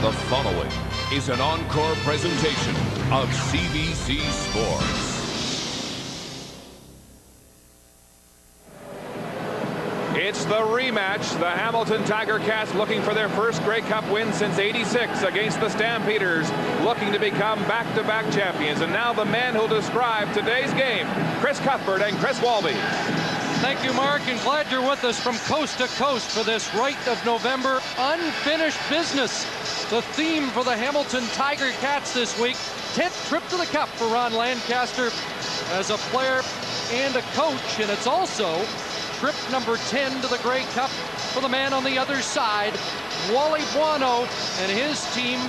The following is an encore presentation of CBC Sports. It's the rematch. The Hamilton Tiger Cats looking for their first Grey Cup win since '86 against the Stampeders, looking to become back-to-back champions. And now the man who'll describe today's game, Chris Cuthbert and Chris Walby. Thank you, Mark, and glad you're with us from coast to coast for this right of November unfinished business. The theme for the Hamilton Tiger Cats this week, 10th trip to the Cup for Ron Lancaster as a player and a coach, and it's also trip number 10 to the Grey Cup for the man on the other side, Wally Buono, and his team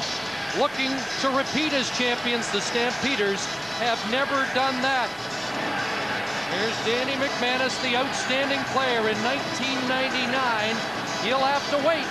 looking to repeat as champions. The Stampeders have never done that. Here's Danny McManus, the outstanding player in 1999. He'll have to wait.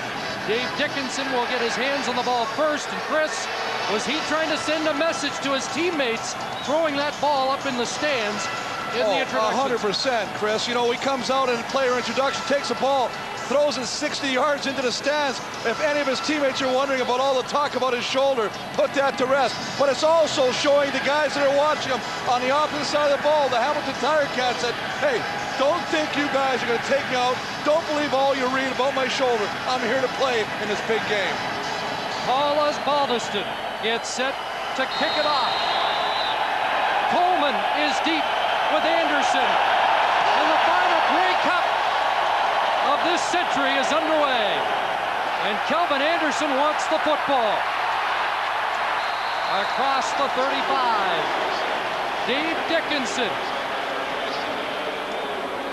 Dave Dickinson will get his hands on the ball first. And Chris, was he trying to send a message to his teammates, throwing that ball up in the stands in the introduction? 100%, Chris. You know, he comes out in player introduction, takes the ball, throws it 60 yards into the stands. If any of his teammates are wondering about all the talk about his shoulder, put that to rest. But it's also showing the guys that are watching him on the opposite side of the ball, the Hamilton Tiger Cats, said, hey, don't think you guys are going to take me out. Don't believe all you read about my shoulder. I'm here to play in this big game. Paul Osbaldiston gets set to kick it off. Coleman is deep with Anderson. And the final Grey Cup of this century is underway. And Kelvin Anderson wants the football. Across the 35. Dave Dickinson,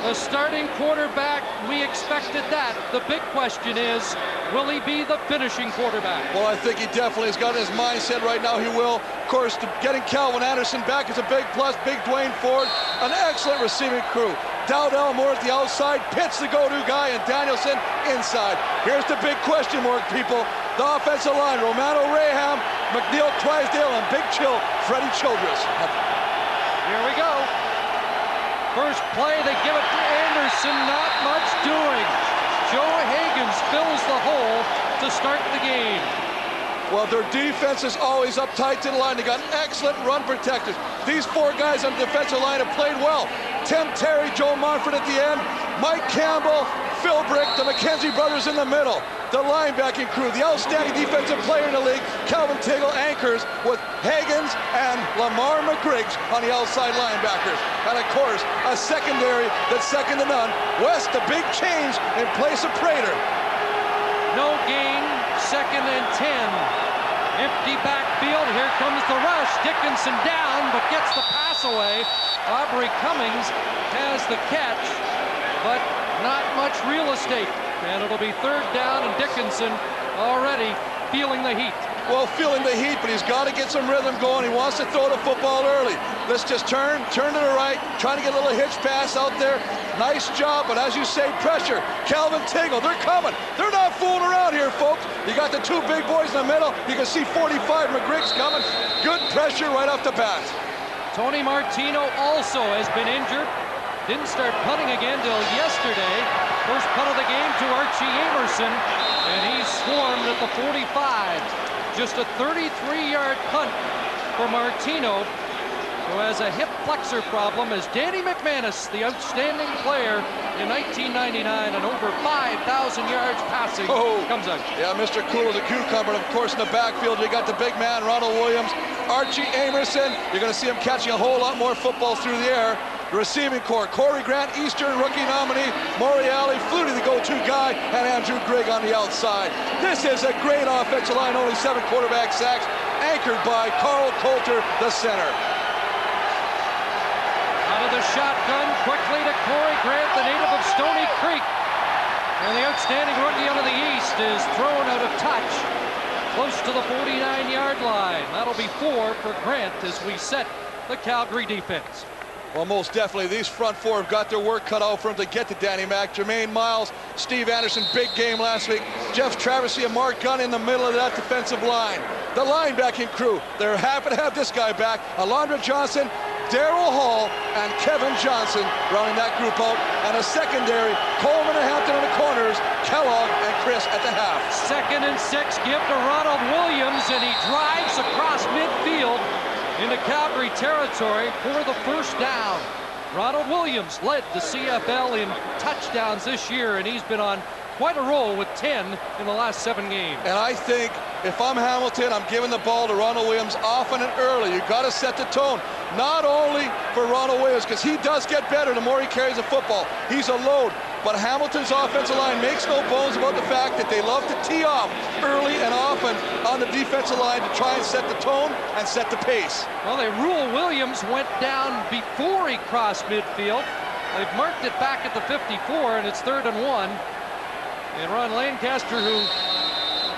the starting quarterback. We expected that. The big question is, will he be the finishing quarterback? Well, I think he definitely has got in his mindset right now. He will. Of course, getting Calvin Anderson back is a big plus. Big Dwayne Ford, an excellent receiving crew. Dowd Elmore at the outside, Pitts the go-to guy, and Danielson inside. Here's the big question mark, people. The offensive line, Romano Raham, McNeil Clydesdale, and Big Chill, Freddie Childress. Here we go. First play, they give it to Anderson, not much doing. Joe Higgins fills the hole to start the game. Well, their defense is always up tight to the line. They got excellent run protectors. These four guys on the defensive line have played well. Tim Terry, Joe Monfort at the end, Mike Campbell, Phil Brick, the McKenzie brothers in the middle. The linebacking crew, the outstanding defensive player in the league, Calvin Tiggle, anchors with Higgins and Lamar McGriggs on the outside linebackers. And of course, a secondary that's second to none. West, the big change in place of Prater. No gain, 2nd and 10. Empty backfield, here comes the rush. Dickinson down, but gets the pass away. Aubrey Cummings has the catch, but not much real estate. And it'll be 3rd down, and Dickinson already feeling the heat. Well, feeling the heat, but he's got to get some rhythm going. He wants to throw the football early. Let's just turn to the right, trying to get a little hitch pass out there. Nice job, but as you say, pressure. Calvin Tiggle, they're coming. They're not fooling around here, folks. You got the two big boys in the middle. You can see 45 McGriggs coming. Good pressure right off the bat. Tony Martino also has been injured. Didn't start punting again till yesterday. First punt of the game to Archie Amerson, and he's swarmed at the 45. Just a 33-yard punt for Martino, who has a hip flexor problem, as Danny McManus, the outstanding player in 1999 and over 5,000 yards passing, comes out. Yeah, Mr. Cool is a cucumber. And of course, in the backfield, you got the big man, Ronald Williams, Archie Amerson. You're going to see him catching a whole lot more footballs through the air. The receiving core, Corey Grant, Eastern rookie nominee, Moriali, Flutie, the go-to guy, and Andrew Grigg on the outside. This is a great offensive line, only 7 quarterback sacks, anchored by Carl Coulter, the center. Out of the shotgun, quickly to Corey Grant, the native of Stony Creek. And the outstanding rookie out of the East is thrown out of touch, close to the 49-yard line. That'll be 4 for Grant as we set the Calgary defense. Well, most definitely, these front four have got their work cut out for them to get to Danny Mac. Jermaine Miles, Steve Anderson, big game last week. Jeff Traversy and Mark Gunn in the middle of that defensive line. The linebacking crew, they're happy to have this guy back. Alondra Johnson, Daryl Hall, and Kevin Johnson rounding that group out. And a secondary, Coleman and Hampton on the corners, Kellogg and Chris, at the half. 2nd and 6, give to Ronald Williams, and he drives across midfield into Calgary territory for the first down. Ronald Williams led the CFL in touchdowns this year, and he's been on quite a roll with 10 in the last 7 games. And I think if I'm Hamilton, I'm giving the ball to Ronald Williams often and early. You've got to set the tone, not only for Ronald Williams, because he does get better the more he carries the football. He's a load. But Hamilton's offensive line makes no bones about the fact that they love to tee off early and often on the defensive line to try and set the tone and set the pace. Well, they rule Williams went down before he crossed midfield. They've marked it back at the 54, and it's 3rd and 1. And Ron Lancaster, who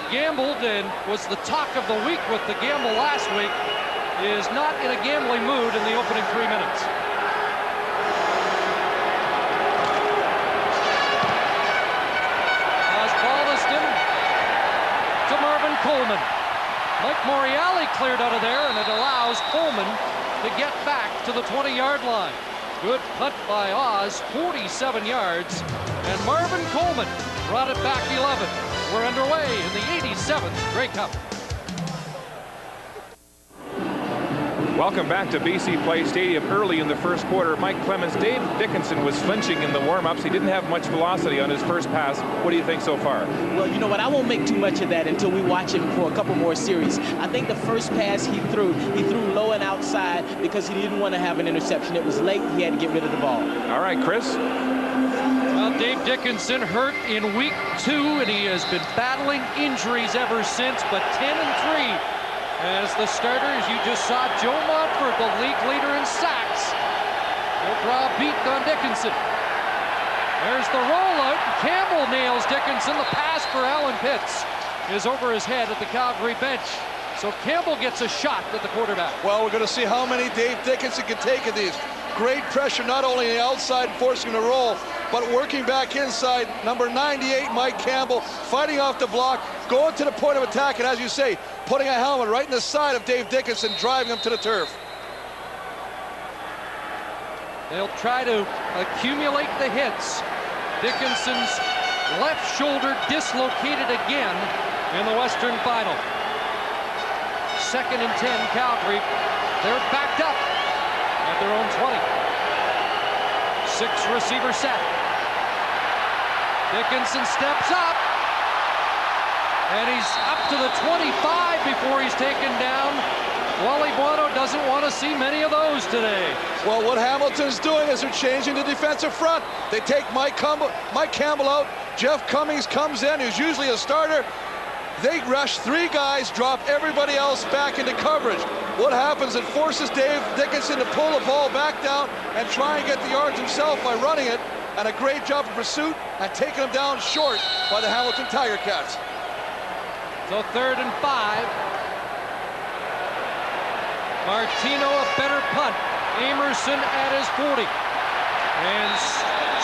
gambled and was the talk of the week with the gamble last week, is not in a gambling mood in the opening 3 minutes. To Marvin Coleman. Mike Morreale cleared out of there, and it allows Coleman to get back to the 20-yard line. Good punt by Oz, 47 yards, and Marvin Coleman brought it back 11. We're underway in the 87th Grey Cup. Welcome back to BC Place Stadium. Early in the first quarter, Mike Clemens, Dave Dickinson was flinching in the warm-ups. He didn't have much velocity on his first pass. What do you think so far? Well, you know what? I won't make too much of that until we watch him for a couple more series. I think the first pass he threw low and outside because he didn't want to have an interception. It was late. He had to get rid of the ball. All right, Chris. Well, Dave Dickinson hurt in week 2, and he has been battling injuries ever since, but 10 and 3. As the starter, as you just saw, Joe Montford, the league leader in sacks. He'll draw a beat on Dickinson. There's the rollout. Campbell nails Dickinson. The pass for Alan Pitts is over his head at the Calgary bench. So Campbell gets a shot at the quarterback. Well, we're going to see how many Dave Dickinson can take of these. Great pressure, not only on the outside, forcing him to roll, but working back inside. Number 98, Mike Campbell, fighting off the block, going to the point of attack, and as you say, putting a helmet right in the side of Dave Dickinson, driving him to the turf. They'll try to accumulate the hits. Dickinson's left shoulder dislocated again in the Western Final. 2nd and 10, Calgary. They're backed up at their own 20. 6-receiver set. Dickinson steps up, and he's up to the 25 before he's taken down. Wally Buono doesn't want to see many of those today. Well, what Hamilton's doing is they're changing the defensive front. They take Mike Campbell out. Jeff Cummings comes in, who's usually a starter. They rush 3 guys, drop everybody else back into coverage. What happens? It forces Dave Dickinson to pull the ball back down and try and get the yards himself by running it. And a great job of pursuit and taking him down short by the Hamilton Tiger Cats. So 3rd and 5. Martino a better punt. Amerson at his 40. And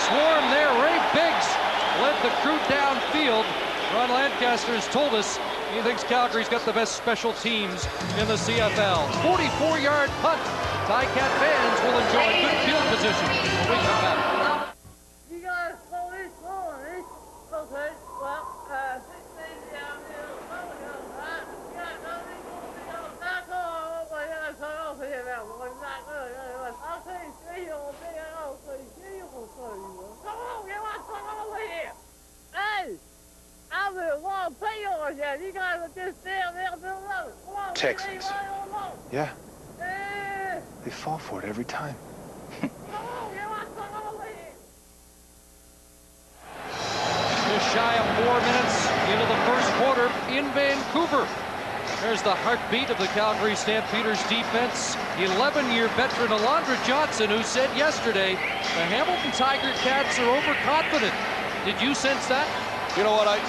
swarm there. Ray Biggs led the crew downfield. Ron Lancaster has told us he thinks Calgary's got the best special teams in the CFL. 44-yard punt. Ticat fans will enjoy good field position when we come back. You guys call this going, okay, well, 16 down here, right? You got nothing going on back on, but you got to off here now, but it's not good. I'll see you on there, I'll see you on there. Come on, get what's going on over here. Hey, I'm in one field here. You guys are just down there, come on. Texans. Right Yeah, yeah. they fall for it every time. Come on, get what's going on over here. Just shy of 4 minutes into the first quarter in Vancouver. There's the heartbeat of the Calgary Stampeders defense. 11-year veteran Alondra Johnson, who said yesterday the Hamilton Tiger Cats are overconfident. Did you sense that? You know what, I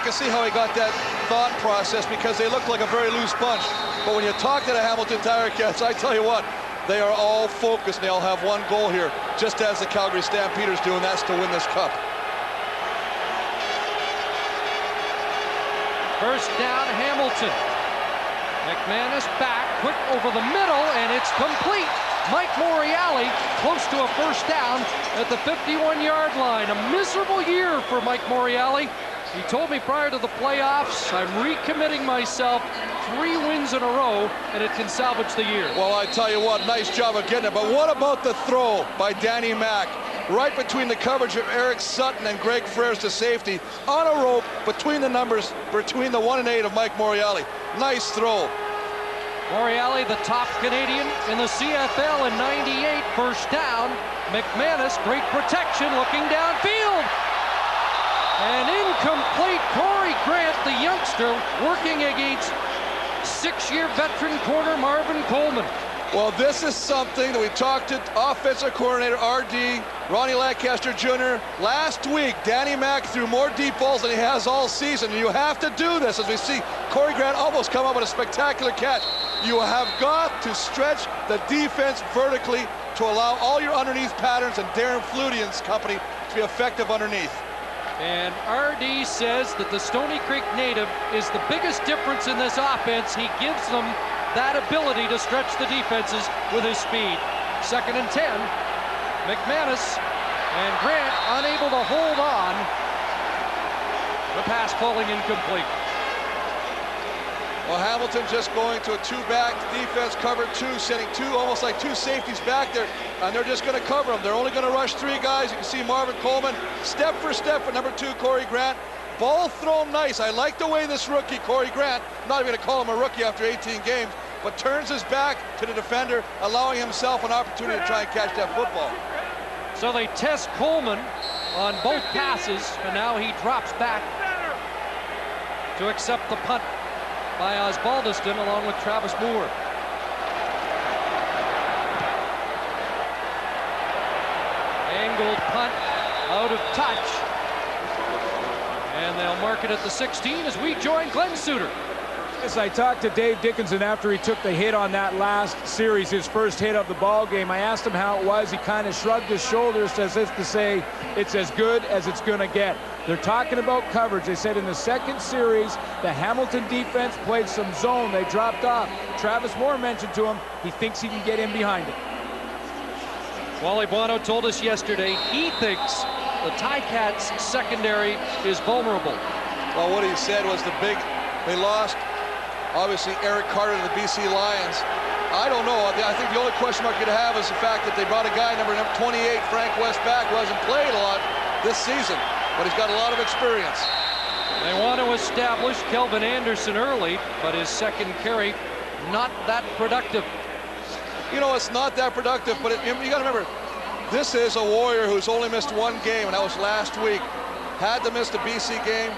can see how he got that thought process because they look like a very loose bunch. But when you talk to the Hamilton Tiger Cats, I tell you what, they are all focused and they all have one goal here, just as the Calgary Stampeders do, and that's to win this cup. First down, Hamilton. McManus back, quick over the middle, and it's complete. Mike Morreale close to a first down at the 51-yard line. A miserable year for Mike Morreale. He told me prior to the playoffs, I'm recommitting myself 3 wins in a row, and it can salvage the year. Well, I tell you what, nice job of getting it. But what about the throw by Danny Mac? Right between the coverage of Eric Sutton and Greg Frères to safety, on a rope between the numbers, between the 1 and 8 of Mike Morreale. Nice throw. Morreale, the top Canadian in the CFL in '98, first down. McManus, great protection, looking downfield. And incomplete. Corey Grant, the youngster, working against 6-year veteran corner Marvin Coleman. Well, this is something that we talked to offensive coordinator RD, Ronnie Lancaster Jr. last week. Danny Mac threw more deep balls than he has all season. You have to do this, as we see Corey Grant almost come up with a spectacular catch. You have got to stretch the defense vertically to allow all your underneath patterns and Darren Flutie and company to be effective underneath. And RD says that the Stony Creek native is the biggest difference in this offense. He gives them that ability to stretch the defenses with his speed. 2nd and 10. McManus and Grant unable to hold on. The pass falling incomplete. Well, Hamilton just going to a 2-back defense, cover 2, sending 2, almost like 2 safeties back there, and they're just going to cover them. They're only going to rush 3 guys. You can see Marvin Coleman step for step for number 2, Corey Grant. Ball thrown nice. I like the way this rookie, Corey Grant, I'm not even going to call him a rookie after 18 games, but turns his back to the defender, allowing himself an opportunity to try and catch that football. So they test Coleman on both passes, and now he drops back to accept the punt by Osbaldiston along with Travis Moore. Angled punt out of touch. And they'll mark it at the 16 as we join Glenn Suter. Yes, I talked to Dave Dickinson after he took the hit on that last series, his first hit of the ball game. I asked him how it was. He kind of shrugged his shoulders as if to say it's as good as it's going to get. They're talking about coverage. They said in the second series, the Hamilton defense played some zone. They dropped off. Travis Moore mentioned to him he thinks he can get in behind it. Wally Buono told us yesterday he thinks the Ticats secondary is vulnerable. Well, what he said was they lost, obviously, Eric Carter to the BC Lions. I don't know. I think the only question mark you'd have is the fact that they brought a guy, number 28, Frank West, back, who hasn't played a lot this season, but he's got a lot of experience. They want to establish Kelvin Anderson early, but his second carry not that productive. You know, it's not that productive, but you got to remember, this is a Warrior who's only missed 1 game, and that was last week. Had to miss the BC game.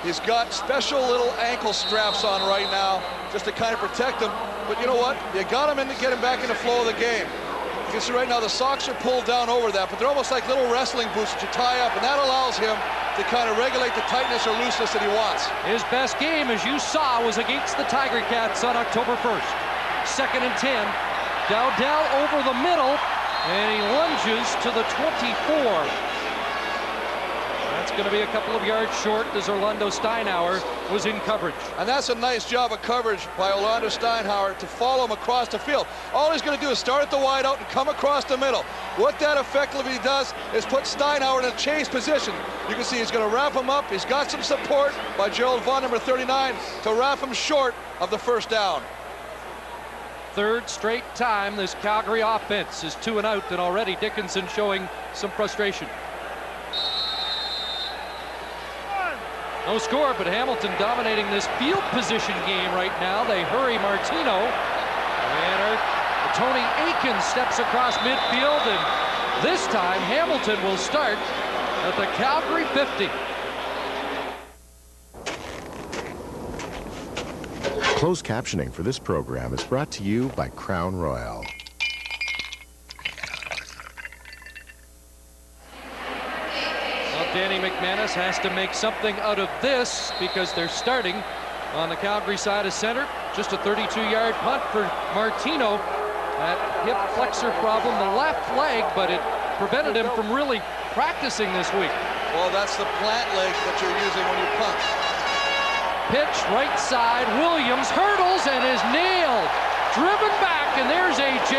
He's got special little ankle straps on right now just to kind of protect him. But you know what? You got him in to get him back in the flow of the game. You can see right now the socks are pulled down over that, but they're almost like little wrestling boots that you tie up, and that allows him to kind of regulate the tightness or looseness that he wants. His best game, as you saw, was against the Tiger Cats on October 1st. 2nd and 10. Dowdell over the middle, and he lunges to the 24. That's going to be a couple of yards short as Orlando Steinhauer was in coverage. And that's a nice job of coverage by Orlando Steinhauer to follow him across the field. All he's going to do is start at the wide out and come across the middle. What that effectively does is put Steinhauer in a chase position. You can see he's going to wrap him up. He's got some support by Gerald Vaughn, number 39, to wrap him short of the first down. 3rd straight time this Calgary offense is 2 and out, and already Dickinson showing some frustration. No score, but Hamilton dominating this field position game right now. They hurry Martino, and Tony Aiken steps across midfield, and this time Hamilton will start at the Calgary 50. Closed captioning for this program is brought to you by Crown Royal. Well, Danny McManus has to make something out of this because they're starting on the Calgary side of center. Just a 32-yard punt for Martino. That hip flexor problem, the left leg, but it prevented him from really practicing this week. Well, that's the plant leg that you're using when you punt. Pitch right side, Williams hurdles and is nailed. Driven back, and there's AJ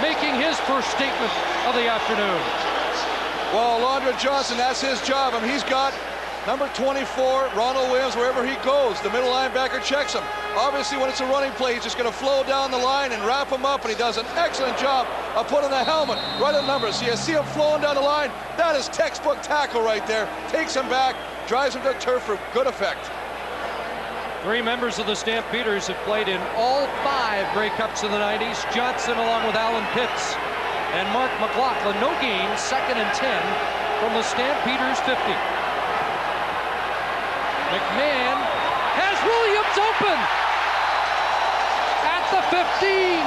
making his first statement of the afternoon. Well, Alondra Johnson, that's his job. I mean, he's got Number 24, Ronald Williams, wherever he goes, the middle linebacker checks him. Obviously, when it's a running play, he's just going to flow down the line and wrap him up, and he does an excellent job of putting the helmet right on the numbers. So you see him flowing down the line. That is textbook tackle right there. Takes him back, drives him to the turf for good effect. 3 members of the Stampeders have played in all 5 Grey Cups in the 90s. Johnson along with Alan Pitts and Mark McLaughlin. No gains, 2nd and 10 from the Stampeders 50. McMahon has Williams open at the 15.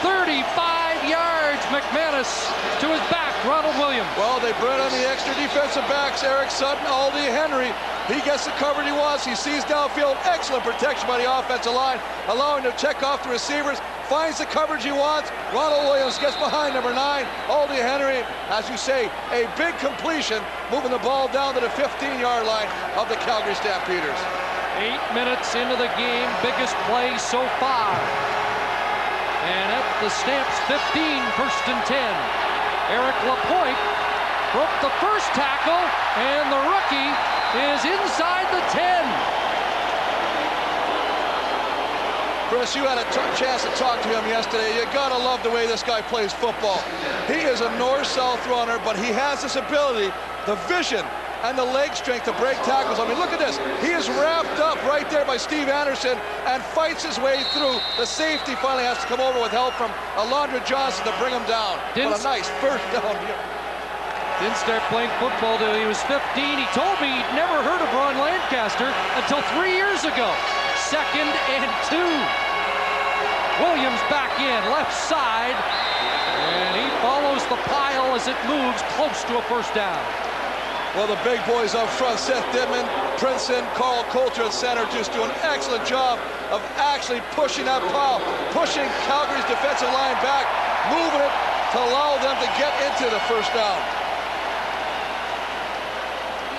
35 yards, McManus to his back, Ronald Williams. Well, they brought on the extra defensive backs, Eric Sutton, Aldi Henry. He gets the coverage he wants. He sees downfield. Excellent protection by the offensive line, allowing him to check off the receivers. Finds the coverage he wants. Ronald Williams gets behind number 9, Aldi Henry. As you say, a big completion, moving the ball down to the 15-yard line of the Calgary Stampeders. 8 minutes into the game, biggest play so far. And at the Stamps 15, 1st and 10. Eric Lapointe broke the first tackle, and the rookie is inside the 10. Chris, you had a chance to talk to him yesterday. You gotta love the way this guy plays football. He is a north-south runner, but he has this ability, the vision, and the leg strength to break tackles. I mean, look at this. He is wrapped up right there by Steve Anderson and fights his way through. The safety finally has to come over with help from Alondra Johnson to bring him down. What a nice first down. Didn't start playing football till he was 15. He told me he'd never heard of Ron Lancaster until 3 years ago. 2nd and 2. Williams back in, left side, and he follows the pile as it moves close to a first down. Well, the big boys up front, Seth Dittman, Princeton, Carl Coulter at center, just do an excellent job of actually pushing that pile, pushing Calgary's defensive line back, moving it to allow them to get into the first down.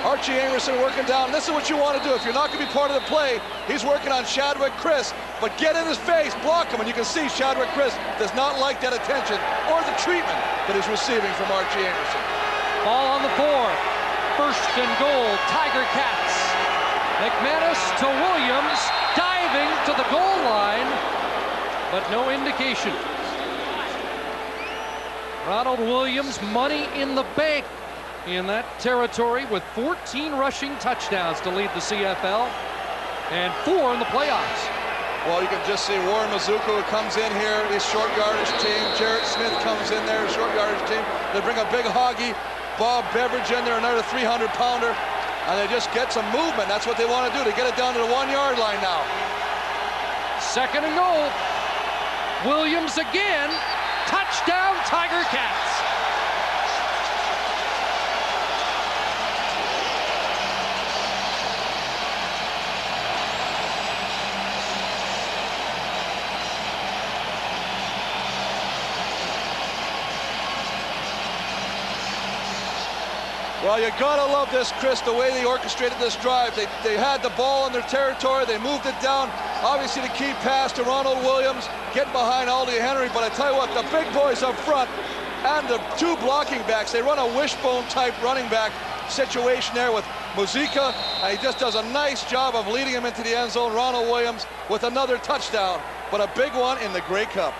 Archie Amerson working down. This is what you want to do. If you're not going to be part of the play, he's working on Chadwick Chris, but get in his face, block him, and you can see Chadwick Chris does not like that attention or the treatment that he's receiving from Archie Amerson. Ball on the 4. 1st and goal, Tiger Cats. McManus to Williams, diving to the goal line, but no indication. Ronald Williams, money in the bank in that territory with 14 rushing touchdowns to lead the CFL and 4 in the playoffs. Well, you can just see Warren Mizuko who comes in here, his short yardage team. Jarrett Smith comes in there, short yardage team. They bring a big hoggy, Bob Beveridge in there, another 300-pounder, and they just get some movement. That's what they want to do. They get it down to the 1-yard line now. 2nd and goal. Williams again. Touchdown, Tiger Cats. Well, you gotta love this, Chris, the way they orchestrated this drive. They had the ball in their territory, they moved it down. Obviously the key pass to Ronald Williams, getting behind Aldi Henry, but I tell you what, the big boys up front and the 2 blocking backs, they run a wishbone type running back situation there with Muzica, and he just does a nice job of leading him into the end zone. Ronald Williams with another touchdown, but a big one in the Grey Cup.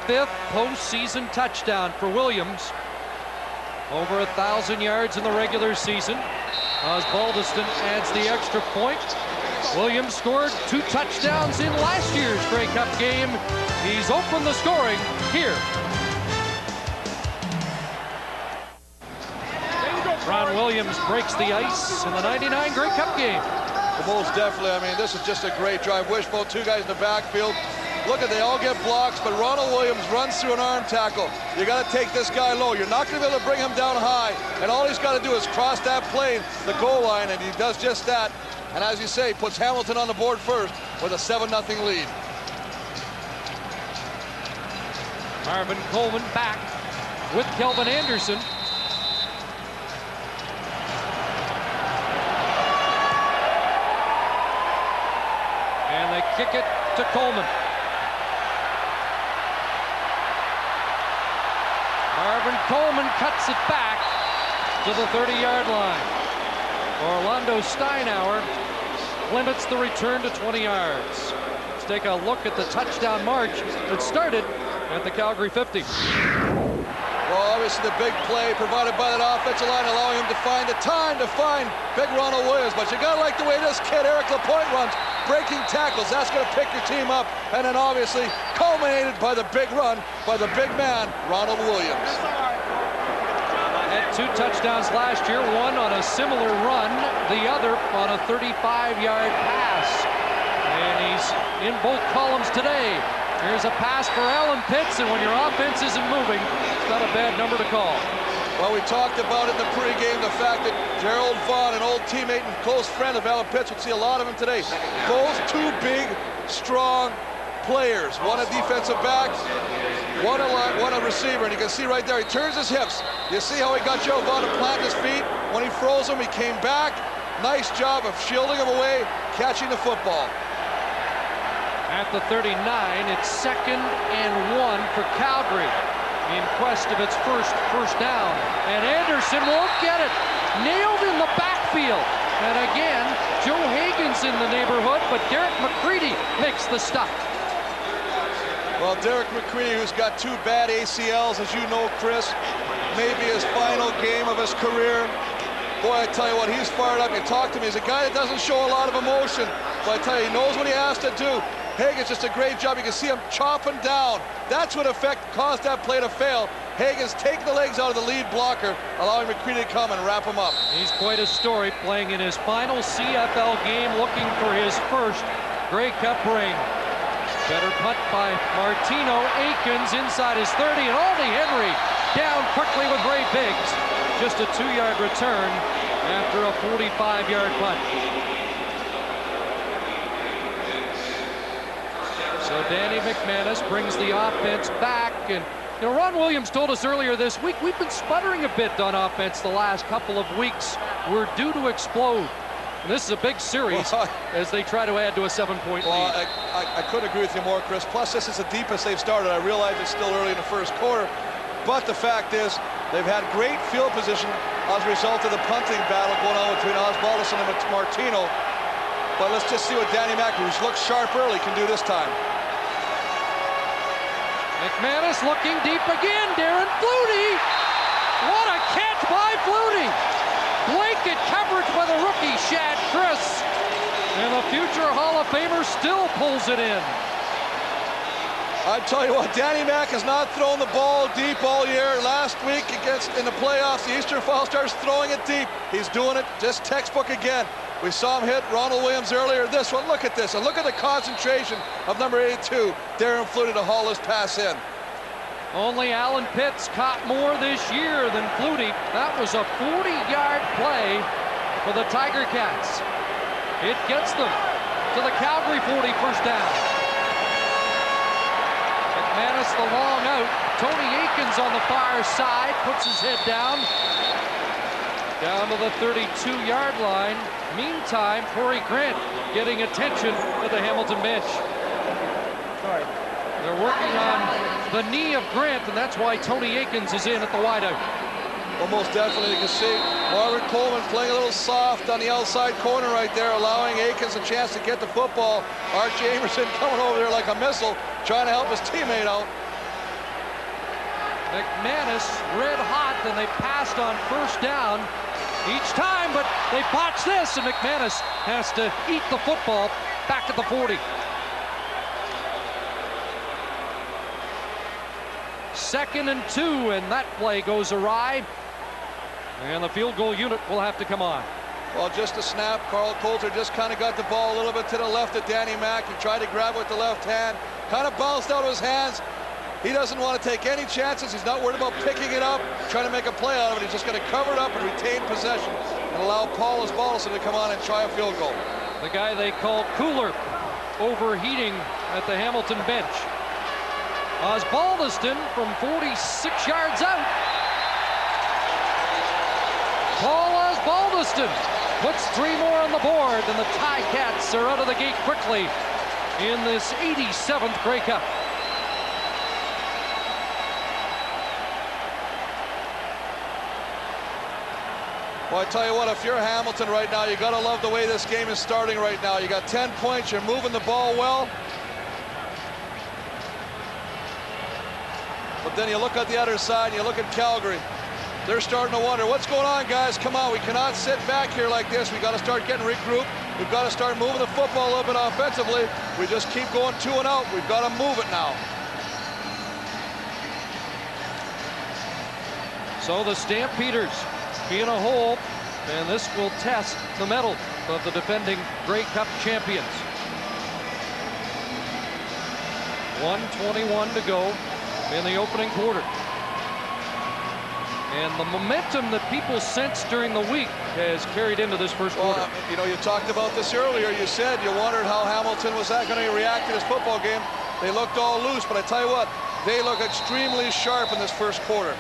5th postseason touchdown for Williams. Over 1,000 yards in the regular season. Osbaldiston adds the extra point. Williams scored 2 touchdowns in last year's Grey Cup game. He's opened the scoring here. Ron Williams breaks the ice in the 99 Grey Cup game. Well, most definitely. I mean, this is just a great drive. Wishbone, 2 guys in the backfield. Look at, they all get blocks, but Ronald Williams runs through an arm tackle. You got to take this guy low. You're not going to be able to bring him down high, and all he's got to do is cross that plane, the goal line, and he does just that. And as you say, puts Hamilton on the board first with a 7-0 lead. Marvin Coleman back with Kelvin Anderson. And they kick it to Coleman. Marvin Coleman cuts it back to the 30-yard line. Orlando Steinauer limits the return to 20 yards. Let's take a look at the touchdown march that started at the Calgary 50. Well, obviously the big play provided by that offensive line, allowing him to find the time to find big Ronald Williams. But you gotta like the way this kid, Eric Lapointe, runs, breaking tackles. That's gonna pick your team up. And then obviously culminated by the big run by the big man, Ronald Williams. Had 2 touchdowns last year, one on a similar run, the other on a 35-yard pass. And he's in both columns today. Here's a pass for Alan Pitts, and when your offense isn't moving, it's not a bad number to call. Well, we talked about it in the pregame, the fact that Gerald Vaughn, an old teammate and close friend of Alan Pitts, would see a lot of him today. Both 2 big, strong players. One a defensive back, one a receiver, and you can see right there, he turns his hips. You see how he got Gerald Vaughn to plant his feet? When he froze him, he came back. Nice job of shielding him away, catching the football. At the 39, it's 2nd and 1 for Calgary in quest of its first down. And Anderson won't get it. Nailed in the backfield. And again, Joe Hagan's in the neighborhood, but Derek McCready makes the stop. Well, Derek McCready, who's got 2 bad ACLs, as you know, Chris, maybe his final game of his career. Boy, I tell you what, he's fired up. You talk to me, he's a guy that doesn't show a lot of emotion, but I tell you, he knows what he has to do. Hagan's just a great job. You can see him chopping down. That's what caused that play to fail. Hagan's taking the legs out of the lead blocker, allowing McCready to come and wrap him up. He's quite a story, playing in his final CFL game, looking for his first Grey Cup ring. Better punt by Martino. Aikens inside his 30, and Aldi Henry down quickly with Ray Biggs. Just a 2-yard return after a 45-yard punt. So Danny McManus brings the offense back, and you know, Ron Williams told us earlier this week, we've been sputtering a bit on offense the last couple of weeks. We're due to explode. And this is a big series as they try to add to a 7-point lead. I couldn't agree with you more, Chris. Plus, this is the deepest they've started. I realize it's still early in the first quarter, but the fact is they've had great field position as a result of the punting battle going on between Osbaldiston and Martino. But let's just see what Danny Mack, who's looked sharp early, can do this time. McManus looking deep again. Darren Flutie. What a catch by Flutie. Blanket coverage by the rookie, Shad Chris. And the future Hall of Famer still pulls it in. I tell you what, Danny Mack has not thrown the ball deep all year. Last week in the playoffs, the Eastern Fall Stars throwing it deep. He's doing it just textbook again. We saw him hit Ronald Williams earlier. This one, look at this. And look at the concentration of number 82, Darren Flutie, to haul his pass in. Only Alan Pitts caught more this year than Flutie. That was a 40-yard play for the Tiger Cats. It gets them to the Calgary 40, first down. McManus the long out. Tony Aikens on the far side puts his head down to the 32-yard line. Meantime, Corey Grant getting attention at the Hamilton bench. Sorry. They're working on the knee of Grant, and that's why Tony Aikens is in at the wideout. Well, most definitely, you can see Marvin Coleman playing a little soft on the outside corner right there, allowing Aikens a chance to get the football. Archie Amerson coming over there like a missile, trying to help his teammate out. McManus red hot, and they passed on first down each time, but they botched this, and McManus has to eat the football back at the 40. Second and 2, and that play goes awry, and the field goal unit will have to come on. Well, just a snap. Carl Coulter just kind of got the ball a little bit to the left of Danny Mack. He tried to grab it with the left hand, kind of bounced out of his hands. He doesn't want to take any chances. He's not worried about picking it up, trying to make a play out of it. He's just going to cover it up and retain possession and allow Paul Osbaldiston to come on and try a field goal. The guy they call Cooler overheating at the Hamilton bench. Osbaldiston from 46 yards out. Paul Osbaldiston puts 3 more on the board, and the Ticats are out of the gate quickly in this 87th Grey Cup. Well, I tell you what, if you're Hamilton right now, you got to love the way this game is starting right now. You got 10 points, you're moving the ball well. But then you look at the other side, and you look at Calgary. They're starting to wonder, what's going on, guys? Come on, we cannot sit back here like this. We got to start getting regrouped. We've got to start moving the football a little bit offensively. We just keep going 2 and out. We've got to move it now. So the Stampeders be in a hole, and this will test the mettle of the defending Grey Cup champions. 1:21 to go in the opening quarter. And the momentum that people sensed during the week has carried into this first quarter. You know, you talked about this earlier. You said you wondered how Hamilton was going to react to this football game. They looked all loose, but I tell you what, they look extremely sharp in this first quarter.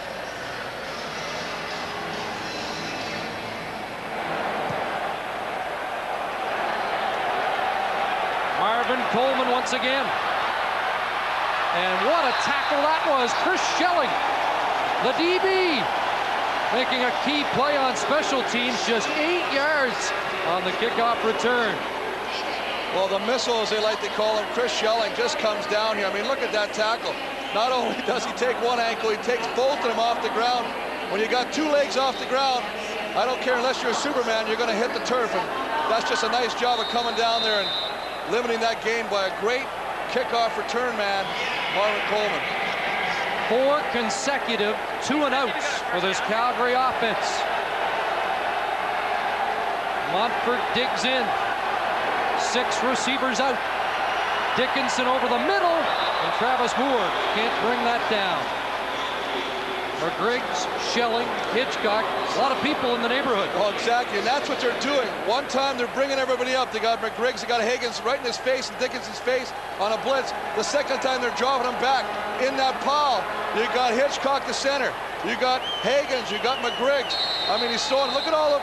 Marvin Coleman once again. And what a tackle that was. Chris Schelling, the DB, making a key play on special teams, just 8 yards on the kickoff return. Well, the missile, as they like to call him, Chris Schelling, just comes down here. I mean, look at that tackle. Not only does he take one ankle, he takes both of them off the ground. When you got 2 legs off the ground, I don't care, unless you're a Superman, you're going to hit the turf. And that's just a nice job of coming down there and limiting that gain by a great kickoff return man, Marvin Coleman. 4 consecutive 2 and outs for this Calgary offense. Montfort digs in. 6 receivers out. Dickinson over the middle, and Travis Moore can't bring that down. Griggs, Schelling, Hitchcock, a lot of people in the neighborhood. Oh, exactly, and that's what they're doing. One time they're bringing everybody up. They got McGriggs, they got Higgins right in his face and Dickinson's face on a blitz. The second time they're dropping him back in that pile. You got Hitchcock the center. You got Higgins. You got McGriggs. I mean, he's so. Look at all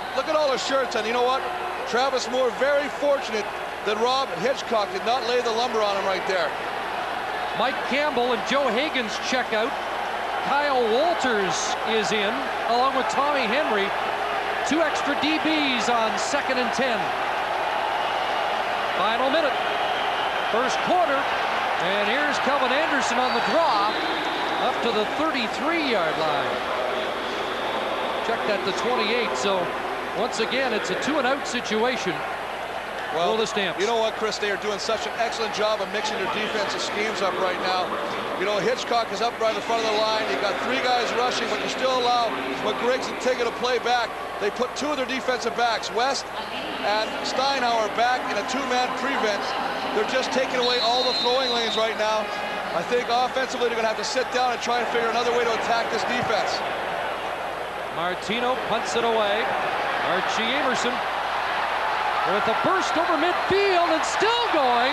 the shirts, and you know what? Travis Moore very fortunate that Rob Hitchcock did not lay the lumber on him right there. Mike Campbell and Joe Higgins check out. Kyle Walters is in, along with Tommy Henry. 2 extra DBs on 2nd and 10. Final minute, first quarter, and here's Kelvin Anderson on the draw, up to the 33-yard line. Checked at the 28, so once again, it's a 2 and out situation. Well, the Stamps. You know what, Chris? They are doing such an excellent job of mixing their defensive schemes up right now. You know, Hitchcock is up right in the front of the line. You got 3 guys rushing, but you still allow McGriggs and Tigger to play back. They put 2 of their defensive backs, West and Steinhauer, back in a 2-man prevent. They're just taking away all the throwing lanes right now. I think offensively they're going to have to sit down and try and figure another way to attack this defense. Martino punts it away. Archie Amerson with a burst over midfield and still going.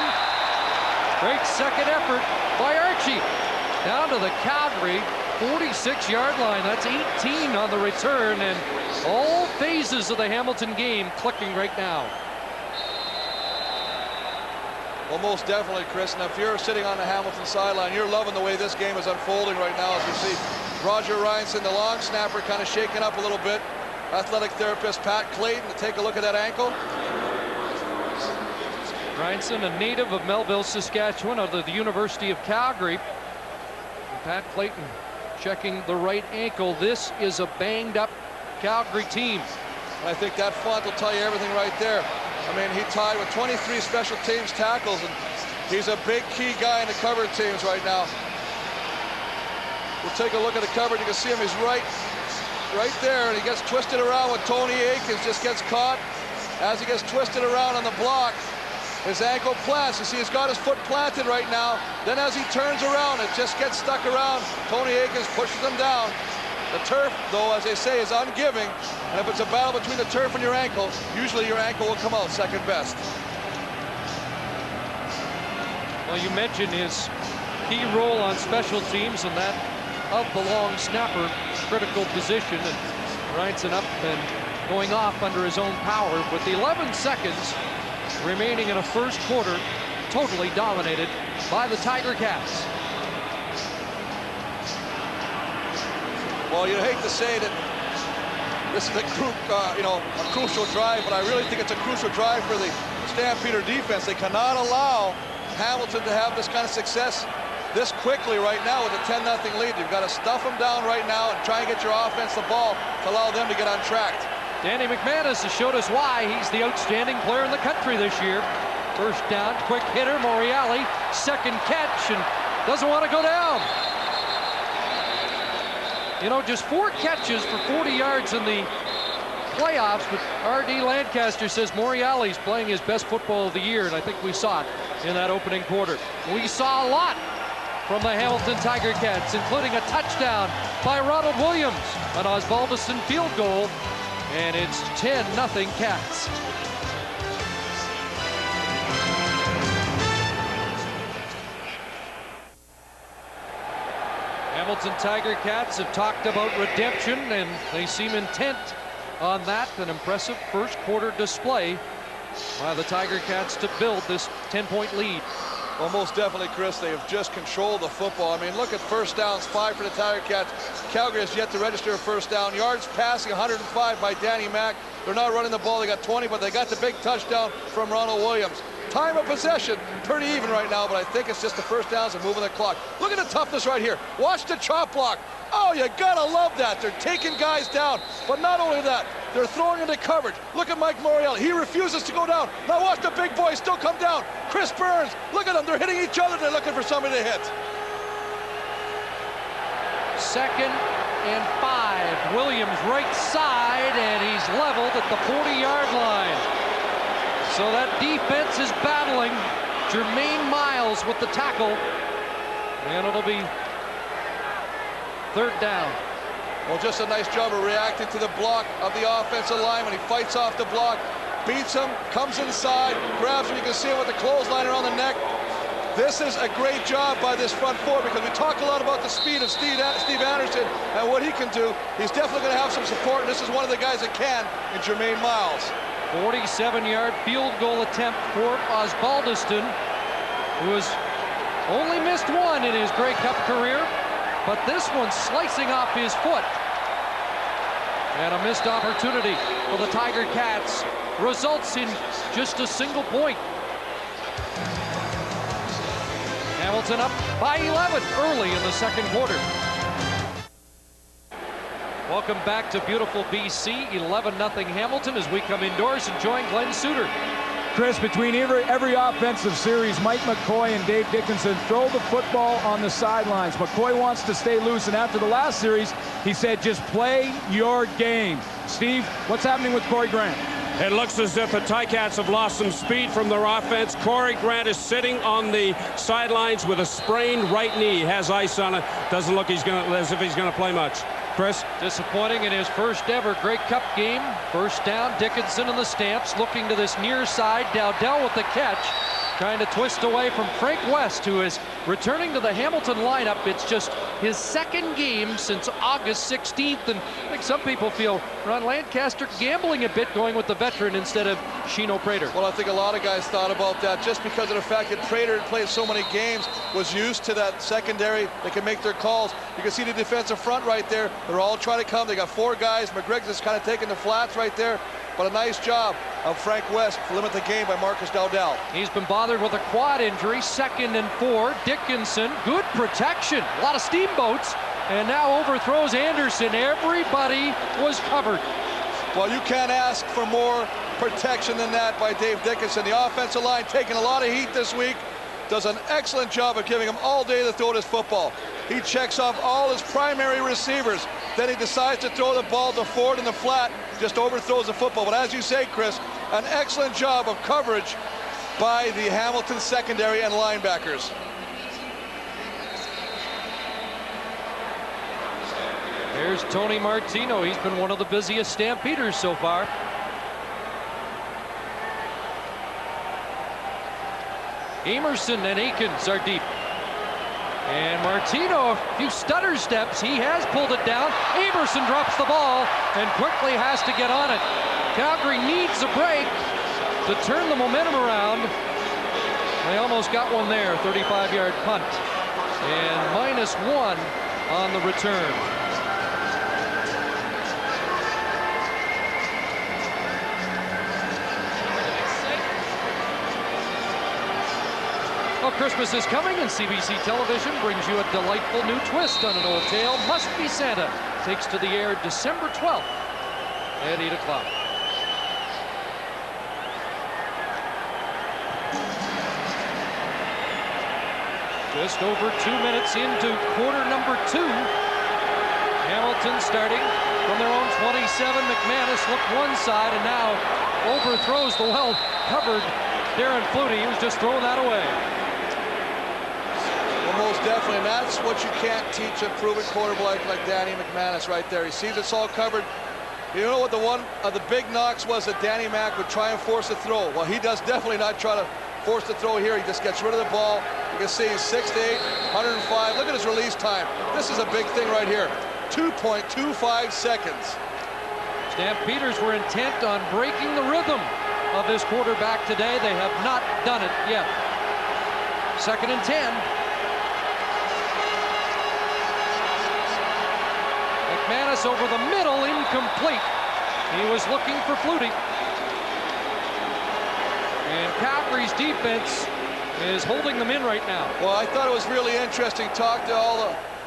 Great second effort by Archie. Down to the Calgary 46-yard line. That's 18 on the return, and all phases of the Hamilton game clicking right now. Well, most definitely, Chris. And if you're sitting on the Hamilton sideline, you're loving the way this game is unfolding right now. As you see, Roger Ryanson, the long snapper, kind of shaking up a little bit. Athletic therapist Pat Clayton to take a look at that ankle. Ryanson, a native of Melville, Saskatchewan, out of the University of Calgary. And Pat Clayton checking the right ankle. This is a banged-up Calgary team. And I think that font will tell you everything right there. I mean, he tied with 23 special teams tackles, and he's a big key guy in the cover teams right now. We'll take a look at the cover. You can see him. He's right there, and he gets twisted around when Tony Aikens just gets caught. As he gets twisted around on the block, his ankle plants. You see, he's got his foot planted right now. Then as he turns around, it just gets stuck around. Tony Aikens pushes him down. The turf, though, as they say, is ungiving. And if it's a battle between the turf and your ankle, usually your ankle will come out second best. Well, you mentioned his key role on special teams and that of the long snapper, critical position. And Ryanson up and going off under his own power with 11 seconds remaining in a first quarter totally dominated by the Tiger Cats. Well, you'd hate to say that this is a crucial drive, but I really think it's a crucial drive for the Stampeder defense. They cannot allow Hamilton to have this kind of success this quickly right now with a 10-0 lead. You've got to stuff them down right now and try and get your offense the ball to allow them to get on track. Danny McManus has showed us why he's the outstanding player in the country this year. First down, quick hitter, Morreale, second catch, and doesn't want to go down. You know, just 4 catches for 40 yards in the playoffs, but R.D. Lancaster says Morreale's playing his best football of the year, and I think we saw it in that opening quarter. We saw a lot from the Hamilton Tiger Cats, including a touchdown by Ronald Williams, an Osbaldiston field goal, and it's 10-0 Cats. Hamilton Tiger Cats have talked about redemption, and they seem intent on that. An impressive first quarter display by the Tiger Cats to build this 10-point lead. Well, most definitely, Chris, they have just controlled the football. I mean, look at first downs, 5 for the Tiger Cats. Calgary has yet to register a first down. Yards passing, 105 by Danny Mack. They're not running the ball. They got 20, but they got the big touchdown from Ronald Williams. Time of possession, pretty even right now, but I think it's just the first downs and moving the clock. Look at the toughness right here. Watch the chop block. Oh, you gotta love that. They're taking guys down, but not only that, they're throwing into coverage. Look at Mike Morreale. He refuses to go down. Now watch the big boys still come down. Chris Burns, look at them. They're hitting each other. They're looking for somebody to hit. 2nd and 5. Williams right side, and he's leveled at the 40-yard line. So that defense is battling. Jermaine Miles with the tackle, and it'll be 3rd down. Well, just a nice job of reacting to the block of the offensive line when he fights off the block, beats him, comes inside, grabs him. You can see him with the clothesline around the neck. This is a great job by this front four, because we talk a lot about the speed of Steve Anderson and what he can do. He's definitely going to have some support, and this is one of the guys that can in Jermaine Miles. 47-yard field goal attempt for Osbaldiston, who has only missed one in his Grey Cup career, but this one slicing off his foot. And a missed opportunity for the Tiger Cats results in just a single point. Hamilton up by 11 early in the second quarter. Welcome back to beautiful BC. 11-0 Hamilton as we come indoors and join Glenn Suter. Chris, between every offensive series, Mike McCoy and Dave Dickinson throw the football on the sidelines. McCoy wants to stay loose, and after the last series, he said, just play your game. Steve, what's happening with Corey Grant? It looks as if the Ticats have lost some speed from their offense. Corey Grant is sitting on the sidelines with a sprained right knee. He has ice on it. Doesn't look as if he's going to play much. Chris? Disappointing in his first ever Grey Cup game. First down, Dickinson and the Stamps looking to this near side. Dowdell with the catch. Trying to twist away from Frank West, who is returning to the Hamilton lineup. It's just his second game since August 16th, and I think some people feel Ron Lancaster gambling a bit, going with the veteran instead of Shino Prater. Well, I think a lot of guys thought about that just because of the fact that Prater had played so many games, was used to that secondary. They can make their calls. You can see the defensive front right there. They're all trying to come. They got 4 guys. McGregor's just kind of taking the flats right there. But a nice job of Frank West to limit the game by Marcus Dowdell. He's been bothered with a quad injury. 2nd and 4. Dickinson, good protection. A lot of steamboats. And now overthrows Anderson. Everybody was covered. Well, you can't ask for more protection than that by Dave Dickinson. The offensive line taking a lot of heat this week. Does an excellent job of giving him all day to throw this football. He checks off all his primary receivers. Then he decides to throw the ball to Ford in the flat, just overthrows the football. But as you say, Chris, an excellent job of coverage by the Hamilton secondary and linebackers. There's Tony Martino. He's been one of the busiest Stampeders so far. Emerson and Akins are deep. And Martino, a few stutter steps. He has pulled it down. Emerson drops the ball and quickly has to get on it. Calgary needs a break to turn the momentum around. They almost got one there. 35-yard punt. And -1 on the return. Well, Christmas is coming, and CBC Television brings you a delightful new twist on an old tale. Must Be Santa takes to the air December 12th at 8 o'clock. Just over 2 minutes into quarter number 2. Hamilton starting from their own 27. McManus looked one side and now overthrows the well-covered Darren Flutie. He was just throwing that away. Well, most definitely, and that's what you can't teach a proven quarterback like Danny McManus right there. He sees it's all covered. You know what the one of the big knocks was that Danny Mac would try and force a throw. Well, he does definitely not try to force the throw here. He just gets rid of the ball. You can see he's 6'8", 105. Look at his release time. This is a big thing right here. 2.25 seconds. Stampeders were intent on breaking the rhythm of this quarterback today. They have not done it yet. 2nd and 10. McManus over the middle, incomplete. He was looking for Flutie. And Calgary's defense is holding them in right now. Well, I thought it was really interesting. Talk to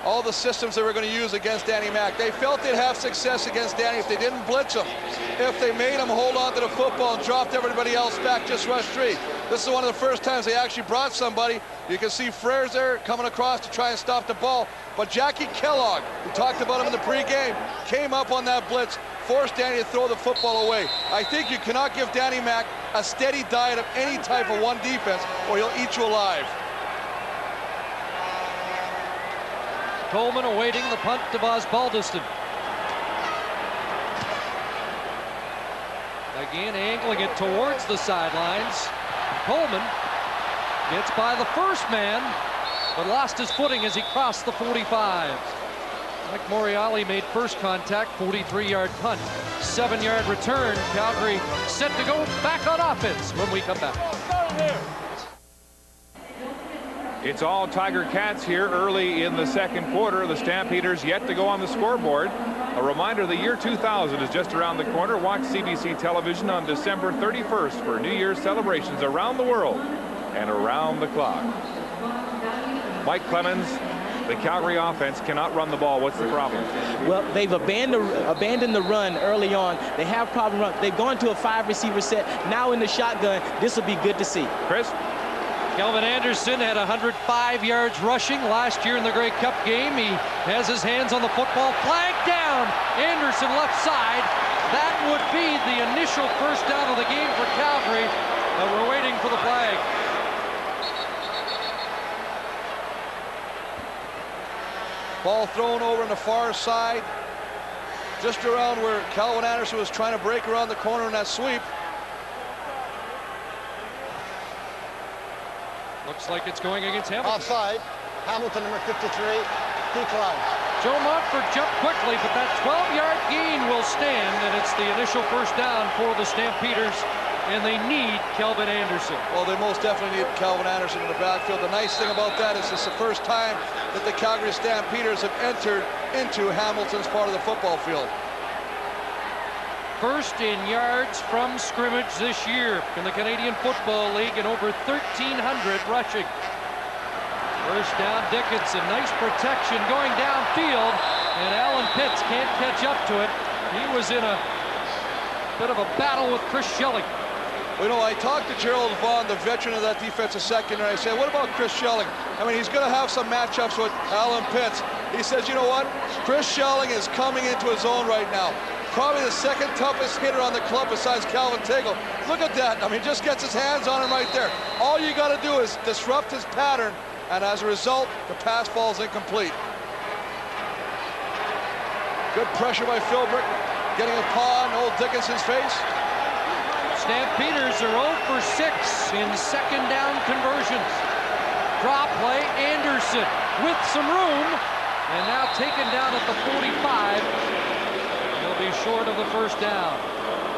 all the systems they were going to use against Danny Mac. They felt they'd have success against Danny if they didn't blitz him. If they made him hold on to the football and dropped everybody else back, just rush 3. This is one of the first times they actually brought somebody. You can see Freres there coming across to try and stop the ball. But Jackie Kellogg, we talked about him in the pregame, came up on that blitz, forced Danny to throw the football away. I think you cannot give Danny Mac a steady diet of any type of one defense or he'll eat you alive. Coleman awaiting the punt to Osbaldiston. Again, angling it towards the sidelines. Coleman gets by the first man, but lost his footing as he crossed the 45. Mike Moriali made first contact, 43-yard punt, 7-yard return. Calgary set to go back on offense when we come back. It's all Tiger Cats here early in the second quarter. The Stampeders yet to go on the scoreboard. A reminder, the year 2000 is just around the corner. Watch CBC Television on December 31st for New Year's celebrations around the world and around the clock. Mike Clemens, the Calgary offense cannot run the ball. What's the problem? Well, they've abandoned the run early on. They have problem run. They've gone to a 5-receiver set. Now in the shotgun, this will be good to see. Chris? Kelvin Anderson had 105 yards rushing last year in the Grey Cup game. He has his hands on the football. Flag down. Anderson left side. That would be the initial first down of the game for Calgary. But we're waiting for the flag. Ball thrown over on the far side, just around where Calvin Anderson was trying to break around the corner in that sweep. Looks like it's going against Hamilton. Offside. Hamilton, number 53, declines. Joe Montfort jumped quickly, but that 12-yard gain will stand, and it's the initial first down for the Stampeders, and they need Kelvin Anderson. Well, they most definitely need Calvin Anderson in the backfield. The nice thing about that is it's the first time that the Calgary Stampeders have entered into Hamilton's part of the football field. First in yards from scrimmage this year in the Canadian Football League and over 1,300 rushing. First down, Dickinson. Nice protection going downfield, and Alan Pitts can't catch up to it. He was in a bit of a battle with Chris Schelling. Well, you know, I talked to Gerald Vaughn, the veteran of that defensive secondary. I said, what about Chris Schelling? I mean, he's going to have some matchups with Alan Pitts. He says, you know what? Chris Schelling is coming into his own right now. Probably the second toughest hitter on the club besides Calvin Tagle. Look at that. I mean, just gets his hands on him right there. All you got to do is disrupt his pattern, and as a result, the pass falls incomplete. Good pressure by Philbrick, getting a paw on old Dickinson's face. Stampeders are 0 for 6 in second down conversions. Drop play, Anderson with some room, and now taken down at the 45. He'll be short of the first down.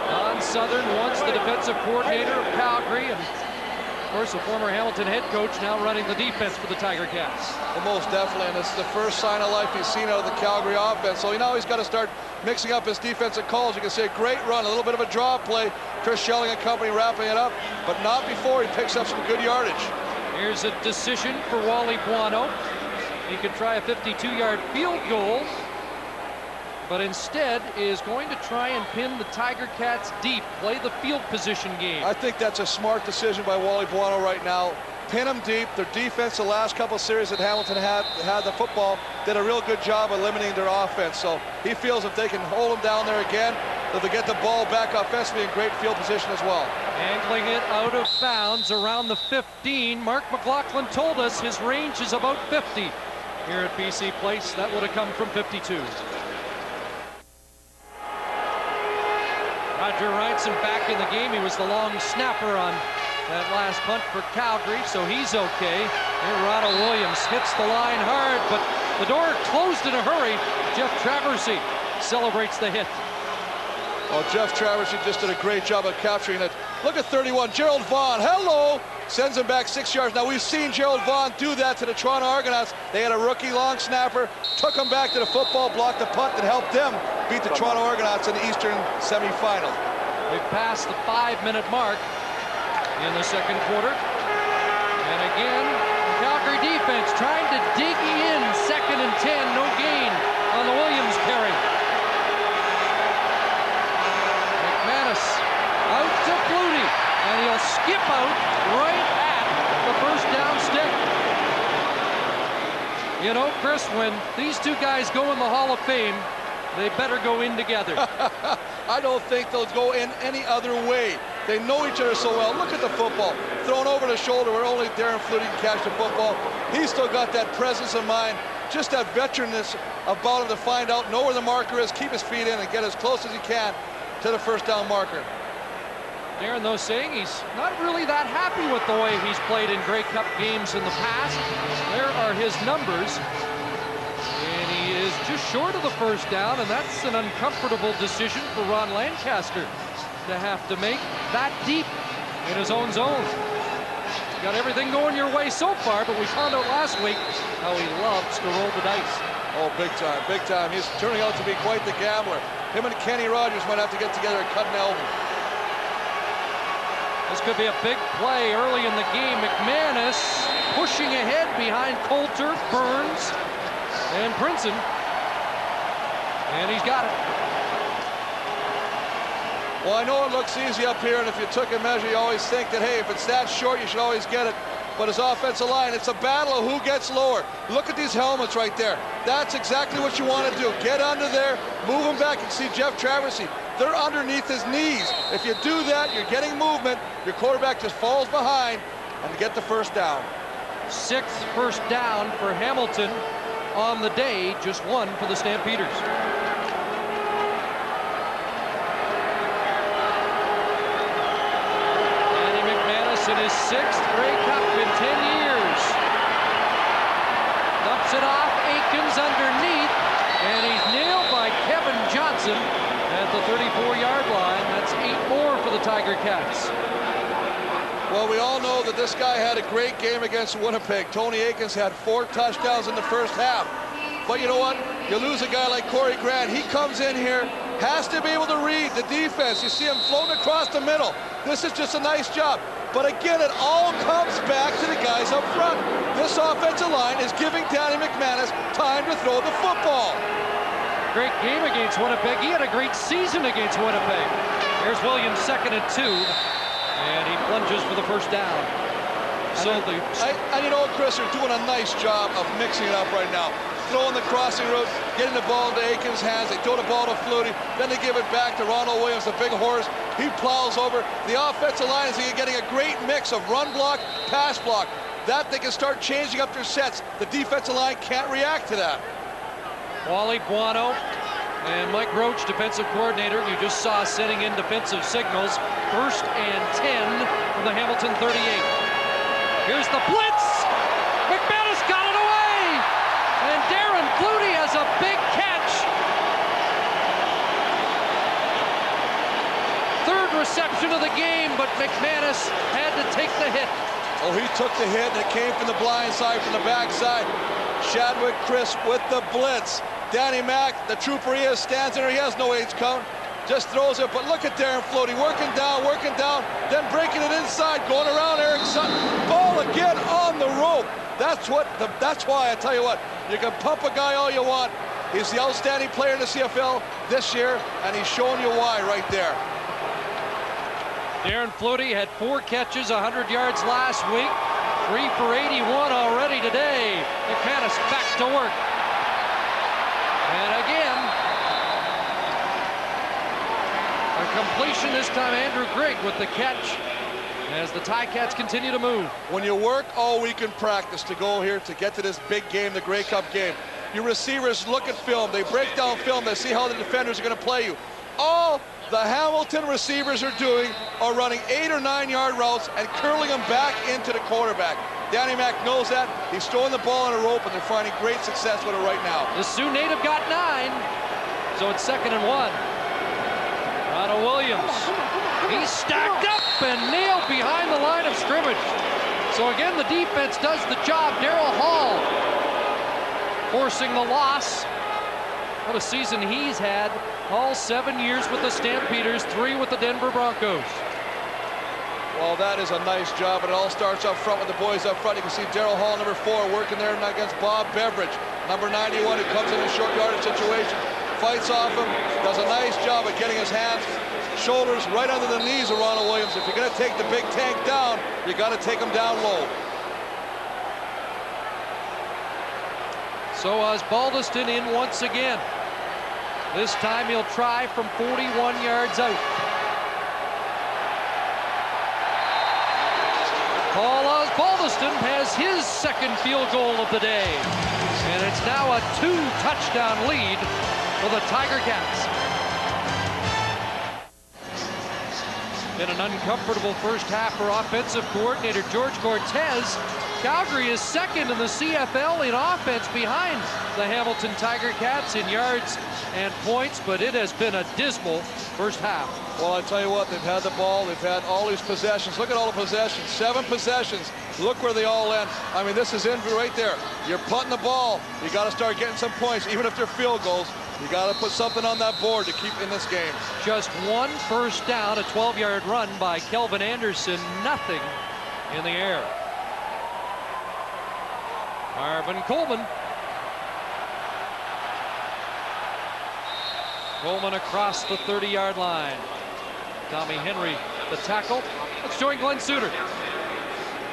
Don Southern, once the defensive coordinator of Calgary, and of course a former Hamilton head coach, now running the defense for the Tiger Cats. Well, most definitely, and it's the first sign of life he's seen out of the Calgary offense. So now he's got to start mixing up his defensive calls. You can see a great run, a little bit of a draw play. Chris Schelling and company wrapping it up, but not before he picks up some good yardage. Here's a decision for Wally Buono. He could try a 52-yard field goal, but instead is going to try and pin the Tiger Cats deep, play the field position game. I think that's a smart decision by Wally Buono right now. Pin them deep. Their defense the last couple of series that Hamilton had the football did a real good job of limiting their offense. So he feels if they can hold them down there again, that they get the ball back offensively in great field position as well. Angling it out of bounds around the 15. Mark McLaughlin told us his range is about 50 here at BC Place. That would have come from 52. Roger Reinson back in the game. He was the long snapper on that last punt for Calgary, so he's okay. Here Ronald Williams hits the line hard, but the door closed in a hurry. Jeff Traversy celebrates the hit. Well, Jeff Traversy just did a great job of capturing it. Look at 31, Gerald Vaughn, hello! Sends him back 6 yards. Now, we've seen Gerald Vaughn do that to the Toronto Argonauts. They had a rookie long snapper, took him back to the football, blocked the punt, and helped them beat the Toronto Argonauts in the Eastern semifinal. They've passed the 5-minute mark in the second quarter. And again, Calgary defense trying to dig in. 2nd and 10, no gain on the Williams carry. McManus out to Flutie, and he'll skip out right at the first down stick. You know, Chris, when these two guys go in the Hall of Fame, they better go in together. I don't think they'll go in any other way. They know each other so well. Look at the football. Thrown over the shoulder where only Darren Flutie can catch the football. He's still got that presence of mind, just that veteranness about him to find out, know where the marker is, keep his feet in, and get as close as he can to the first down marker. Darren, though, saying he's not really that happy with the way he's played in Grey Cup games in the past. There are his numbers. And he is just short of the first down, and that's an uncomfortable decision for Ron Lancaster to have to make that deep in his own zone. Got everything going your way so far, but we found out last week how he loves to roll the dice. Oh, big time, big time. He's turning out to be quite the gambler. Him and Kenny Rogers might have to get together and cut an album. This could be a big play early in the game. McManus pushing ahead behind Coulter, Burns, and Princeton. And he's got it. Well, I know it looks easy up here, and if you took a measure, you always think that, hey, if it's that short, you should always get it. But his offensive line, it's a battle of who gets lower. Look at these helmets right there. That's exactly what you want to do. Get under there, move him back. You see Jeff Traversy, they're underneath his knees. If you do that, you're getting movement. Your quarterback just falls behind and get the first down. 6th first down for Hamilton on the day, just 1 for the Stampeders. In his 6th Grey Cup in 10 years. Dumps it off, Aikens underneath, and he's nailed by Kevin Johnson at the 34-yard line. That's 8 more for the Tiger Cats. Well, we all know that this guy had a great game against Winnipeg. Tony Aikens had 4 touchdowns in the first half. But you know what? You lose a guy like Corey Grant. He comes in here, has to be able to read the defense. You see him floating across the middle. This is just a nice job. But again, it all comes back to the guys up front. This offensive line is giving Danny McManus time to throw the football. Great game against Winnipeg. He had a great season against Winnipeg. Here's Williams, 2nd and 2. And he plunges for the first down. So and you know what, Chris, they're doing a nice job of mixing it up right now. Throwing the crossing route, getting the ball into Aikens' hands. They throw the ball to Flutie, then they give it back to Ronald Williams, the big horse. He plows over. The offensive line is getting a great mix of run block, pass block. That they can start changing up their sets. The defensive line can't react to that. Wally Buono and Mike Roach, defensive coordinator, you just saw sending in defensive signals. 1st and 10 from the Hamilton 38. Here's the blitz. McManus got it away. And Darren Flutie has a big catch. 3rd reception of the game, but McManus had to take the hit. Oh, he took the hit, and it came from the blind side, from the backside. Chadwick Crisp with the blitz. Danny Mack, the trooper he is, stands in there. He has no age count. just throws it. But look at Darren Floaty working down, then breaking it inside, going around Eric Sutton. Ball again on the rope. That's why I tell you what, you can pump a guy all you want. He's the outstanding player in the CFL this year, and he's showing you why right there. Darren Floaty had 4 catches, 100 yards last week. 3 for 81 already today. Buchanan's back to work. And again, a completion, this time Andrew Grigg with the catch as the Ticats continue to move. When you work all week in practice to go here to get to this big game, the Grey Cup game, your receivers look at film, they break down film, they see how the defenders are going to play you. All the Hamilton receivers are doing are running 8 or 9 yard routes and curling them back into the quarterback. Danny Mac knows that. He's throwing the ball on a rope, and they're finding great success with it right now. The Sioux native got 9, so it's 2nd and 1. Ronald Williams, he's stacked up and nailed behind the line of scrimmage. So again, the defense does the job. Daryl Hall forcing the loss. What a season he's had. All 7 years with the Stampeders, 3 with the Denver Broncos. Well, that is a nice job, and it all starts up front with the boys up front. You can see Daryl Hall, number 4, working there against Bob Beveridge, number 91, who comes in a short yardage situation, fights off him, does a nice job of getting his hands, shoulders right under the knees of Ronald Williams. If you're going to take the big tank down, you got to take him down low. So Osbaldiston in once again. This time he'll try from 41 yards out. Paul Osbaldiston has his 2nd field goal of the day. And it's now a 2-touchdown lead for the Tiger Cats. Been an uncomfortable first half for offensive coordinator George Cortez. Calgary is 2nd in the CFL in offense behind the Hamilton Tiger Cats in yards and points, but it has been a dismal first half. Well, I tell you what, they've had the ball, they've had all these possessions. Look at all the possessions, 7 possessions. Look where they all end. I mean, this is in right there. You're putting the ball, you got to start getting some points, even if they're field goals. You got to put something on that board to keep in this game. Just 1 first down, a 12-yard run by Kelvin Anderson, nothing in the air. Marvin Coleman. Coleman across the 30-yard line. Tommy Henry, the tackle. Let's join Glenn Suter.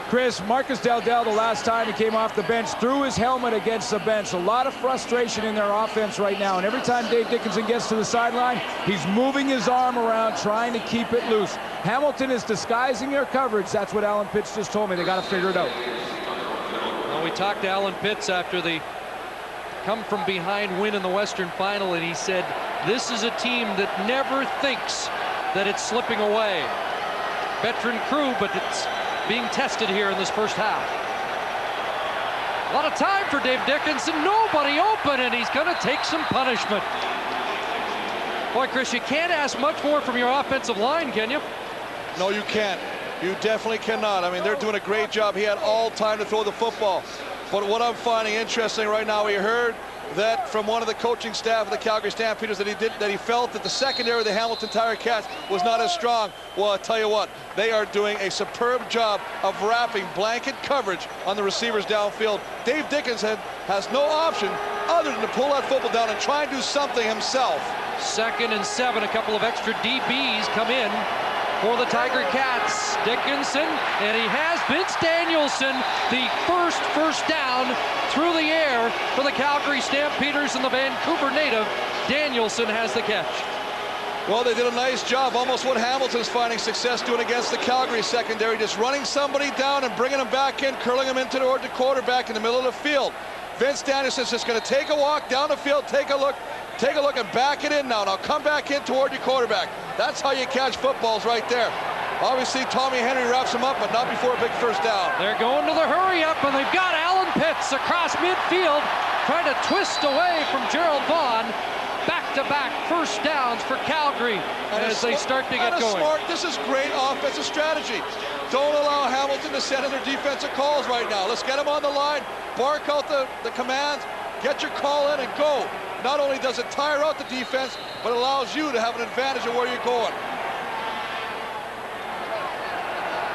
Chris, Marcus Dowdell, the last time he came off the bench, threw his helmet against the bench. A lot of frustration in their offense right now. And every time Dave Dickinson gets to the sideline, he's moving his arm around, trying to keep it loose. Hamilton is disguising their coverage. That's what Alan Pitts just told me. They got to figure it out. Well, we talked to Alan Pitts after the come-from-behind win in the Western Final, and he said, this is a team that never thinks that it's slipping away. Veteran crew, but it's being tested here in this first half. A lot of time for Dave Dickinson. Nobody open, and he's going to take some punishment. Boy, Chris, you can't ask much more from your offensive line, can you? No, you can't. You definitely cannot. I mean, they're doing a great job. He had all time to throw the football. But what I'm finding interesting right now, we heard that from one of the coaching staff of the Calgary Stampeders that he felt that the secondary of the Hamilton Tiger Cats was not as strong. Well, I'll tell you what, they are doing a superb job of wrapping blanket coverage on the receivers downfield. Dave Dickinson has no option other than to pull that football down and try and do something himself. 2nd and 7, a couple of extra DBs come in for the Tiger Cats. Dickinson, and he has Vince Danielson, the first down through the air for the Calgary Stampeders and the Vancouver native. Danielson has the catch. Well, they did a nice job, almost what Hamilton's finding success doing against the Calgary secondary, just running somebody down and bringing them back in, curling them into toward the quarterback in the middle of the field. Vince Danielson's just going to take a walk down the field, take a look and back it in now. Now come back in toward your quarterback. That's how you catch footballs right there. Obviously, Tommy Henry wraps him up, but not before a big first down. They're going to the hurry up, and they've got Alan Pitts across midfield, trying to twist away from Gerald Vaughn. Back-to-back first downs for Calgary as they start to get going. This is great offensive strategy. Don't allow Hamilton to send in their defensive calls right now. Let's get them on the line, bark out the commands, get your call in and go. not only does it tire out the defense, but allows you to have an advantage of where you're going.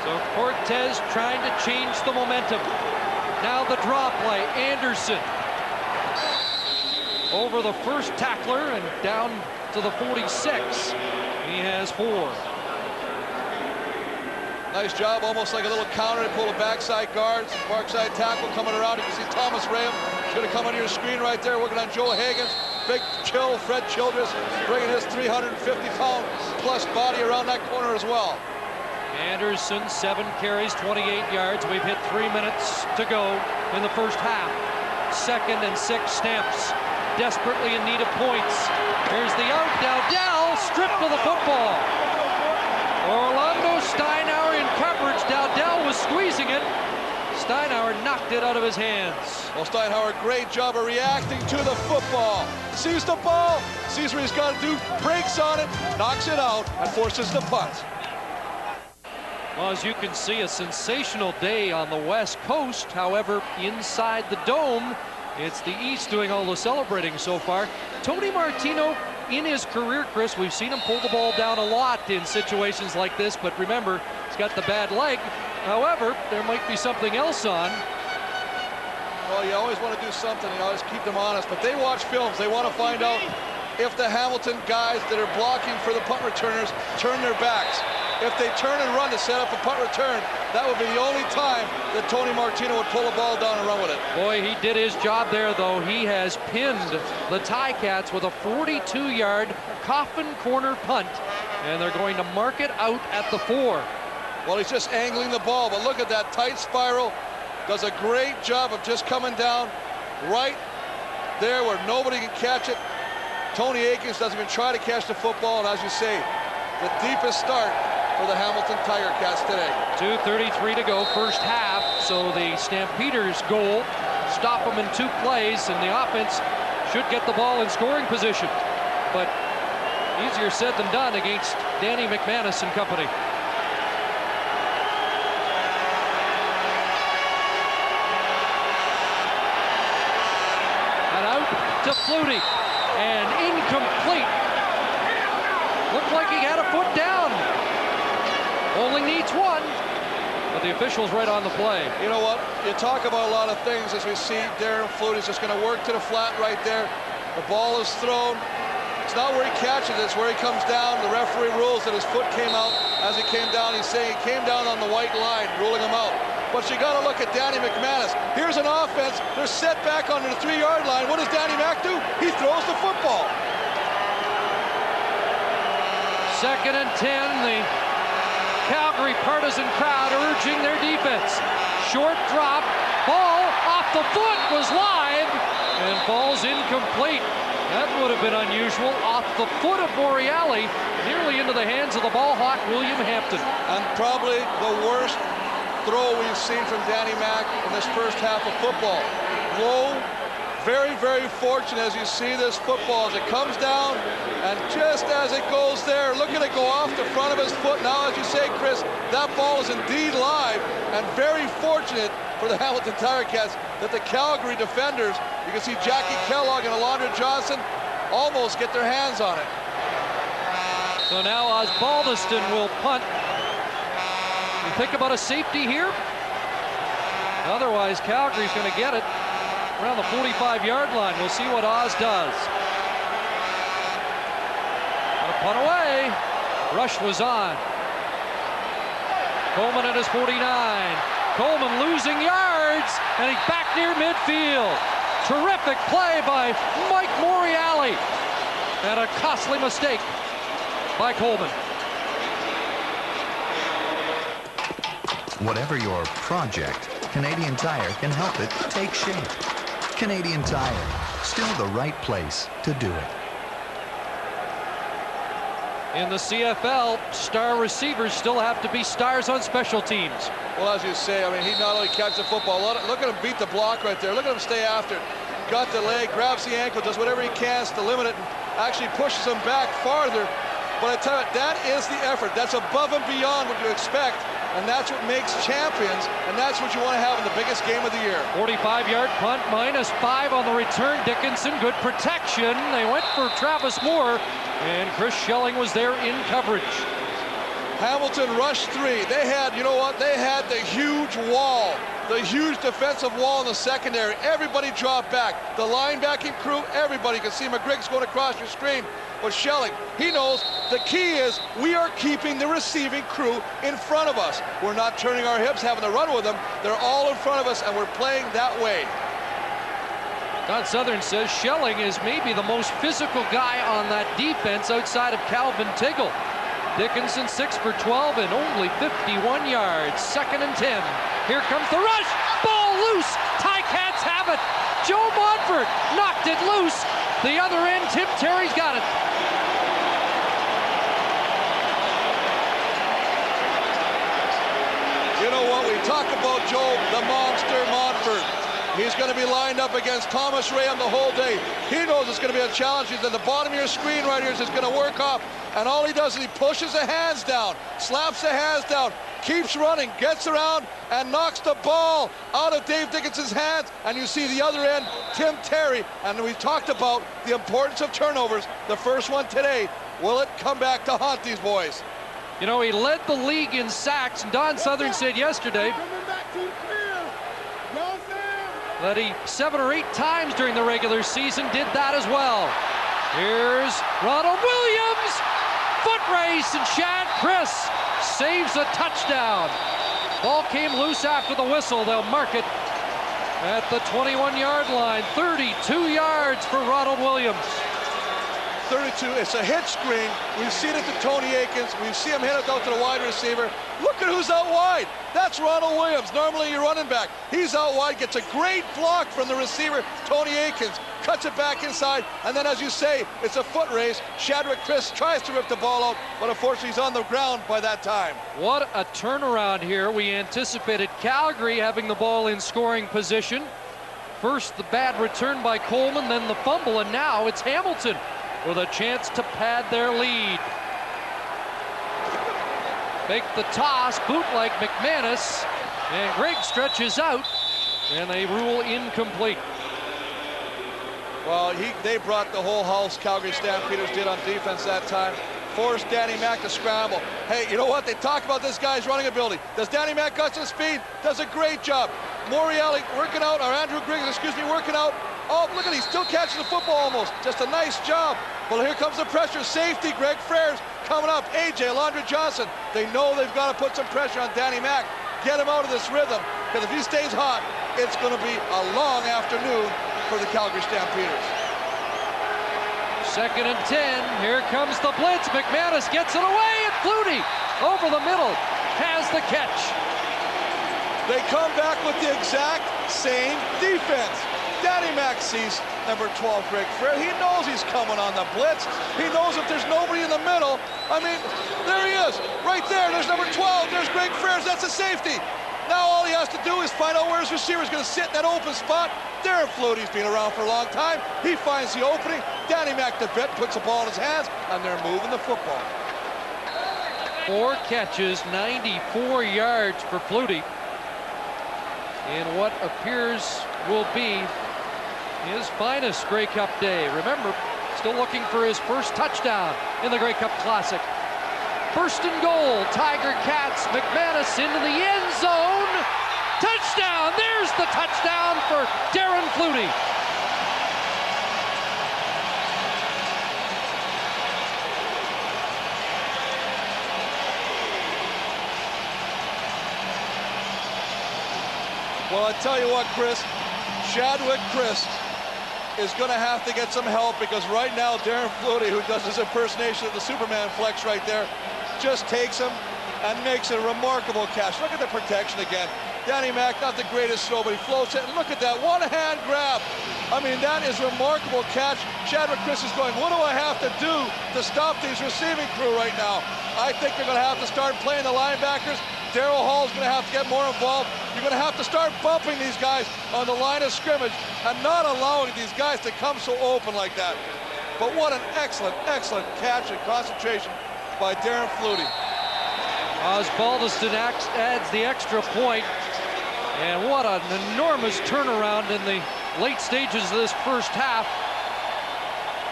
So Cortez trying to change the momentum. Now the draw play, Anderson over the first tackler and down to the 46. He has 4. Nice job, almost like a little counter. They pull the backside guards, backside tackle coming around. You can see Thomas Rayham. He's going to come on your screen right there, working on Joe Hagan's. Big chill, Fred Childress, bringing his 350-pound plus body around that corner as well. Anderson, 7 carries, 28 yards. We've hit 3 minutes to go in the first half. 2nd and 6 Stamps. Desperately in need of points. Here's the out. Dowdell stripped of the football. Orlando Steinauer in coverage. Dowdell was squeezing it. Steinauer knocked it out of his hands. Well, Steinauer, great job of reacting to the football. Sees the ball, sees what he's got to do, breaks on it, knocks it out, and forces the punt. Well, as you can see, a sensational day on the West Coast. However, inside the dome, it's the East doing all the celebrating so far. Tony Martino, in his career, Chris, we've seen him pull the ball down a lot in situations like this, but remember, he's got the bad leg. However, there might be something else on. Well, you always want to do something. You always keep them honest, but they watch films. They want to find out if the Hamilton guys that are blocking for the punt returners turn their backs. If they turn and run to set up a punt return, that would be the only time that Tony Martino would pull a ball down and run with it. Boy, he did his job there, though. He has pinned the Ticats with a 42-yard coffin corner punt, and they're going to mark it out at the 4. Well, he's just angling the ball, but look at that tight spiral. Does a great job of just coming down right there where nobody can catch it. Tony Akins doesn't even try to catch the football, and as you say, the deepest start for the Hamilton Tiger Cats today. 2:33 to go, first half. So the Stampeders' goal, stop them in 2 plays, and the offense should get the ball in scoring position. But easier said than done against Danny McManus and company. And out to Flutie, and incomplete. Looked like he had a foot down. Only needs 1, but the official's right on the play. You know what? You talk about a lot of things as we see Darren Flutie's just going to work to the flat right there. The ball is thrown. It's not where he catches it, it's where he comes down. The referee rules that his foot came out as he came down. He's saying he came down on the white line, ruling him out. But you got to look at Danny McManus. Here's an offense. They're set back under the 3-yard line. What does Danny Mac do? He throws the football. 2nd and 10. The Calgary partisan crowd urging their defense. Short drop, ball off the foot, was live and falls incomplete. That would have been unusual. Off the foot of Boreali, nearly into the hands of the ball hawk, William Hampton. And probably the worst throw we've seen from Danny Mac in this first half of football. Low, very, very fortunate as you see this football as it comes down, and just as it goes there, look at it go off the front of his foot. Now, as you say, Chris, that ball is indeed live, and very fortunate for the Hamilton Tiger Cats that the Calgary defenders, you can see Jackie Kellogg and Alondra Johnson, almost get their hands on it. So now Osbaldiston will punt. You think about a safety here? Otherwise, Calgary's going to get it around the 45-yard line. We'll see what Oz does. Got a punt away. Rush was on. Coleman at his 49. Coleman losing yards, and he's back near midfield. Terrific play by Mike Boreali, and a costly mistake by Coleman. Whatever your project, Canadian Tire can help it take shape. Canadian Tire, still the right place to do it. In the CFL, star receivers still have to be stars on special teams. Well, as you say, I mean, he not only catches the football, look at him beat the block right there. Look at him stay after it. Got the leg, grabs the ankle, does whatever he can to limit it, and actually pushes him back farther. But I tell you, that is the effort. That's above and beyond what you expect. And that's what makes champions, and that's what you want to have in the biggest game of the year. 45-yard punt, -5 on the return. Dickinson, good protection. action. They went for Travis Moore, and Chris Schelling was there in coverage. Hamilton rushed 3. They had, you know what? They had the huge wall, the huge defensive wall in the secondary. Everybody dropped back. The linebacking crew, everybody. You can see McGrigg's going across your screen. But Schelling, he knows the key is we are keeping the receiving crew in front of us. We're not turning our hips, having to run with them. They're all in front of us, and we're playing that way. Don Southern says Schelling is maybe the most physical guy on that defense outside of Calvin Tiggle. Dickinson 6 for 12 and only 51 yards. 2nd and 10. Here comes the rush. Ball loose. Ticats have it. Joe Montfort knocked it loose. The other end, Tim Terry's got it. You know what? We talk about Joe, the monster Montfort. He's going to be lined up against Thomas Rayam the whole day. He knows it's going to be a challenge. He's at the bottom of your screen right here. Is going to work off. And all he does is he pushes the hands down, slaps the hands down, keeps running, gets around, and knocks the ball out of Dave Dickinson's hands. And you see the other end, Tim Terry. And we talked about the importance of turnovers. The first one today. Will it come back to haunt these boys? You know, he led the league in sacks. And Don Southern said yesterday that he 7 or 8 times during the regular season did that as well. Here's Ronald Williams. Foot race, and Shad Chris saves a touchdown. Ball came loose after the whistle. They'll mark it at the 21-yard line. 32 yards for Ronald Williams. 32, it's a hit screen. We've seen it to Tony Aikens. We've seen him hit it out to the wide receiver. Look at who's out wide. That's Ronald Williams, normally your running back. He's out wide, gets a great block from the receiver, Tony Aikens. Cuts it back inside, and then as you say, it's a foot race. Shadwick Chris tries to rip the ball out, but unfortunately he's on the ground by that time. What a turnaround here. We anticipated Calgary having the ball in scoring position. First the bad return by Coleman, then the fumble, and now it's Hamilton with a chance to pad their lead. Make the toss, bootleg McManus, and Greg stretches out, and they rule incomplete. Well, they brought the whole house, Calgary Stampeders did on defense that time. Forced Danny Mac to scramble. Hey, you know what? They talk about this guy's running ability. Does Danny Mac got some speed? Does a great job. Morielli working out, or Andrew Griggs, excuse me, working out. Oh, look at he's still catching the football almost. Just a nice job. Well, here comes the pressure. Safety, Greg Freres coming up. AJ, Alondra Johnson. They know they've got to put some pressure on Danny Mac. Get him out of this rhythm, because if he stays hot, it's going to be a long afternoon for the Calgary Stampeders. 2nd and 10. Here comes the blitz. McManus gets it away, and Flutie over the middle has the catch. They come back with the exact same defense. Danny Mac sees number 12, Greg Freres. He knows he's coming on the blitz. He knows if there's nobody in the middle. I mean, there he is, right there. There's number 12. There's Greg Freres. That's a safety. Now all he has to do is find out where his receiver is going to sit in that open spot. Darren Flutie's been around for a long time. He finds the opening. Danny Mac the vet puts the ball in his hands, and they're moving the football. 4 catches, 94 yards for Flutie in what appears will be his finest Grey Cup day. Remember, still looking for his first touchdown in the Grey Cup Classic. First and goal, Tiger Cats. McManus into the end zone. Touchdown! There's the touchdown for Darren Flutie. Well, I tell you what, Chris, Shadwick Chris is going to have to get some help, because right now Darren Flutie, who does his impersonation of the Superman flex right there, just takes him and makes a remarkable catch. Look at the protection again. Danny Mac, not the greatest throw, but he floats it, and look at that one-hand grab. I mean, that is a remarkable catch. Shadwick Chris is going, what do I have to do to stop these receiving crew right now? I think they're going to have to start playing the linebackers. Daryl Hall's going to have to get more involved. You're going to have to start bumping these guys on the line of scrimmage and not allowing these guys to come so open like that. But what an excellent, excellent catch and concentration by Darren Flutie. Osbaldiston adds the extra point, and what an enormous turnaround in the late stages of this first half.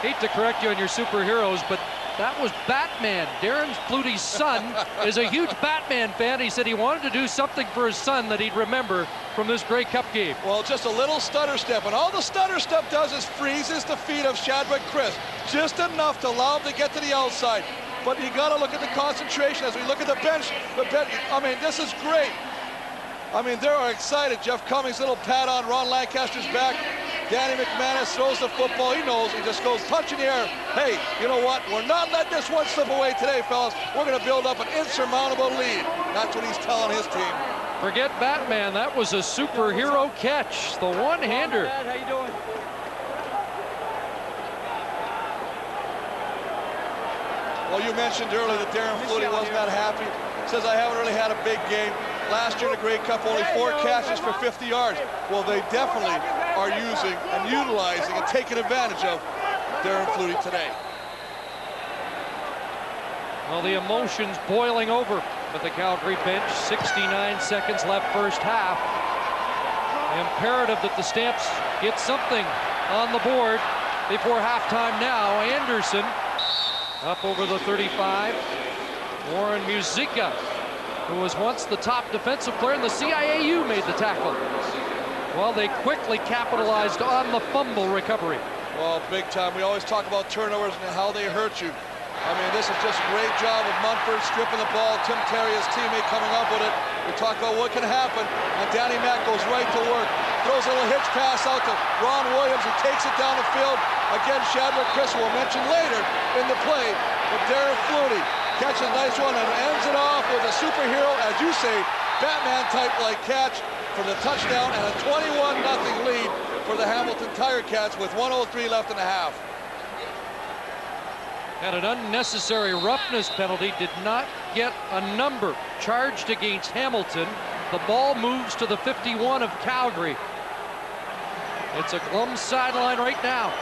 Hate to correct you on your superheroes, but that was Batman. Darren Flutie's son is a huge Batman fan. He said he wanted to do something for his son that he'd remember from this Grey Cup game. Well, just a little stutter step, and all the stutter step does is freezes the feet of Shadwick Chris, just enough to allow him to get to the outside. But you got to look at the concentration as we look at the bench. I mean, this is great. I mean, they are excited. Jeff Cummings, little pat on Ron Lancaster's back. Danny McManus throws the football. He knows. He just goes punch in the air. Hey, you know what? We're not letting this one slip away today, fellas. We're going to build up an insurmountable lead. That's what he's telling his team. Forget Batman. That was a superhero catch. The one-hander. How you doing? Well, you mentioned earlier that Darren Flutie wasn't that happy. Says, I haven't really had a big game. Last year in the Grey Cup, only 4 catches for 50 yards. Well, they definitely are using and utilizing and taking advantage of Darren Flutie today. Well, the emotions boiling over with the Calgary bench. 69 seconds left first half. Imperative that the Stamps get something on the board before halftime now. Anderson up over the 35. Warren Musica, who was once the top defensive player in the CIAU, made the tackle. Well, they quickly capitalized on the fumble recovery. Well, big time. We always talk about turnovers and how they hurt you. I mean, this is just a great job of Munford stripping the ball. Tim Terry, his teammate, coming up with it. We talk about what can happen, and Danny Mac goes right to work. Throws a little hitch pass out to Ron Williams, who takes it down the field. Again, Shadwick Chris will mention later in the play, but Darren Flutie catches a nice one and ends it off with a superhero, as you say, Batman-type like catch for the touchdown and a 21-0 lead for the Hamilton Tiger Cats with 1:03 left in the half. Had an unnecessary roughness penalty, did not get a number charged against Hamilton. The ball moves to the 51 of Calgary. It's a glum sideline right now.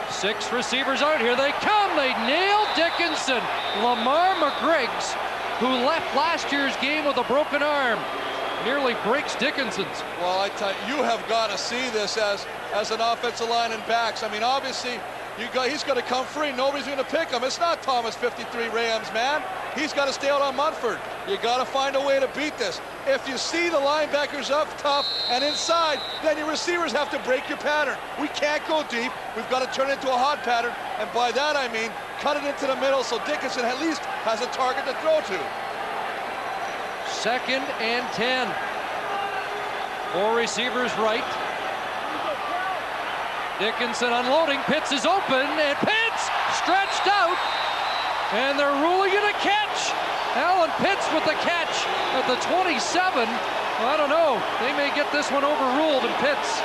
6 receivers out. Here they come. They nailed Dickinson. Lamar McGriggs, who left last year's game with a broken arm, nearly breaks Dickinson's. Well, I tell you, you have got to see this as an offensive line and backs. I mean, obviously, he's going to come free. Nobody's going to pick him. It's not Thomas 53 Rams, man. He's got to stay out on Munford. You got to find a way to beat this. If you see the linebackers up tough and inside, then your receivers have to break your pattern. We can't go deep. We've got to turn it into a hot pattern. And by that, I mean, cut it into the middle so Dickinson at least has a target to throw to. 2nd and 10. 4 receivers right. Dickinson unloading. Pitts is open, and Pitts stretched out, and they're ruling it a catch. Alan Pitts with the catch at the 27. Well, I don't know. They may get this one overruled, and Pitts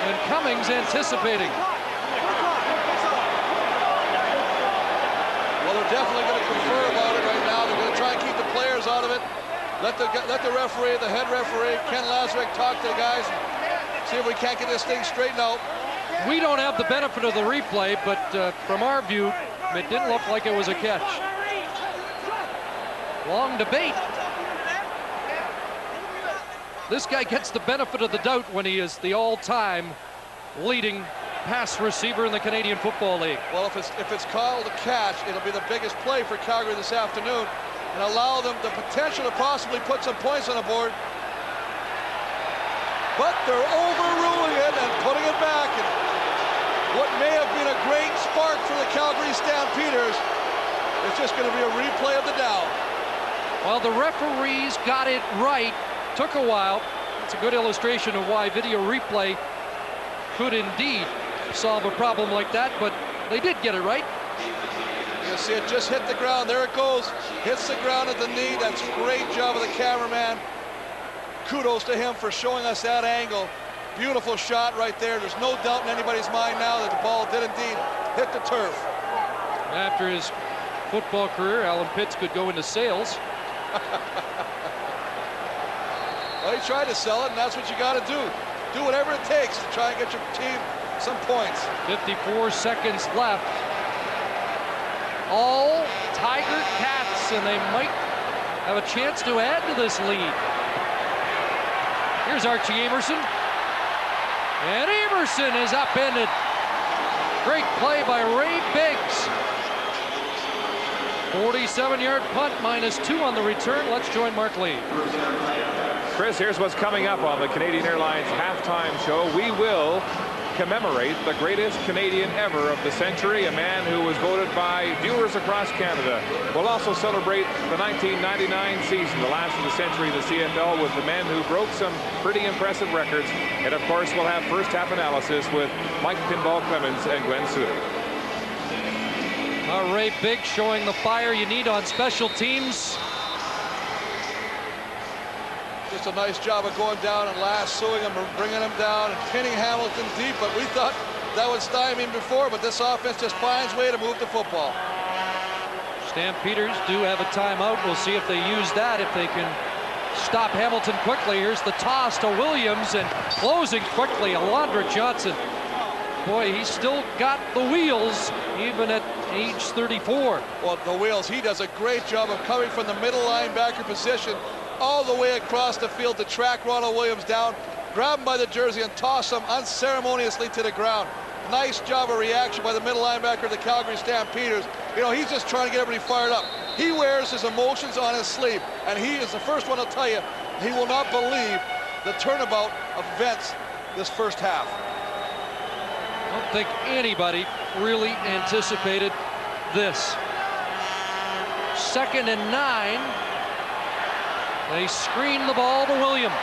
and Cummings anticipating. Well, they're definitely going to confer about it right now. They're going to try and keep the players out of it. Let the referee, the head referee, Ken Lazarek, talk to the guys and see if we can't get this thing straightened out. We don't have the benefit of the replay, but from our view, it didn't look like it was a catch. Long debate. This guy gets the benefit of the doubt when he is the all-time leading pass receiver in the Canadian Football League. Well, if it's called a catch, it'll be the biggest play for Calgary this afternoon and allow them the potential to possibly put some points on the board. But they're overruling it and putting it back. And what may have been a great spark for the Calgary Stampeders, it's just going to be a replay of the down. Well, the referees got it right. Took a while. It's a good illustration of why video replay could indeed solve a problem like that, but they did get it right. You see it just hit the ground. There it goes. Hits the ground at the knee. That's a great job of the cameraman. Kudos to him for showing us that angle. Beautiful shot right there. There's no doubt in anybody's mind now that the ball did indeed hit the turf. After his football career, Alan Pitts could go into sales. Well, he tried to sell it, and that's what you got to do. Do whatever it takes to try and get your team some points. 54 seconds left. All Tiger Cats, and they might have a chance to add to this lead. Here's Archie Amerson. And Emerson is upended. Great play by Ray Biggs. 47-yard punt, -2 on the return. Let's join Mark Lee. Chris, here's what's coming up on the Canadian Airlines halftime show. We will commemorate the greatest Canadian ever of the century, a man who was voted by viewers across Canada. We'll also celebrate the 1999 season, the last of the century of the CFL, with the men who broke some pretty impressive records. And of course, we'll have first half analysis with Mike Pinball Clemens and Glenn Suter. Ray Biggs showing the fire you need on special teams. Just a nice job of going down and lassoing him, bringing him down and pinning Hamilton deep, but we thought that would stymie him before, but this offense just finds way to move the football. Stampeders do have a timeout. We'll see if they use that, if they can stop Hamilton quickly. Here's the toss to Williams, and closing quickly, Alondra Johnson. Boy, he's still got the wheels, even at age 34. Well, the wheels, he does a great job of coming from the middle linebacker position all the way across the field to track Ronald Williams down, grab him by the jersey, and toss him unceremoniously to the ground. Nice job of reaction by the middle linebacker of the Calgary Stampeders. You know, he's just trying to get everybody fired up. He wears his emotions on his sleeve, and he is the first one to tell you he will not believe the turnabout of events this first half. I don't think anybody really anticipated this. 2nd and 9. They screen the ball to Williams.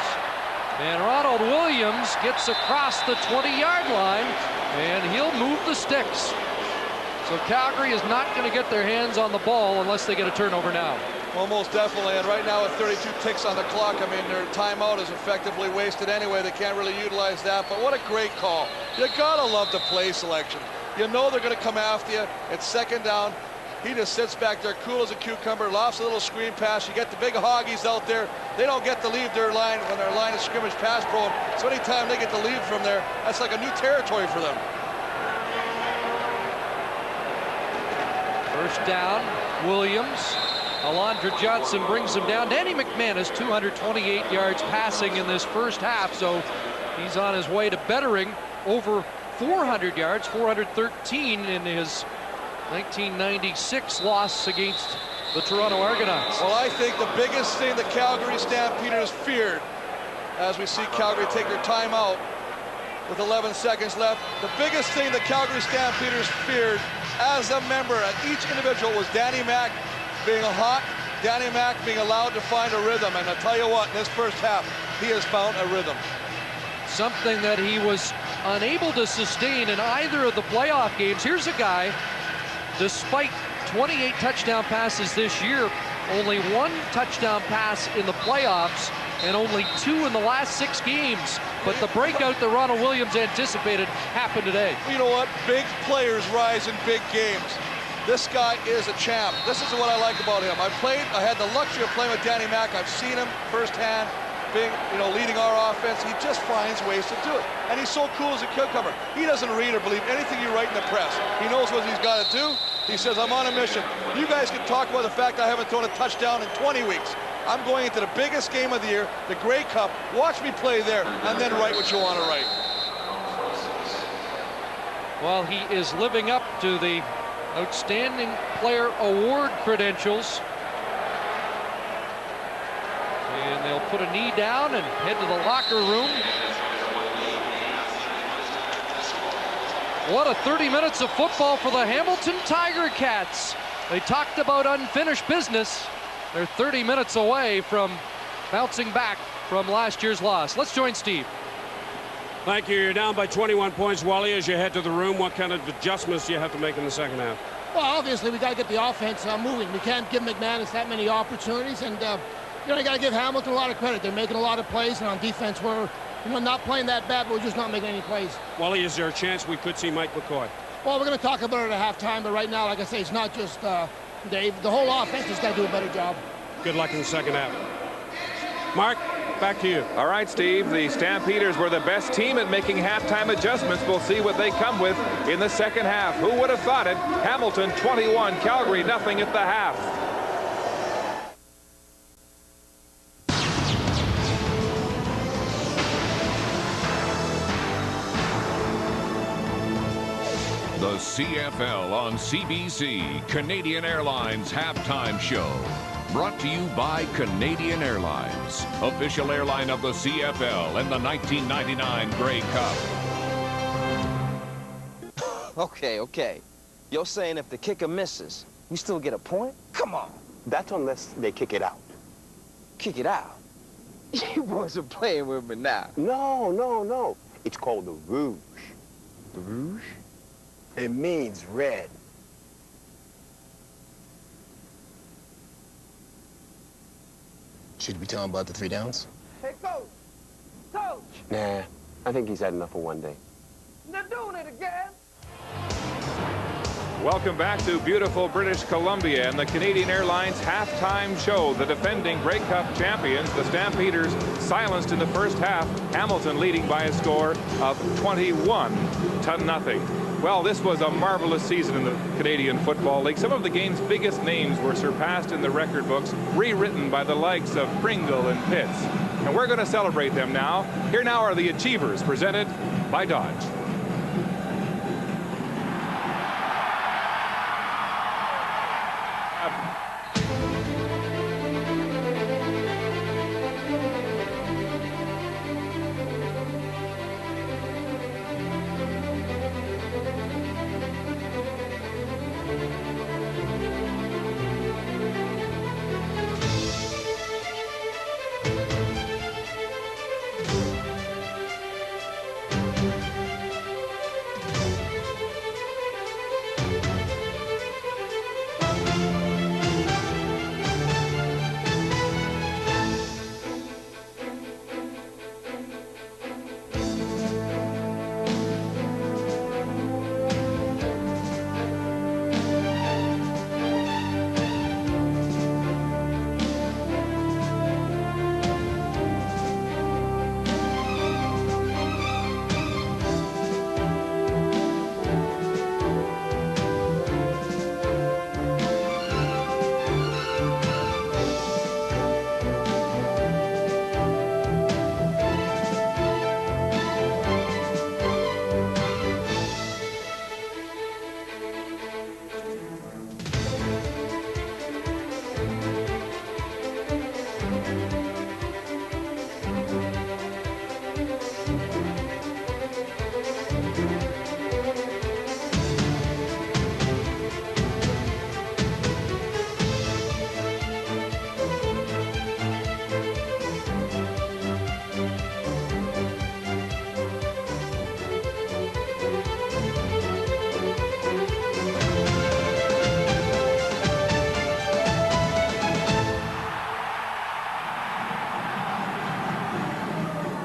And Ronald Williams gets across the 20-yard line, and he'll move the sticks. So Calgary is not going to get their hands on the ball unless they get a turnover now. Well, most definitely, and right now with 32 ticks on the clock, I mean, their timeout is effectively wasted anyway. They can't really utilize that, but what a great call. You gotta love the play selection. You know they're gonna come after you. It's 2nd down. He just sits back there cool as a cucumber, lofts a little screen pass. You get the big hoggies out there. They don't get to leave their line when their line of scrimmage pass pro. So anytime they get to leave from there, that's like a new territory for them. First down, Williams. Alondra Johnson brings him down. Danny McManus, 228 yards passing in this first half, so he's on his way to bettering over 400 yards, 413 in his 1996 loss against the Toronto Argonauts. Well, I think the biggest thing the Calgary Stampeders feared, as we see Calgary take their timeout with 11 seconds left, the biggest thing the Calgary Stampeders feared as a member at each individual was Danny Mac being hot, Danny Mac being allowed to find a rhythm. And I'll tell you what, in this first half, he has found a rhythm. Something that he was unable to sustain in either of the playoff games. Here's a guy, despite 28 touchdown passes this year, only 1 touchdown pass in the playoffs and only 2 in the last 6 games. But the breakout that Ronald Williams anticipated happened today. You know what? Big players rise in big games. This guy is a champ. This is what I like about him. I had the luxury of playing with Danny Mac. I've seen him firsthand, being, leading our offense. He just finds ways to do it. And he's so cool as a cucumber. He doesn't read or believe anything you write in the press. He knows what he's got to do. He says, I'm on a mission. You guys can talk about the fact I haven't thrown a touchdown in 20 weeks. I'm going into the biggest game of the year, the Grey Cup. Watch me play there, and then write what you want to write. Well, he is living up to the Outstanding Player Award credentials. And they'll put a knee down and head to the locker room. What a 30 minutes of football for the Hamilton Tiger Cats. They talked about unfinished business. They're 30 minutes away from bouncing back from last year's loss. Let's join Steve. Thank you. You're down by 21 points, Wally, as you head to the room. What kind of adjustments do you have to make in the second half? Well, obviously, we got to get the offense moving. We can't give McManus that many opportunities, and you got to give Hamilton a lot of credit. They're making a lot of plays, and on defense, we're not playing that bad, but we're just not making any plays. Wally, is there a chance we could see Mike McCoy? Well, we're going to talk about it at halftime, but right now, like I say, it's not just Dave. The whole offense has got to do a better job. Good luck in the second half. Mark, back to you. All right, Steve. The Stampeders were the best team at making halftime adjustments. We'll see what they come with in the second half. Who would have thought it? Hamilton 21, Calgary nothing at the half. The CFL on CBC, Canadian Airlines Halftime Show. Brought to you by Canadian Airlines, official airline of the CFL and the 1999 Grey Cup. Okay. You're saying if the kicker misses, you still get a point? Come on. That's unless they kick it out. Kick it out? You boys are playing with me now. No. It's called the rouge. The rouge? It means red. Should we tell him about the 3 downs? Hey, Coach! Coach! Nah, I think he's had enough for one day. They're doing it again! Welcome back to beautiful British Columbia and the Canadian Airlines halftime show. The defending Grey Cup champions, the Stampeders, silenced in the first half. Hamilton leading by a score of 21-0. Well, this was a marvelous season in the Canadian Football League. Some of the game's biggest names were surpassed in the record books, rewritten by the likes of Pringle and Pitts. And we're going to celebrate them now. Here now are the Achievers, presented by Dodge.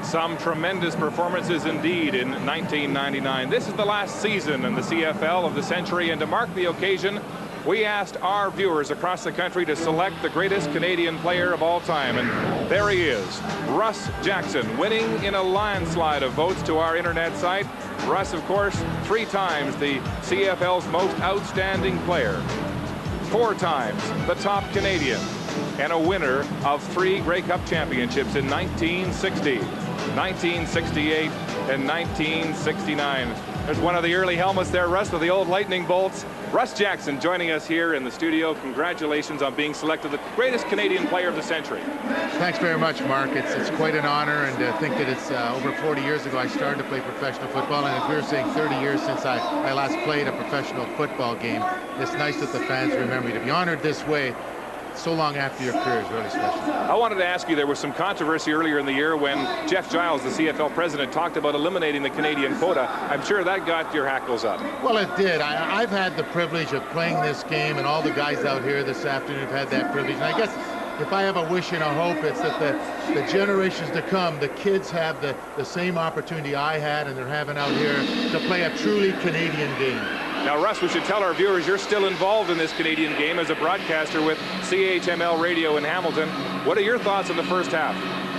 Some tremendous performances indeed in 1999. This is the last season in the CFL of the century, and to mark the occasion, we asked our viewers across the country to select the greatest Canadian player of all time, and there he is, Russ Jackson, winning in a landslide of votes to our internet site. Russ, of course, 3 times the CFL's most outstanding player, 4 times the top Canadian, and a winner of 3 Grey Cup championships in 1960. 1968 and 1969. There's one of the early helmets there, Russ, with the old lightning bolts. Russ Jackson joining us here in the studio. Congratulations on being selected the greatest Canadian player of the century. Thanks very much, Mark. It's quite an honor, and to think that it's over 40 years ago I started to play professional football, and as we were saying, 30 years since I last played a professional football game. It's nice that the fans remember me. To be honored this way so long after your career is really special. I wanted to ask you, there was some controversy earlier in the year when Jeff Giles, the CFL president, talked about eliminating the Canadian quota. I'm sure that got your hackles up. Well, it did. I've had the privilege of playing this game, and all the guys out here this afternoon have had that privilege. And I guess if I have a wish and a hope, it's that the generations to come, the kids have the same opportunity I had and they're having out here to play a truly Canadian game. Now, Russ, we should tell our viewers you're still involved in this Canadian game as a broadcaster with CHML Radio in Hamilton. What are your thoughts on the first half?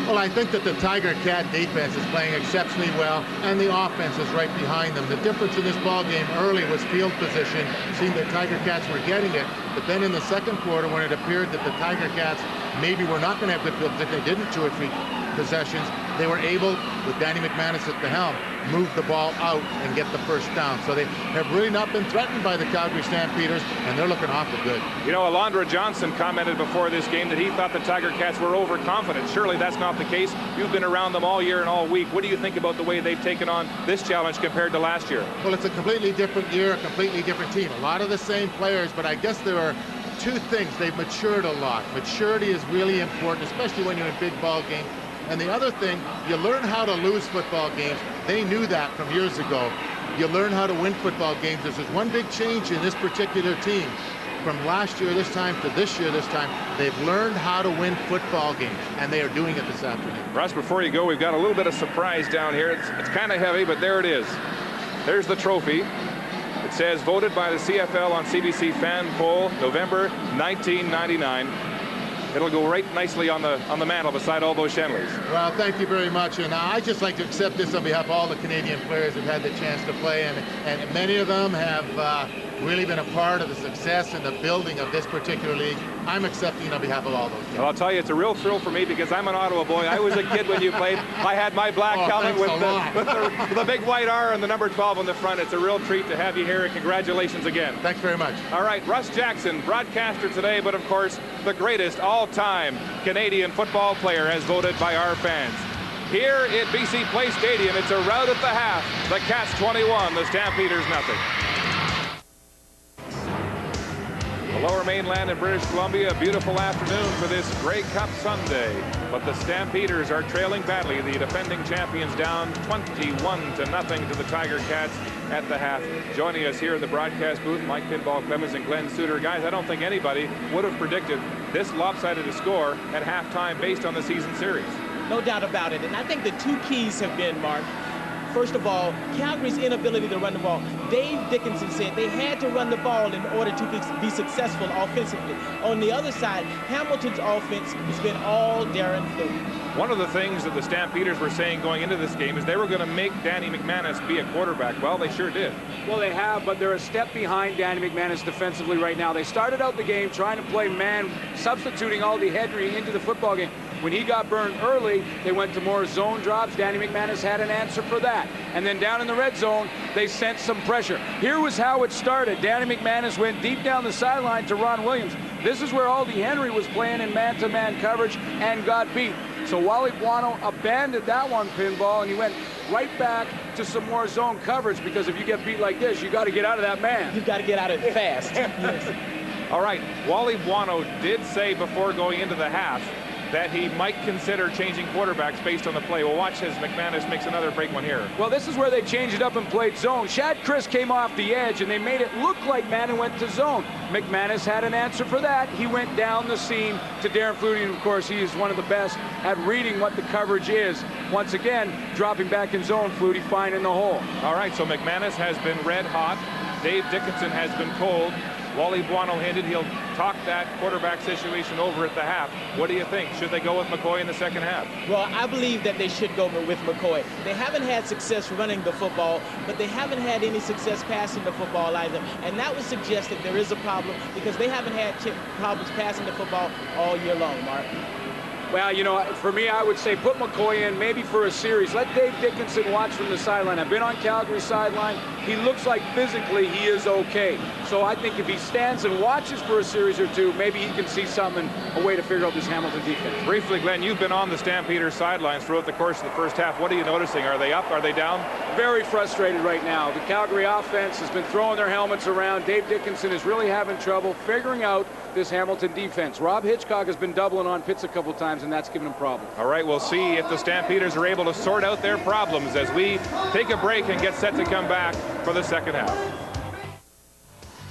Well, I think that the Tiger Cat defense is playing exceptionally well, and the offense is right behind them. The difference in this ball game early was field position. Seemed that Tiger Cats were getting it, But then in the second quarter, when it appeared that the Tiger Cats maybe were not going to have good field, if they didn't 2 or 3 possessions, they were able, with Danny McManus at the helm, move the ball out and get the first down. So they have really not been threatened by the Calgary Stampeders, and they're looking awful good. You know, Alondra Johnson commented before this game that he thought the Tiger Cats were overconfident. Surely that's not the case. You've been around them all year and all week. What do you think about the way they've taken on this challenge compared to last year? Well, it's a completely different year, a completely different team. A lot of the same players, but I guess there are 2 things. They've matured a lot. Maturity is really important, especially when you're in big ball games. And the other thing, you learn how to lose football games. They knew that from years ago. You learn how to win football games. There's one big change in this particular team. From last year this time to this year this time, they've learned how to win football games, and they are doing it this afternoon. Russ, before you go, we've got a little bit of surprise down here. It's kind of heavy, but there it is. There's the trophy. It says voted by the CFL on CBC fan poll, November 1999. It'll go right nicely on the mantle beside all those Shenleys. Well, thank you very much, and I'd just like to accept this on behalf of all the Canadian players who've had the chance to play, and many of them have really been a part of the success and the building of this particular league. I'm accepting on behalf of all those guys. Well, I'll tell you, it's a real thrill for me because I'm an Ottawa boy. I was a kid when you played. I had my black helmet with the big white R and the number 12 on the front. It's a real treat to have you here, and congratulations again. Thanks very much. All right, Russ Jackson, broadcaster today, but of course, the greatest all-time Canadian football player as voted by our fans. Here at BC Place Stadium, it's a rout at the half. The Cats 21, the Stampeders nothing. The Lower Mainland in British Columbia, a beautiful afternoon for this Grey Cup Sunday. But the Stampeders are trailing badly. The defending champions down 21-0 to the Tiger Cats at the half. Joining us here in the broadcast booth, Mike Pinball Clemens and Glenn Suter. Guys, I don't think anybody would have predicted this lopsided a score at halftime based on the season series. No doubt about it. And I think the 2 keys have been, Mark, first of all, Calgary's inability to run the ball. Dave Dickinson said they had to run the ball in order to be successful offensively. On the other side, Hamilton's offense has been all Darren Flutie. One of the things that the Stampeders were saying going into this game is they were going to make Danny McManus be a quarterback. Well, they sure did. Well, they have, but they're a step behind Danny McManus defensively right now. They started out the game trying to play man, substituting Aldi Henry into the football game. When he got burned early, they went to more zone drops. Danny McManus had an answer for that. And then down in the red zone, they sent some pressure. Here was how it started. Danny McManus went deep down the sideline to Ron Williams. This is where Aldi Henry was playing in man-to-man coverage and got beat. So Wally Buono abandoned that one, Pinball, and he went right back to some more zone coverage, because if you get beat like this, you got to get out of that man. You've got to get out of it fast. Yes. All right, Wally Buono did say before going into the half that he might consider changing quarterbacks based on the play. Well, watch as McManus makes another break one here. Well, this is where they changed it up and played zone. Shad Chris came off the edge, and they made it look like Manning went to zone. McManus had an answer for that. He went down the seam to Darren Flutie, and of course, he is one of the best at reading what the coverage is. Once again, dropping back in zone, Flutie finding the hole. All right, so McManus has been red hot. Dave Dickinson has been cold. Wally Buono hinted he'll talk that quarterback situation over at the half. What do you think? Should they go with McCoy in the second half? Well, I believe that they should go with McCoy. They haven't had success running the football, but they haven't had any success passing the football either. And that would suggest that there is a problem, because they haven't had problems passing the football all year long, Mark. Well, you know, for me, I would say put McCoy in maybe for a series. Let Dave Dickinson watch from the sideline. I've been on Calgary's sideline. He looks like physically he is okay. So I think if he stands and watches for a series or two, maybe he can see something, a way to figure out this Hamilton defense. Briefly, Glenn, you've been on the Stampeders sidelines throughout the course of the first half. What are you noticing? Are they up? Are they down? Very frustrated right now. The Calgary offense has been throwing their helmets around. Dave Dickinson is really having trouble figuring out this Hamilton defense. Rob Hitchcock has been doubling on Pitts a couple times, and that's given him problems. All right, we'll see if the Stampeders are able to sort out their problems as we take a break and get set to come back for the second half.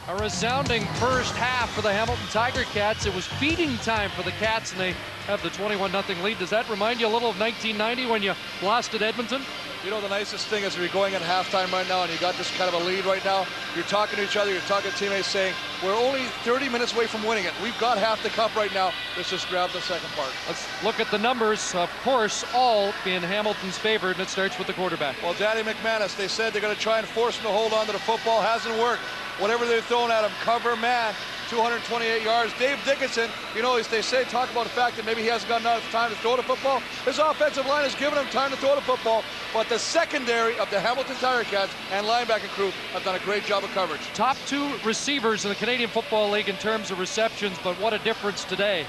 A resounding first half for the Hamilton Tiger Cats. It was feeding time for the Cats, and they have the 21-0 lead. Does that remind you a little of 1990 when you lost at Edmonton? You know, the nicest thing is we're going at halftime right now, and you got this kind of a lead right now. You're talking to each other, you're talking to teammates saying, We're only 30 minutes away from winning it. We've got half the cup right now. Let's just grab the second part. Let's look at the numbers. Of course, all in Hamilton's favor, and it starts with the quarterback. Well, Danny McManus, they said they're going to try and force him to hold on to the football. Hasn't worked. Whatever they're throwing at him, cover man, 228 yards. Dave Dickinson, you know, as they say, talk about the fact that maybe he hasn't got enough time to throw the football. His offensive line has given him time to throw the football, but the secondary of the Hamilton Tiger Cats and linebacking crew have done a great job of coverage. Top 2 receivers in the Canadian Football League in terms of receptions, but what a difference today.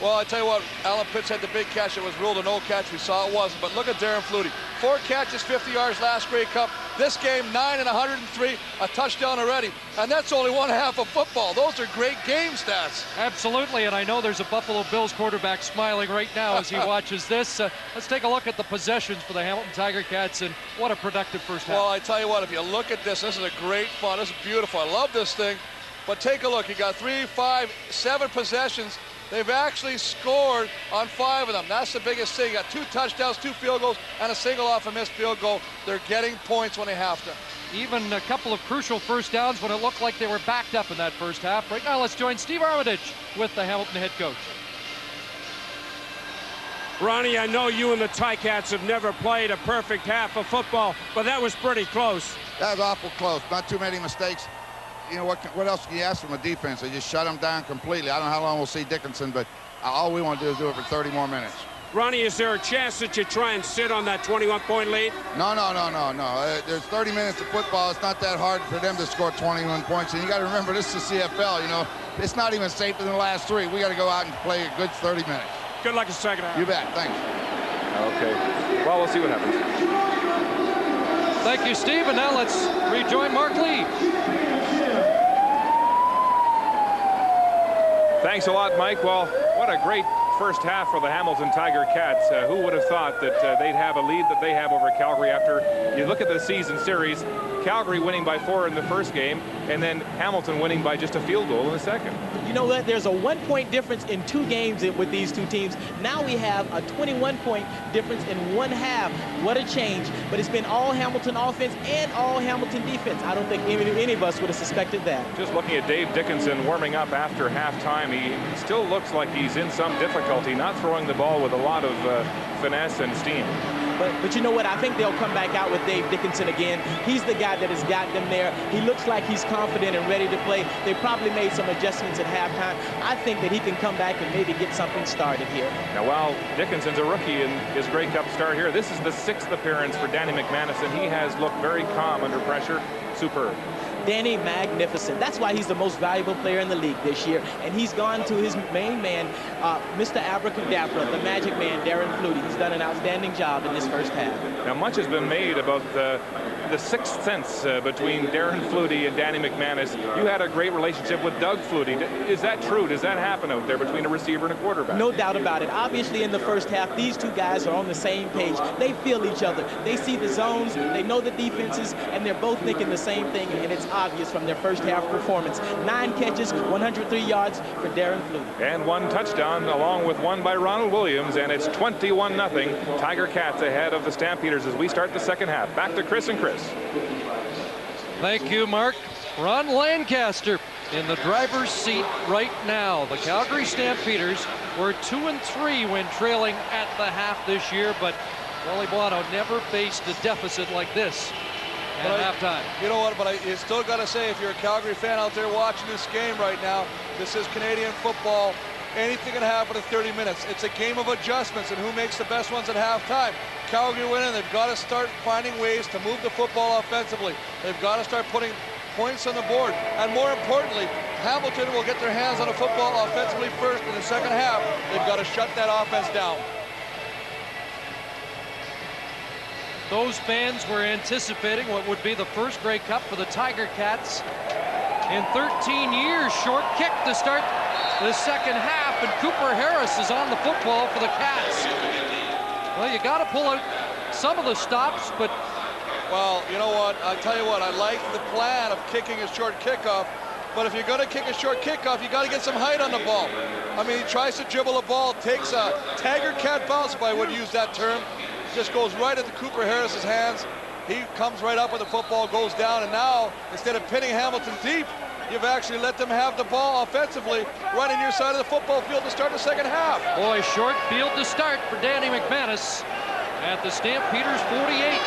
Well, I tell you what, Alan Pitts had the big catch that was ruled a no catch. We saw it wasn't, but look at Darren Flutie. 4 catches, 50 yards last Grey Cup. This game, 9 and 103, a touchdown already. And that's only 1/2 of football. Those are great game stats. Absolutely, and I know there's a Buffalo Bills quarterback smiling right now as he watches this. Let's take a look at the possessions for the Hamilton Tiger Cats, and what a productive first half. Well, I tell you what, if you look at this is a great fun. This is beautiful. I love this thing. But take a look. You got 3, 5, 7 possessions. They've actually scored on 5 of them. That's the biggest thing. You got 2 touchdowns, 2 field goals, and a single off a missed field goal. They're getting points when they have to. Even a couple of crucial first downs when it looked like they were backed up in that first half. Right now, let's join Steve Armitage with the Hamilton head coach. Ronnie, I know you and the Ticats have never played a perfect half of football, but that was pretty close. That was awful close. Not too many mistakes. You know, what else can you ask from a defense? They just shut them down completely. I don't know how long we'll see Dickinson, but all we want to do is do it for 30 more minutes. Ronnie, is there a chance that you try and sit on that 21-point lead? No. There's 30 minutes of football. It's not that hard for them to score 21 points. And you got to remember, this is CFL, you know. It's not even safer than the last 3. We got to go out and play a good 30 minutes. Good luck in the second half. You bet. Thanks. Okay. Well, we'll see what happens. Thank you, Steve. And now let's rejoin Mark Lee. Thanks a lot, Mike. Well, what a great first half for the Hamilton Tiger Cats. Who would have thought that they'd have a lead that they have over Calgary after you look at the season series, Calgary winning by 4 in the first game, and then Hamilton winning by just a field goal in the second. You know what? There's a 1-point difference in 2 games with these 2 teams. Now we have a 21-point difference in 1 half. What a change. But it's been all Hamilton offense and all Hamilton defense. I don't think any of us would have suspected that. Just looking at Dave Dickinson warming up after halftime, he still looks like he's in some difficulty, not throwing the ball with a lot of finesse and steam. But you know what? I think they'll come back out with Dave Dickinson again. He's the guy that has got them there. He looks like he's confident and ready to play. They probably made some adjustments at halftime. I think that he can come back and maybe get something started here. Now, while Dickinson's a rookie in his Grey Cup start here, this is the 6th appearance for Danny McManus, and he has looked very calm under pressure. Superb. Danny, magnificent. That's why he's the most valuable player in the league this year. And he's gone to his main man, Mr. Abracadabra, the magic man, Darren Flutie. He's done an outstanding job in this first half. Now, much has been made about the sixth sense between Darren Flutie and Danny McManus. You had a great relationship with Doug Flutie. Is that true? Does that happen out there between a receiver and a quarterback? No doubt about it. Obviously, in the first half, these 2 guys are on the same page. They feel each other. They see the zones. They know the defenses, and they're both thinking the same thing, and it's obvious from their first half performance. 9 catches, 103 yards for Darren Flutie. And 1 touchdown, along with 1 by Ronald Williams, and it's 21-0. Tiger Cats ahead of the Stampeders as we start the second half. Back to Chris and Chris. Thank you, Mark. Ron Lancaster in the driver's seat right now. The Calgary Stampeders were 2-3 when trailing at the half this year, but Wally Buono never faced a deficit like this at halftime. You know what, but you still got to say, if you're a Calgary fan out there watching this game right now, this is Canadian football. Anything can happen in 30 minutes. It's a game of adjustments and who makes the best ones at halftime. Calgary winning, they've got to start finding ways to move the football offensively. They've got to start putting points on the board. And more importantly, Hamilton will get their hands on the football offensively first. In the second half, they've got to shut that offense down. Those fans were anticipating what would be the first Grey Cup for the Tiger Cats in 13 years. Short kick to start the second half, and Cooper Harris is on the football for the Cats. Well, you got to pull out some of the stops, but... Well, you know what? I tell you what, I like the plan of kicking a short kickoff, but if you're going to kick a short kickoff, you got to get some height on the ball. I mean, he tries to dribble a ball, takes a Tiger Cat bounce, if I would use that term, just goes right into Cooper Harris's hands. He comes right up with the football, goes down, and now, instead of pinning Hamilton deep, you've actually let them have the ball offensively running your side of the football field to start the second half. Boy, short field to start for Danny McManus at the Stampeders 48.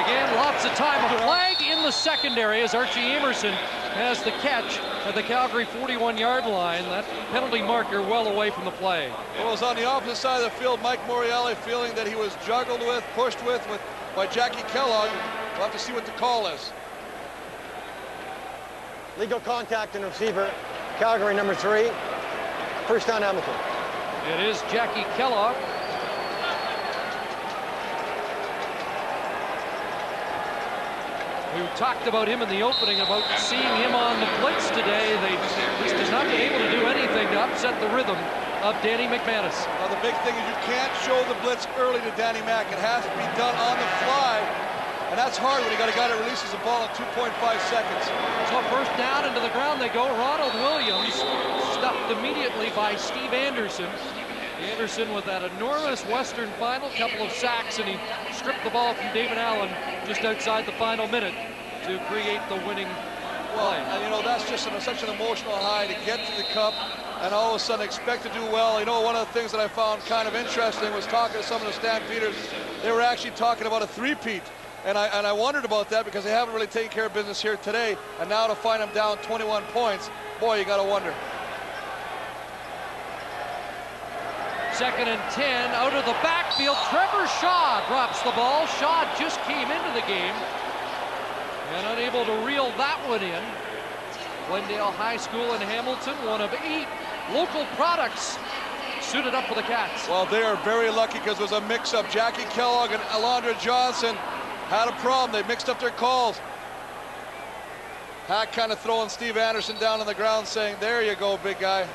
Again, lots of time. A flag in the secondary as Archie Amerson has the catch at the Calgary 41-yard line. That penalty marker well away from the play. Well, it was on the opposite side of the field. Mike Morreale feeling that he was juggled with, pushed with by Jackie Kellogg. We'll have to see what the call is. Legal contact and receiver. Calgary number 3. First down, Hamilton. It is Jackie Kellogg. We talked about him in the opening, about seeing him on the blitz today. He has not been able to do anything to upset the rhythm of Danny McManus. Now the big thing is you can't show the blitz early to Danny Mac. It has to be done on the fly, and that's hard when you got a guy that releases the ball in 2.5 seconds. So first down, into the ground they go. Ronald Williams stuffed immediately by Steve Anderson. Anderson with that enormous Western final, couple of sacks, and he stripped the ball from David Allen just outside the final minute to create the winning play. And you know, that's just such an emotional high to get to the cup and all of a sudden expect to do well. You know, one of the things that I found kind of interesting was talking to some of the Stampeders. They were actually talking about a three-peat. And I wondered about that because they haven't really taken care of business here today. And now to find them down 21 points, boy, you got to wonder. 2nd and 10, out of the backfield. Trevor Shaw drops the ball. Shaw just came into the game and unable to reel that one in. Glendale High School in Hamilton, one of 8 local products suited up for the Cats. Well, they are very lucky because there was a mix-up. Jackie Kellogg and Alondra Johnson had a problem. They mixed up their calls. Hack kind of throwing Steve Anderson down on the ground saying, there you go, big guy.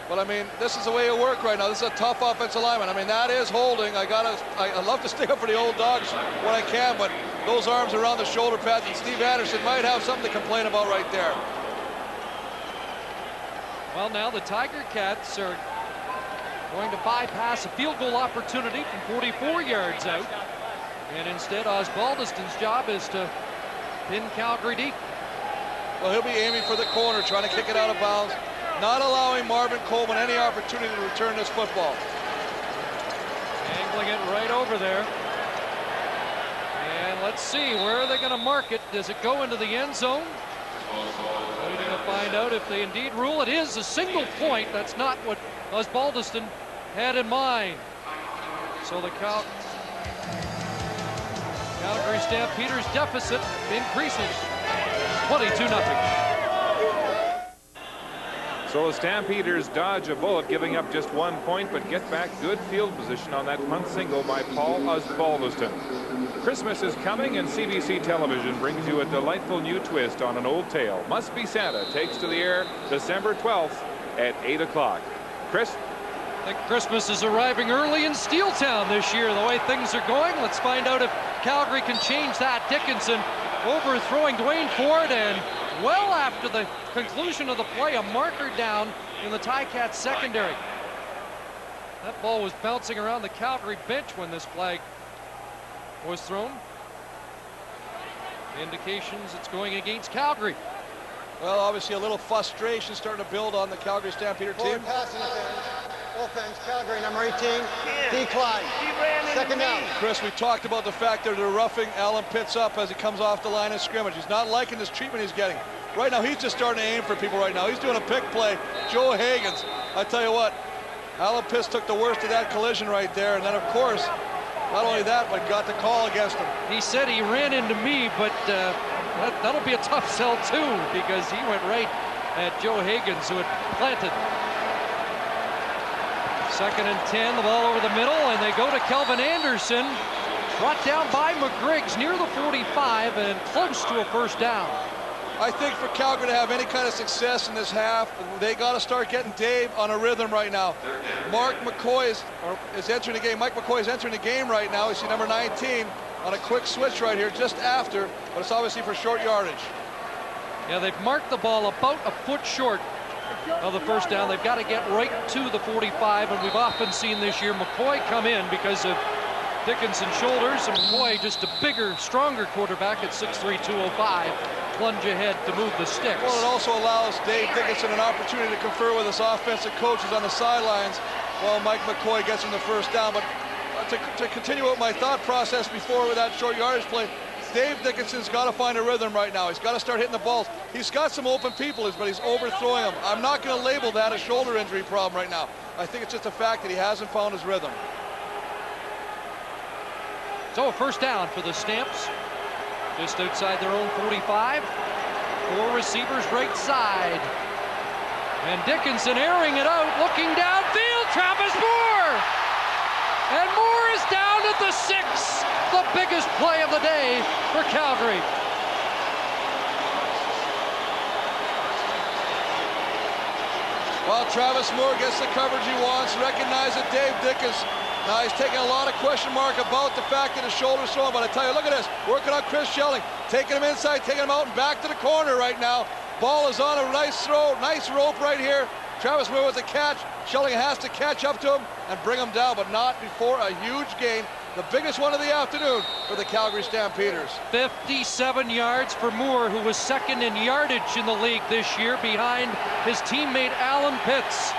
But I mean, this is the way it works right now. This is a tough offensive lineman. I mean, that is holding. I love to stick up for the old dogs when I can, but those arms around the shoulder pads, and Steve Anderson might have something to complain about right there. Well, now the Tiger Cats are going to bypass a field goal opportunity from 44 yards out. And instead, Osbaldiston's job is to pin Calgary deep. Well, he'll be aiming for the corner, trying to kick it out of bounds, not allowing Marvin Coleman any opportunity to return this football. Angling it right over there. And let's see, where are they going to mark it? Does it go into the end zone? Waiting to find out if they indeed rule it is a single point. That's not what Osbaldiston had in mind. So the Calgary Stampeders deficit increases 22-0. So the Stampeders dodge a bullet, giving up just 1 point, but get back good field position on that punt single by Paul Osbaldiston. Christmas is coming, and CBC Television brings you a delightful new twist on an old tale. Must Be Santa takes to the air December 12th at 8 o'clock. Chris? I think Christmas is arriving early in Steeltown this year, the way things are going. Let's find out if Calgary can change that. Dickinson overthrowing Dwayne Ford, and well after the conclusion of the play, a marker down in the Ticats secondary. That ball was bouncing around the Calgary bench when this flag was thrown. Indications it's going against Calgary. Well, obviously a little frustration starting to build on the Calgary Stampeder team. Passing offense, Calgary number 18, decline. Second down. Chris, we talked about the fact that they're roughing Alan Pitts up as he comes off the line of scrimmage. He's not liking this treatment he's getting. Right now, he's just starting to aim for people right now. He's doing a pick play. Joe Higgins, I tell you what, Alan Pitts took the worst of that collision right there. And then, of course, not only that, but got the call against him. He said he ran into me, but that'll be a tough sell, too, because he went right at Joe Higgins, who had planted. 2nd and 10, the ball over the middle, and they go to Kelvin Anderson, brought down by McGriggs near the 45 and close to a first down. I think for Calgary to have any kind of success in this half, they got to start getting Dave on a rhythm right now. Mark McCoy is entering the game. Mike McCoy is entering the game right now. We see number 19 on a quick switch right here just after, but it's obviously for short yardage. Yeah, they've marked the ball about a foot short of the first down. They've got to get right to the 45, and we've often seen this year McCoy come in because of Dickinson's shoulders, and McCoy just a bigger, stronger quarterback at 6'3", 205. plunge ahead to move the sticks. Well, it also allows Dave Dickinson an opportunity to confer with his offensive coaches on the sidelines while Mike McCoy gets him the first down. But to continue with my thought process before with that short yardage play, Dave Dickinson's got to find a rhythm right now. He's got to start hitting the balls. He's got some open people, but he's overthrowing them. I'm not going to label that a shoulder injury problem right now. I think it's just a fact that he hasn't found his rhythm. So a first down for the Stamps. Just outside their own 45. 4 receivers right side. And Dickinson airing it out, looking downfield. Travis Moore! And Moore is down at the 6. The biggest play of the day for Calgary. Well, Travis Moore gets the coverage he wants. Recognize it, Dave Dickinson. Now he's taking a lot of question mark about the fact that his shoulder's thrown, but I tell you, look at this. Working on Chris Schelling, taking him inside, taking him out and back to the corner right now. Ball is on a nice throw, nice rope right here. Travis Moore with the catch. Schelling has to catch up to him and bring him down, but not before a huge gain. The biggest one of the afternoon for the Calgary Stampeders. 57 yards for Moore, who was second in yardage in the league this year behind his teammate Alan Pitts.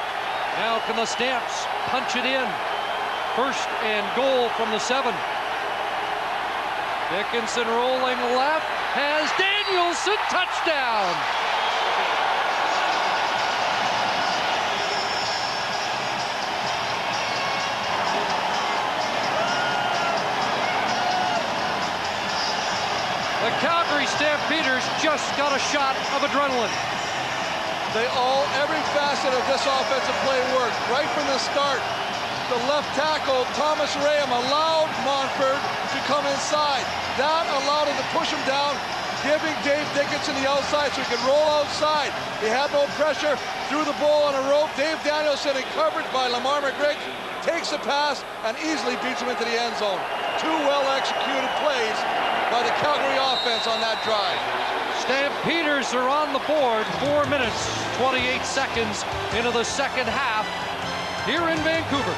Now can the Stamps punch it in? First and goal from the 7. Dickinson rolling left, has Danielson, touchdown. The Calgary Stampeders just got a shot of adrenaline. Every facet of this offensive play worked right from the start. The left tackle, Thomas Rayam, allowed Montford to come inside. That allowed him to push him down, giving Dave Dickinson the outside so he could roll outside. He had no pressure, threw the ball on a rope. Dave Danielson, in coverage by Lamar McGriggs, takes the pass and easily beats him into the end zone. 2 well-executed plays by the Calgary offense on that drive. Stampeders are on the board. 4 minutes, 28 seconds into the second half here in Vancouver.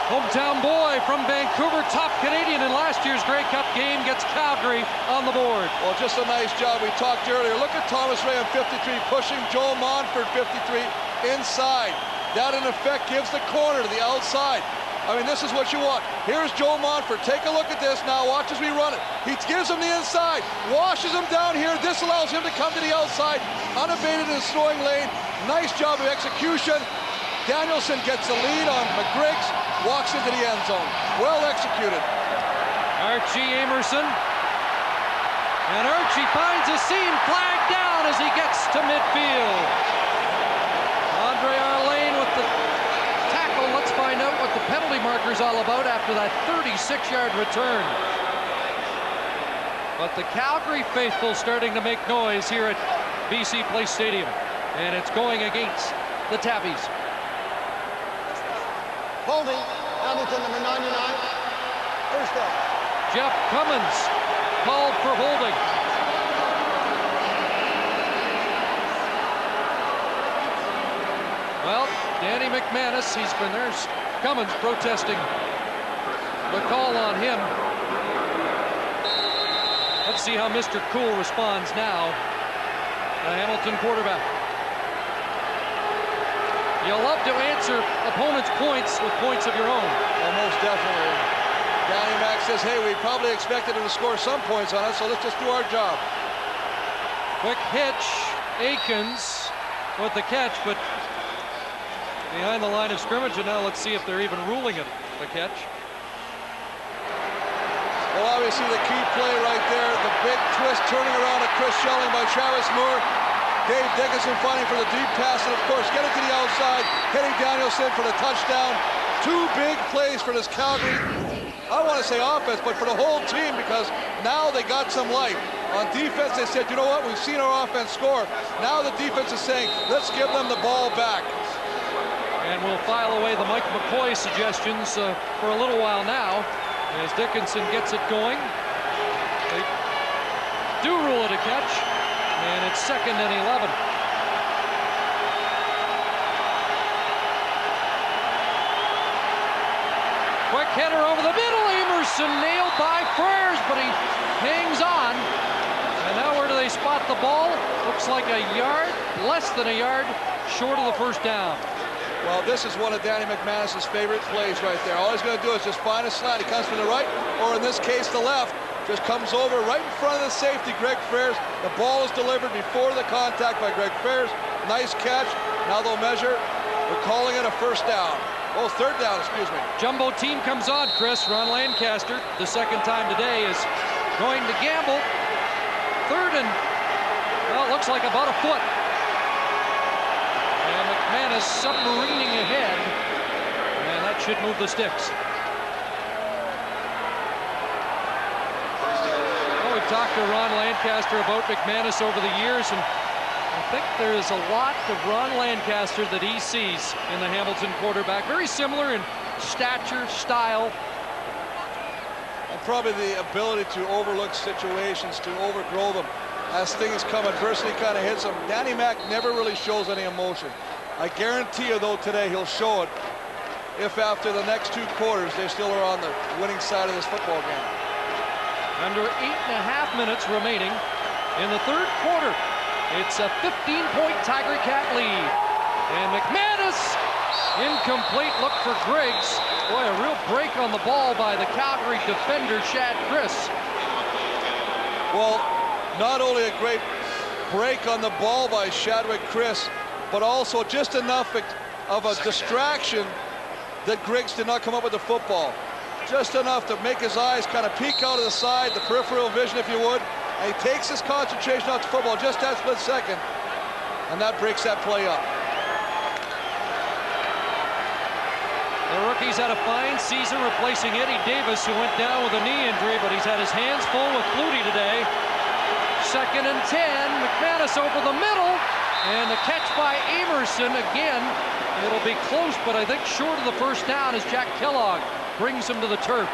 Hometown boy from Vancouver, top Canadian in last year's Grey Cup game, gets Calgary on the board. Well, just a nice job. We talked earlier. Look at Thomas Ray on 53, pushing Joel Montford, 53, inside. That, in effect, gives the corner to the outside. I mean, this is what you want. Here's Joel Montford. Take a look at this now. Watch as we run it. He gives him the inside, washes him down here. This allows him to come to the outside, unabated in his throwing lane. Nice job of execution. Danielson gets the lead on McGriggs, walks into the end zone. Well executed. Archie Amerson. And Archie finds a seam, flag down as he gets to midfield. Andre Arlane with the tackle. Let's find out what the penalty marker's all about after that 36-yard return. But the Calgary faithful starting to make noise here at BC Place Stadium. And it's going against the Tabbies. Holding, Hamilton, number 99. First down. Jeff Cummins called for holding. Well, Danny McManus, he's been there. Cummins protesting the call on him. Let's see how Mr. Cool responds now. The Hamilton quarterback. You'll love to answer opponents' points with points of your own. Almost definitely. Danny Mac says, hey, we probably expected him to score some points on us, so let's just do our job. Quick hitch. Aikens with the catch, but behind the line of scrimmage, and now let's see if they're even ruling it the catch. Well, obviously the key play right there, the big twist turning around at Chris Schelling by Travis Moore. Dave Dickinson fighting for the deep pass, and of course getting to the outside, hitting Danielson for the touchdown. 2 big plays for this Calgary, I don't want to say offense, but for the whole team, because now they got some life. On defense, they said, you know what, we've seen our offense score. Now the defense is saying, let's give them the ball back. And we'll file away the Mike McCoy suggestions for a little while now, as Dickinson gets it going. They do rule it a catch, and it's 2nd and 11. Quick header over the middle, Emerson nailed by Frères, but he hangs on. And now where do they spot the ball? Looks like a yard, less than a yard, short of the first down. Well, this is one of Danny McManus's favorite plays right there. All he's going to do is just find a slant. He comes from the right, or in this case, the left. Just comes over right in front of the safety, Greg Frères. The ball is delivered before the contact by Greg Frères. Nice catch. Now they'll measure. We're calling it a first down. Oh, third down, excuse me. Jumbo team comes on, Chris. Ron Lancaster, the second time today, is going to gamble. Third and, well, it looks like about a foot. And McManus submarining ahead. And that should move the sticks. Well, we've talked to Ron Lancaster about McManus over the years, and I think there is a lot of Ron Lancaster that he sees in the Hamilton quarterback. Very similar in stature, style. And probably the ability to overlook situations, to overgrow them. As things come, adversity kind of hits him. Danny Mac never really shows any emotion. I guarantee you, though, today he'll show it if after the next 2 quarters they still are on the winning side of this football game. Under 8.5 minutes remaining in the third quarter. It's a 15-point Tiger Cat lead. And McManus, incomplete look for Griggs. Boy, a real break on the ball by the Calgary defender, Shad Chris. Well, not only a great break on the ball by Shadwick Chris, but also just enough of a distraction that Griggs did not come up with the football. Just enough to make his eyes kind of peek out of the side, the peripheral vision, if you would. And he takes his concentration off the football just that split second, and that breaks that play up. The rookie's had a fine season replacing Eddie Davis, who went down with a knee injury, but he's had his hands full with Flutie today. 2nd and 10, McManus over the middle, and the catch by Emerson again. It'll be close, but I think short of the first down as Jack Kellogg brings him to the turf.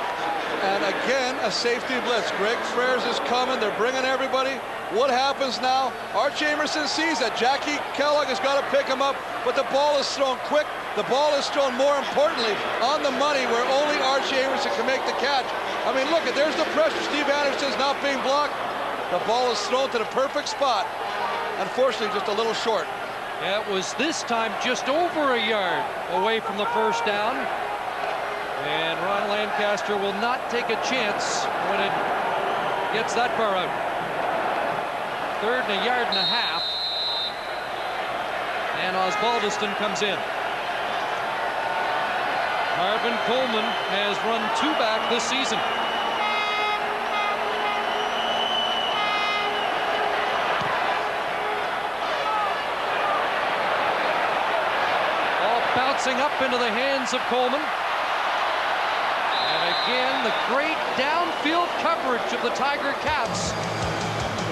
And again, a safety blitz. Greg Frères is coming. They're bringing everybody. What happens now? Archie Emerson sees that Jackie Kellogg has got to pick him up, but the ball is thrown quick. The ball is thrown, more importantly, on the money where only Archie Emerson can make the catch. I mean, look, there's the pressure. Steve Anderson's not being blocked. The ball is thrown to the perfect spot. Unfortunately, just a little short. Yeah, it was this time just over a yard away from the first down. And Ron Lancaster will not take a chance when it gets that far out. 3rd and a yard and a half. And Osbaldiston comes in. Marvin Coleman has run 2 back this season. Ball bouncing up into the hands of Coleman. Again, the great downfield coverage of the Tiger Cats.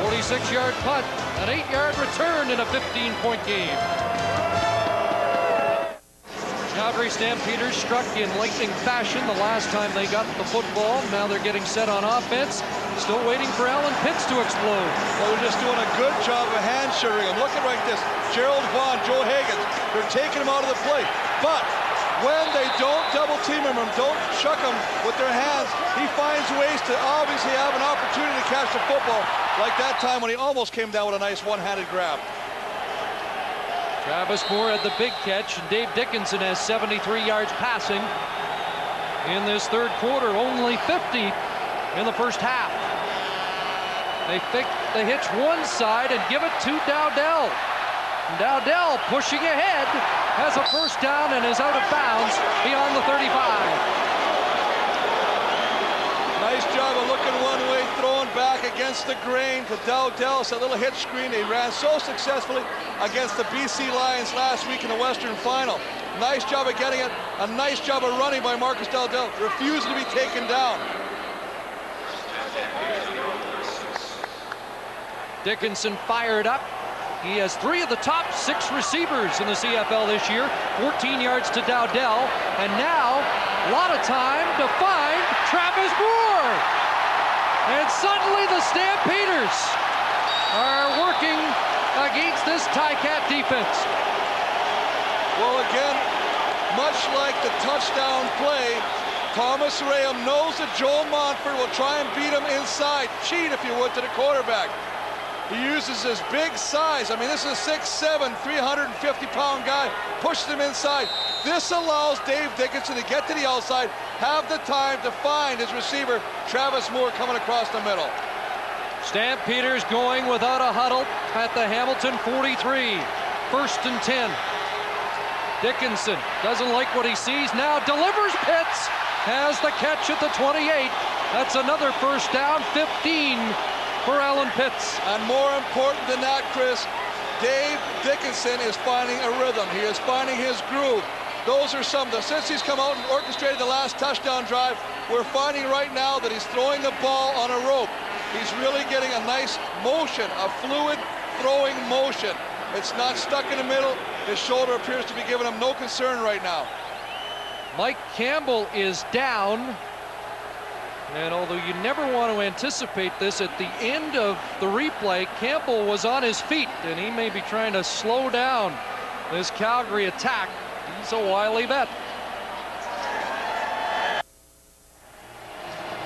46-yard punt, an 8-yard return in a 15-point game. Calgary Stampeders struck in lightning fashion the last time they got the football. Now they're getting set on offense. Still waiting for Alan Pitts to explode. Well, they're just doing a good job of hand-sugaring him. Look at like this. Gerald Vaughn, Joe Higgins, they're taking him out of the play. But when they don't double team him, don't chuck him with their hands, he finds ways to obviously have an opportunity to catch the football, like that time when he almost came down with a nice one-handed grab. Travis Moore had the big catch, and Dave Dickinson has 73 yards passing in this third quarter, only 50 in the first half. They think they hitch one side and give it to Dowdell. Dowdell pushing ahead, has a first down and is out of bounds beyond the 35. Nice job of looking one way, throwing back against the grain to Dowdell. It's a little hitch screen. They ran so successfully against the BC Lions last week in the Western Final. Nice job of getting it. A nice job of running by Marcus Dowdell, refusing to be taken down. Dickinson fired up. He has 3 of the top 6 receivers in the CFL this year. 14 yards to Dowdell. And now, a lot of time to find Travis Moore. And suddenly the Stampeders are working against this Ticat defense. Well, again, much like the touchdown play, Thomas Rayam knows that Joel Montford will try and beat him inside. Cheat, if you would, to the quarterback. He uses his big size. I mean, this is a 6'7", 350-pound guy. Pushes him inside. This allows Dave Dickinson to get to the outside, have the time to find his receiver, Travis Moore, coming across the middle. Stampeders going without a huddle at the Hamilton 43. 1st and 10. Dickinson doesn't like what he sees. Now delivers. Pitts has the catch at the 28. That's another first down. 15 for Alan Pitts. And more important than that, Chris, Dave Dickinson is finding a rhythm. He is finding his groove. Those are some of the, since he's come out and orchestrated the last touchdown drive, we're finding right now that he's throwing the ball on a rope. He's really getting a nice motion, a fluid throwing motion. It's not stuck in the middle. His shoulder appears to be giving him no concern right now. Mike Campbell is down. And although you never want to anticipate this, at the end of the replay, Campbell was on his feet, and he may be trying to slow down this Calgary attack. He's a wily vet.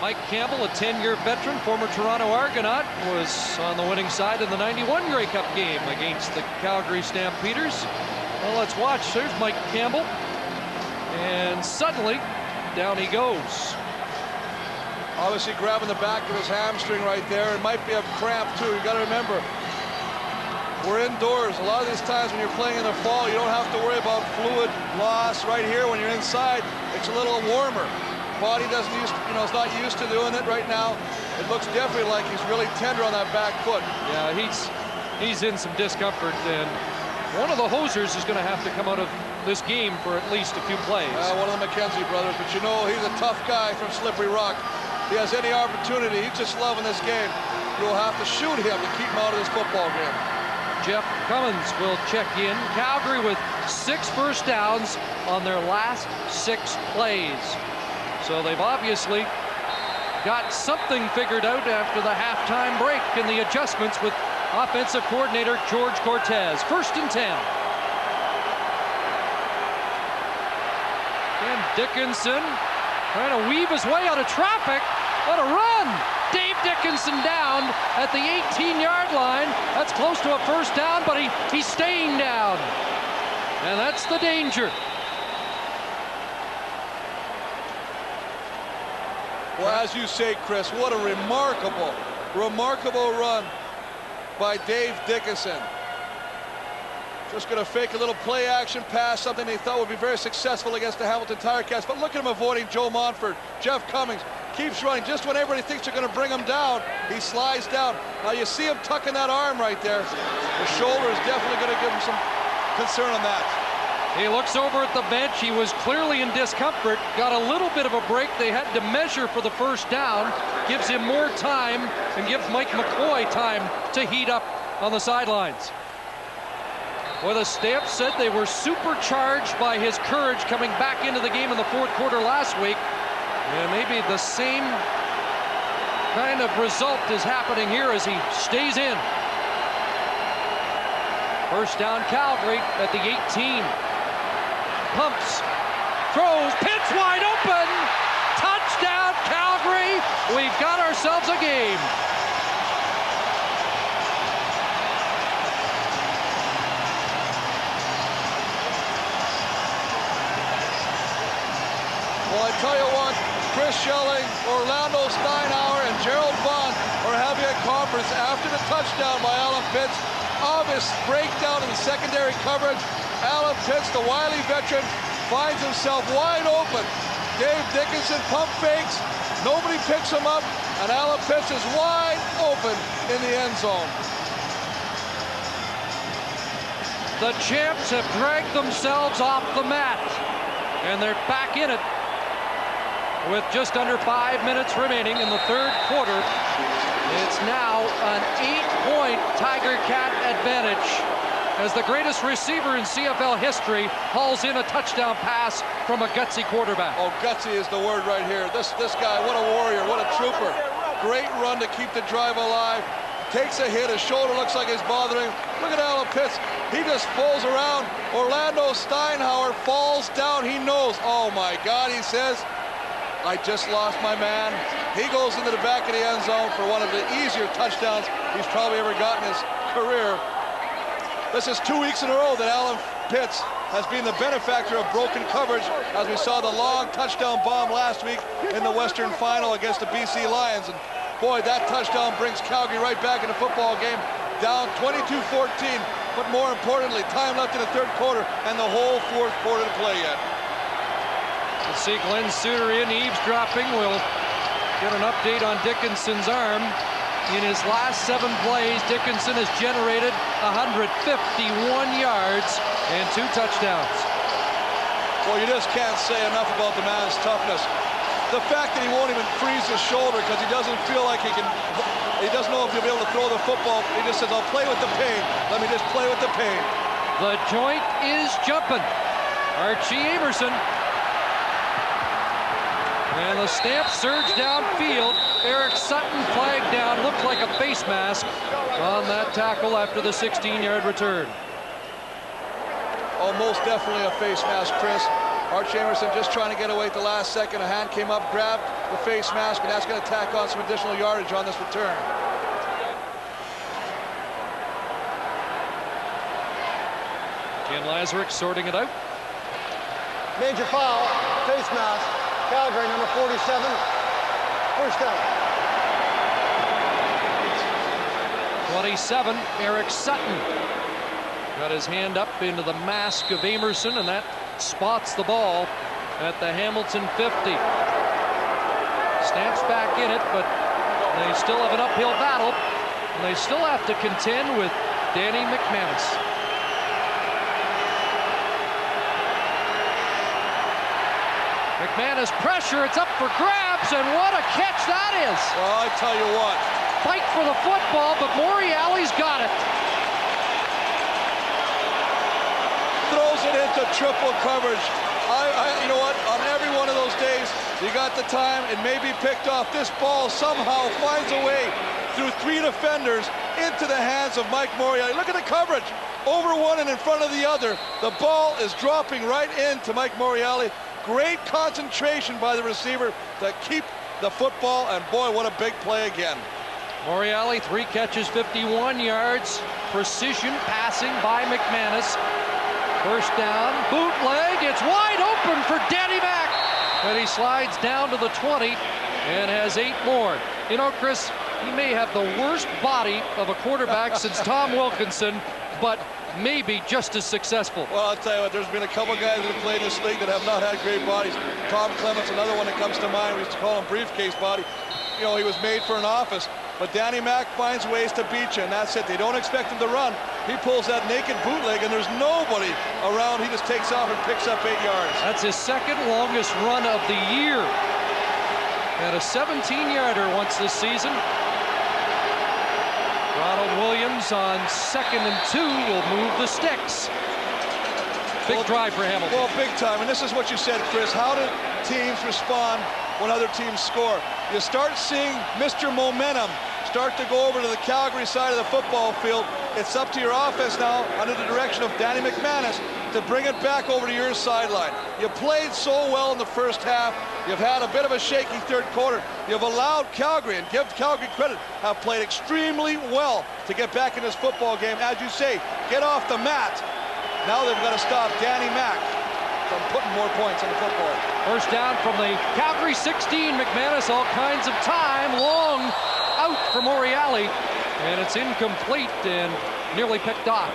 Mike Campbell, a 10-year veteran, former Toronto Argonaut, was on the winning side in the '91 Grey Cup game against the Calgary Stampeders. Well, let's watch. There's Mike Campbell. And suddenly, down he goes. Obviously grabbing the back of his hamstring right there. It might be a cramp too. You got to remember, we're indoors. A lot of these times when you're playing in the fall, you don't have to worry about fluid loss. Right here, when you're inside, it's a little warmer. Body doesn't use, is not used to doing it right now. It looks definitely like he's really tender on that back foot. Yeah, he's in some discomfort, and one of the hosers is going to have to come out of this game for at least a few plays. One of the McKenzie brothers, but he's a tough guy from Slippery Rock. If he has any opportunity, he's just loving this game. You'll have to shoot him to keep him out of this football game. Jeff Cummins will check in. Calgary with 6 first downs on their last 6 plays. So they've obviously got something figured out after the halftime break and the adjustments with offensive coordinator George Cortez. 1st and 10. And Dickinson trying to weave his way out of traffic. What a run! Dave Dickinson down at the 18-yard line. That's close to a first down, but he's staying down. And that's the danger. Well, as you say, Chris, what a remarkable run by Dave Dickinson. Just going to fake a little play action pass, something they thought would be very successful against the Hamilton Tiger Cats. But look at him avoiding Joe Montford. Jeff Cummings keeps running. Just when everybody thinks they're going to bring him down, he slides down. Now you see him tucking that arm right there. The shoulder is definitely going to give him some concern on that. He looks over at the bench. He was clearly in discomfort. Got a little bit of a break. They had to measure for the first down. Gives him more time and gives Mike McCoy time to heat up on the sidelines. Well, the Stamps said they were supercharged by his courage coming back into the game in the 4th quarter last week. And maybe the same kind of result is happening here as he stays in. First down Calgary at the 18. Pumps, throws, Pitts wide open. Touchdown Calgary. We've got ourselves a game. Well, I tell you what, Chris Schelling, Orlando Steinauer, and Gerald Bond are having a conference after the touchdown by Alan Pitts. Obvious breakdown in the secondary coverage. Alan Pitts, the wily veteran, finds himself wide open. Dave Dickinson pump fakes. Nobody picks him up, and Alan Pitts is wide open in the end zone. The Champs have dragged themselves off the mat, and they're back in it with just under 5 minutes remaining in the 3rd quarter. It's now an 8-point Tiger Cat advantage as the greatest receiver in CFL history hauls in a touchdown pass from a gutsy quarterback. Oh, gutsy is the word right here. This guy, what a warrior, what a trooper. Great run to keep the drive alive. Takes a hit, his shoulder looks like it's bothering him. Look at Alan Pitts. He just falls around. Orlando Steinauer falls down. He knows, oh my God, he says, I just lost my man. He goes into the back of the end zone for one of the easier touchdowns he's probably ever gotten in his career. This is 2 weeks in a row that Alan Pitts has been the benefactor of broken coverage, as we saw the long touchdown bomb last week in the Western Final against the BC Lions. And boy, that touchdown brings Calgary right back in the football game, down 22-14. But more importantly, time left in the third quarter and the whole fourth quarter to play yet. We'll see Glenn Suter in, eavesdropping. We'll get an update on Dickinson's arm. In his last 7 plays, Dickinson has generated 151 yards and 2 touchdowns. Well, you just can't say enough about the man's toughness. The fact that he won't even freeze his shoulder because he doesn't feel like he doesn't know if he'll be able to throw the football. He just says, I'll play with the pain. Let me just play with the pain. The joint is jumping. Archie Amerson. And the Stamp surge downfield. Eric Sutton flagged down, looked like a face mask on that tackle after the 16-yard return. Oh, most definitely a face mask, Chris. Archie Amerson just trying to get away at the last second. A hand came up, grabbed the face mask, and that's going to tack on some additional yardage on this return. Ken Lazarick sorting it out. Major foul, face mask. Calgary, number 47, first down. 27, Eric Sutton. Got his hand up into the mask of Amerson, and that spots the ball at the Hamilton 50. Stamps back in it, but they still have an uphill battle, and they still have to contend with Danny McManus. McManus pressure, it's up for grabs, and what a catch that is! Well, I tell you what. Fight for the football, but Morreale's got it. Throws it into triple coverage. You know what? On every one of those days, you got the time, it may be picked off. This ball somehow finds a way through 3 defenders into the hands of Mike Morreale. Look at the coverage. Over one and in front of the other. The ball is dropping right into Mike Morreale. Great concentration by the receiver to keep the football, and boy, what a big play again. Morreale, 3 catches, 51 yards. Precision passing by McManus. First down, bootleg, it's wide open for Danny Mack. And he slides down to the 20 and has 8 more. You know, Chris, he may have the worst body of a quarterback since Tom Wilkinson, but maybe just as successful. Well, I'll tell you what, there's been a couple guys that have played in this league that have not had great bodies. Tom Clements, another one that comes to mind. We used to call him briefcase body. You know, he was made for an office. But Danny Mack finds ways to beat you, and that's it. They don't expect him to run. He pulls that naked bootleg, and there's nobody around. He just takes off and picks up 8 yards. That's his 2nd longest run of the year. And a 17-yarder once this season. Ronald Williams on 2nd and 2 will move the sticks. Big drive for Hamilton. Well, big time. And this is what you said, Chris. How do teams respond when other teams score? You start seeing Mr. Momentum start to go over to the Calgary side of the football field. It's up to your offense now, under the direction of Danny McManus, to bring it back over to your sideline. You played so well in the first half. You've had a bit of a shaky third quarter. You've allowed Calgary, and give Calgary credit, have played extremely well to get back in this football game. As you say, get off the mat. Now they've got to stop Danny Mack from putting more points on the football. First down from the Calgary 16. McManus, all kinds of time. Long out for Morreale, and it's incomplete and nearly picked off.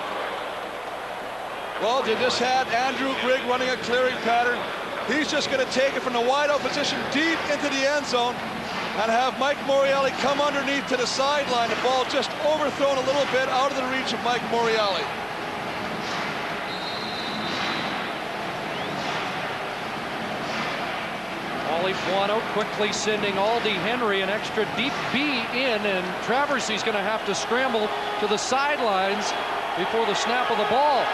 Well, they just had Andrew Grigg running a clearing pattern. He's just going to take it from the wide out position deep into the end zone and have Mike Morreale come underneath to the sideline. The ball just overthrown a little bit out of the reach of Mike Morreale. Wally Buono quickly sending Aldi Henry an extra deep B in, and Traversey's going to have to scramble to the sidelines before the snap of the ball.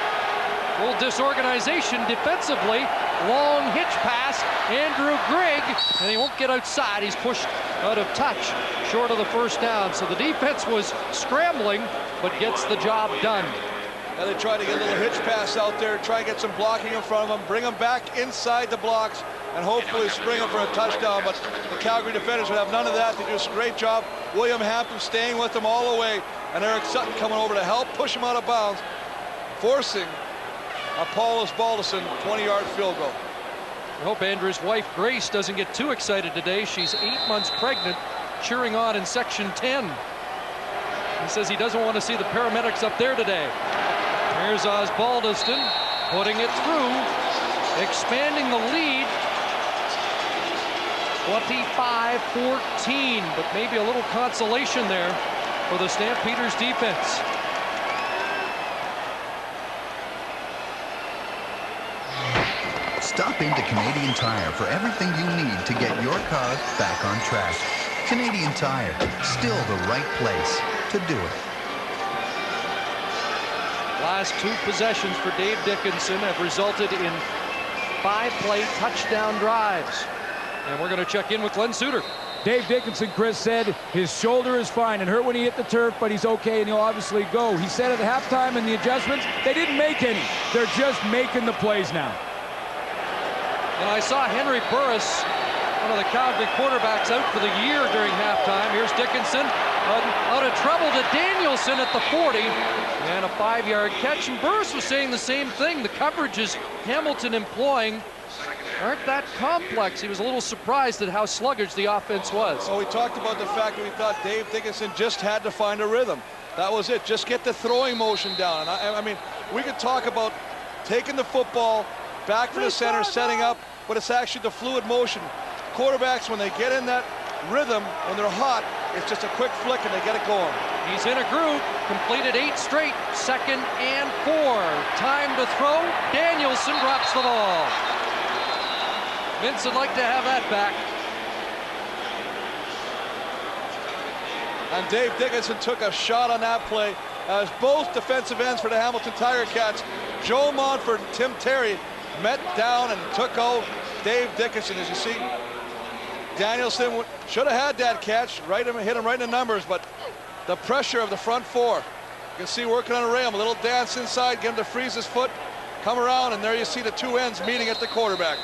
A little disorganization defensively. Long hitch pass, Andrew Grigg, and he won't get outside. He's pushed out of touch, short of the first down. So the defense was scrambling, but gets the job done. And they try to get a little hitch pass out there, try and get some blocking in front of them, bring them back inside the blocks, and hopefully spring them for a touchdown. But the Calgary defenders would have none of that. They do a great job. William Hampton staying with them all the way, and Eric Sutton coming over to help push him out of bounds, forcing a Paulus Balderson 20-yard field goal. I hope Andrew's wife, Grace, doesn't get too excited today. She's 8 months pregnant, cheering on in Section 10. He says he doesn't want to see the paramedics up there today. Here's Osbaldiston putting it through, expanding the lead. 25-14, but maybe a little consolation there for the Stampeders defense. Stop into Canadian Tire for everything you need to get your car back on track. Canadian Tire, still the right place to do it. Last 2 possessions for Dave Dickinson have resulted in 5-play touchdown drives. And we're going to check in with Glenn Suter. Dave Dickinson, Chris, said his shoulder is fine. It hurt when he hit the turf, but he's okay, and he'll obviously go. He said at halftime in the adjustments, they didn't make any. They're just making the plays now. And I saw Henry Burris, one of the Calgary quarterbacks, out for the year during halftime. Here's Dickinson out of trouble to Danielson at the 40, and a 5-yard catch. And Burris was saying the same thing. The coverages Hamilton employing aren't that complex. He was a little surprised at how sluggish the offense was. Well, we talked about the fact that we thought Dave Dickinson just had to find a rhythm. That was it. Just get the throwing motion down. And I mean, we could talk about taking the football back to the center, setting up, but it's actually the fluid motion. Quarterbacks, when they get in that rhythm, when they're hot, it's just a quick flick and they get it going. He's in a groove, completed 8 straight, 2nd and 4. Time to throw. Danielson drops the ball. Vince would like to have that back. And Dave Dickinson took a shot on that play as both defensive ends for the Hamilton Tiger Cats, Joe Montford and Tim Terry, met down and took out Dave Dickinson. As you see, Danielson should have had that catch, hit him right in the numbers, but the pressure of the front 4. You can see working on a rim, a little dance inside, get him to freeze his foot, come around, and there you see the 2 ends meeting at the quarterback.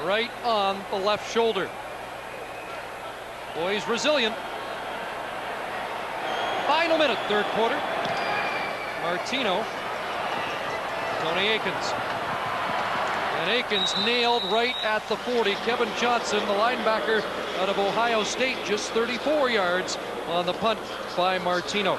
Right on the left shoulder. Boy, he's resilient. Final minute, 3rd quarter. Martino, Tony Akins. And Akins nailed right at the 40. Kevin Johnson, the linebacker out of Ohio State, just 34 yards on the punt by Martino.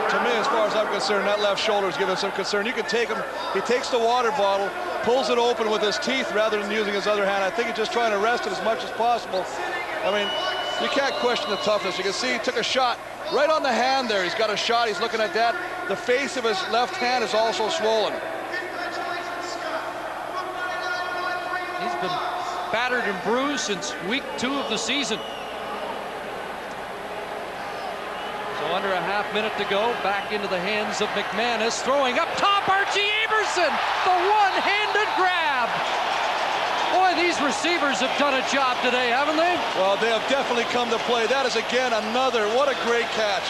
To me, as far as I'm concerned, that left shoulder is giving some concern. You can take him, he takes the water bottle, pulls it open with his teeth rather than using his other hand. I think he's just trying to rest it as much as possible. I mean, you can't question the toughness. You can see he took a shot right on the hand there. He's got a shot. He's looking at that. The face of his left hand is also swollen. He's been battered and bruised since week 2 of the season. So under a half minute to go, back into the hands of McManus, throwing up top, Archie Amerson, the one-handed grab. Boy, these receivers have done a job today, haven't they? Well, they have definitely come to play. That is, again, another, what a great catch.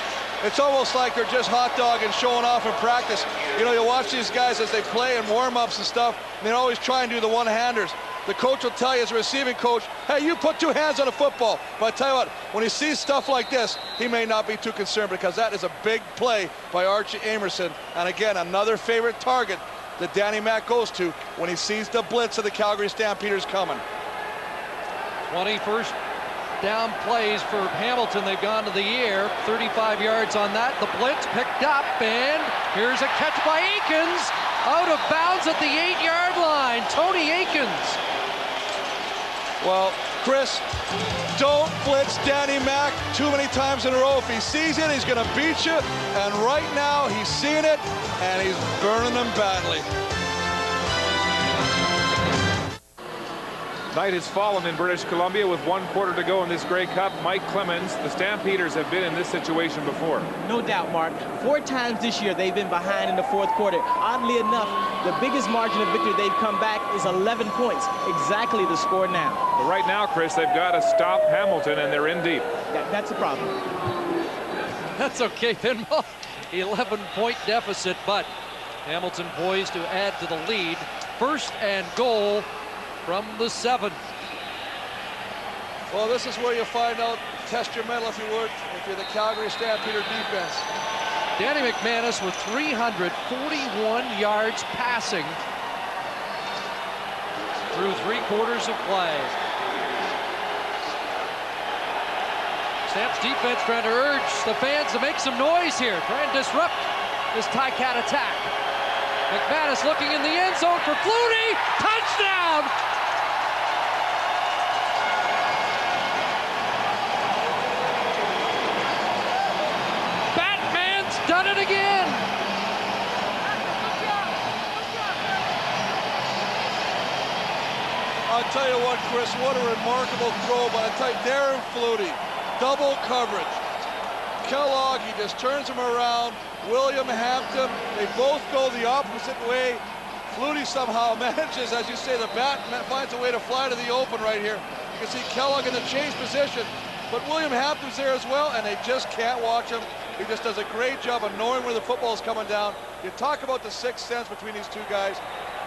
It's almost like they're just hot dogging, showing off in practice. You know, you watch these guys as they play in warm-ups and stuff, and they always try and do the one-handers. The coach will tell you as a receiving coach, hey, you put 2 hands on a football. But I tell you what, when he sees stuff like this, he may not be too concerned because that is a big play by Archie Amerson. And again, another favorite target that Danny Mack goes to when he sees the blitz of the Calgary Stampeders coming. 21st down plays for Hamilton. They've gone to the air, 35 yards on that. The blitz picked up, and here's a catch by Akins, out of bounds at the 8-yard line. Tony Akins. Well, Chris, don't blitz Danny Mack too many times in a row. If he sees it, he's going to beat you. And right now, he's seeing it, and he's burning them badly. Night has fallen in British Columbia with 1 quarter to go in this Grey Cup. Mike Clemens, the Stampeders have been in this situation before. No doubt, Mark. 4 times this year they've been behind in the 4th quarter. Oddly enough, the biggest margin of victory they've come back is 11 points. Exactly the score now. But right now, Chris, they've got to stop Hamilton, and they're in deep. That's the problem. That's okay, Pinball. 11-point deficit, but Hamilton poised to add to the lead. 1st and goal from the 7th. Well, this is where you find out, test your mettle if you would, if you're the Calgary Stampeder defense. Danny McManus with 341 yards passing through 3 quarters of play. Stamps defense trying to urge the fans to make some noise here, trying to disrupt this Ticat attack. McManus looking in the end zone for Flutie. Touchdown! Batman's done it again! I'll tell you what, Chris, what a remarkable throw by Darren Flutie. Double coverage. Kellogg, he just turns him around. William Hampton, they both go the opposite way. Flutie somehow manages, as you say, the bat finds a way to fly to the open right here. You can see Kellogg in the change position, but William Hampton's there as well, and they just can't watch him. He just does a great job of knowing where the football is coming down. You talk about the sixth sense between these two guys.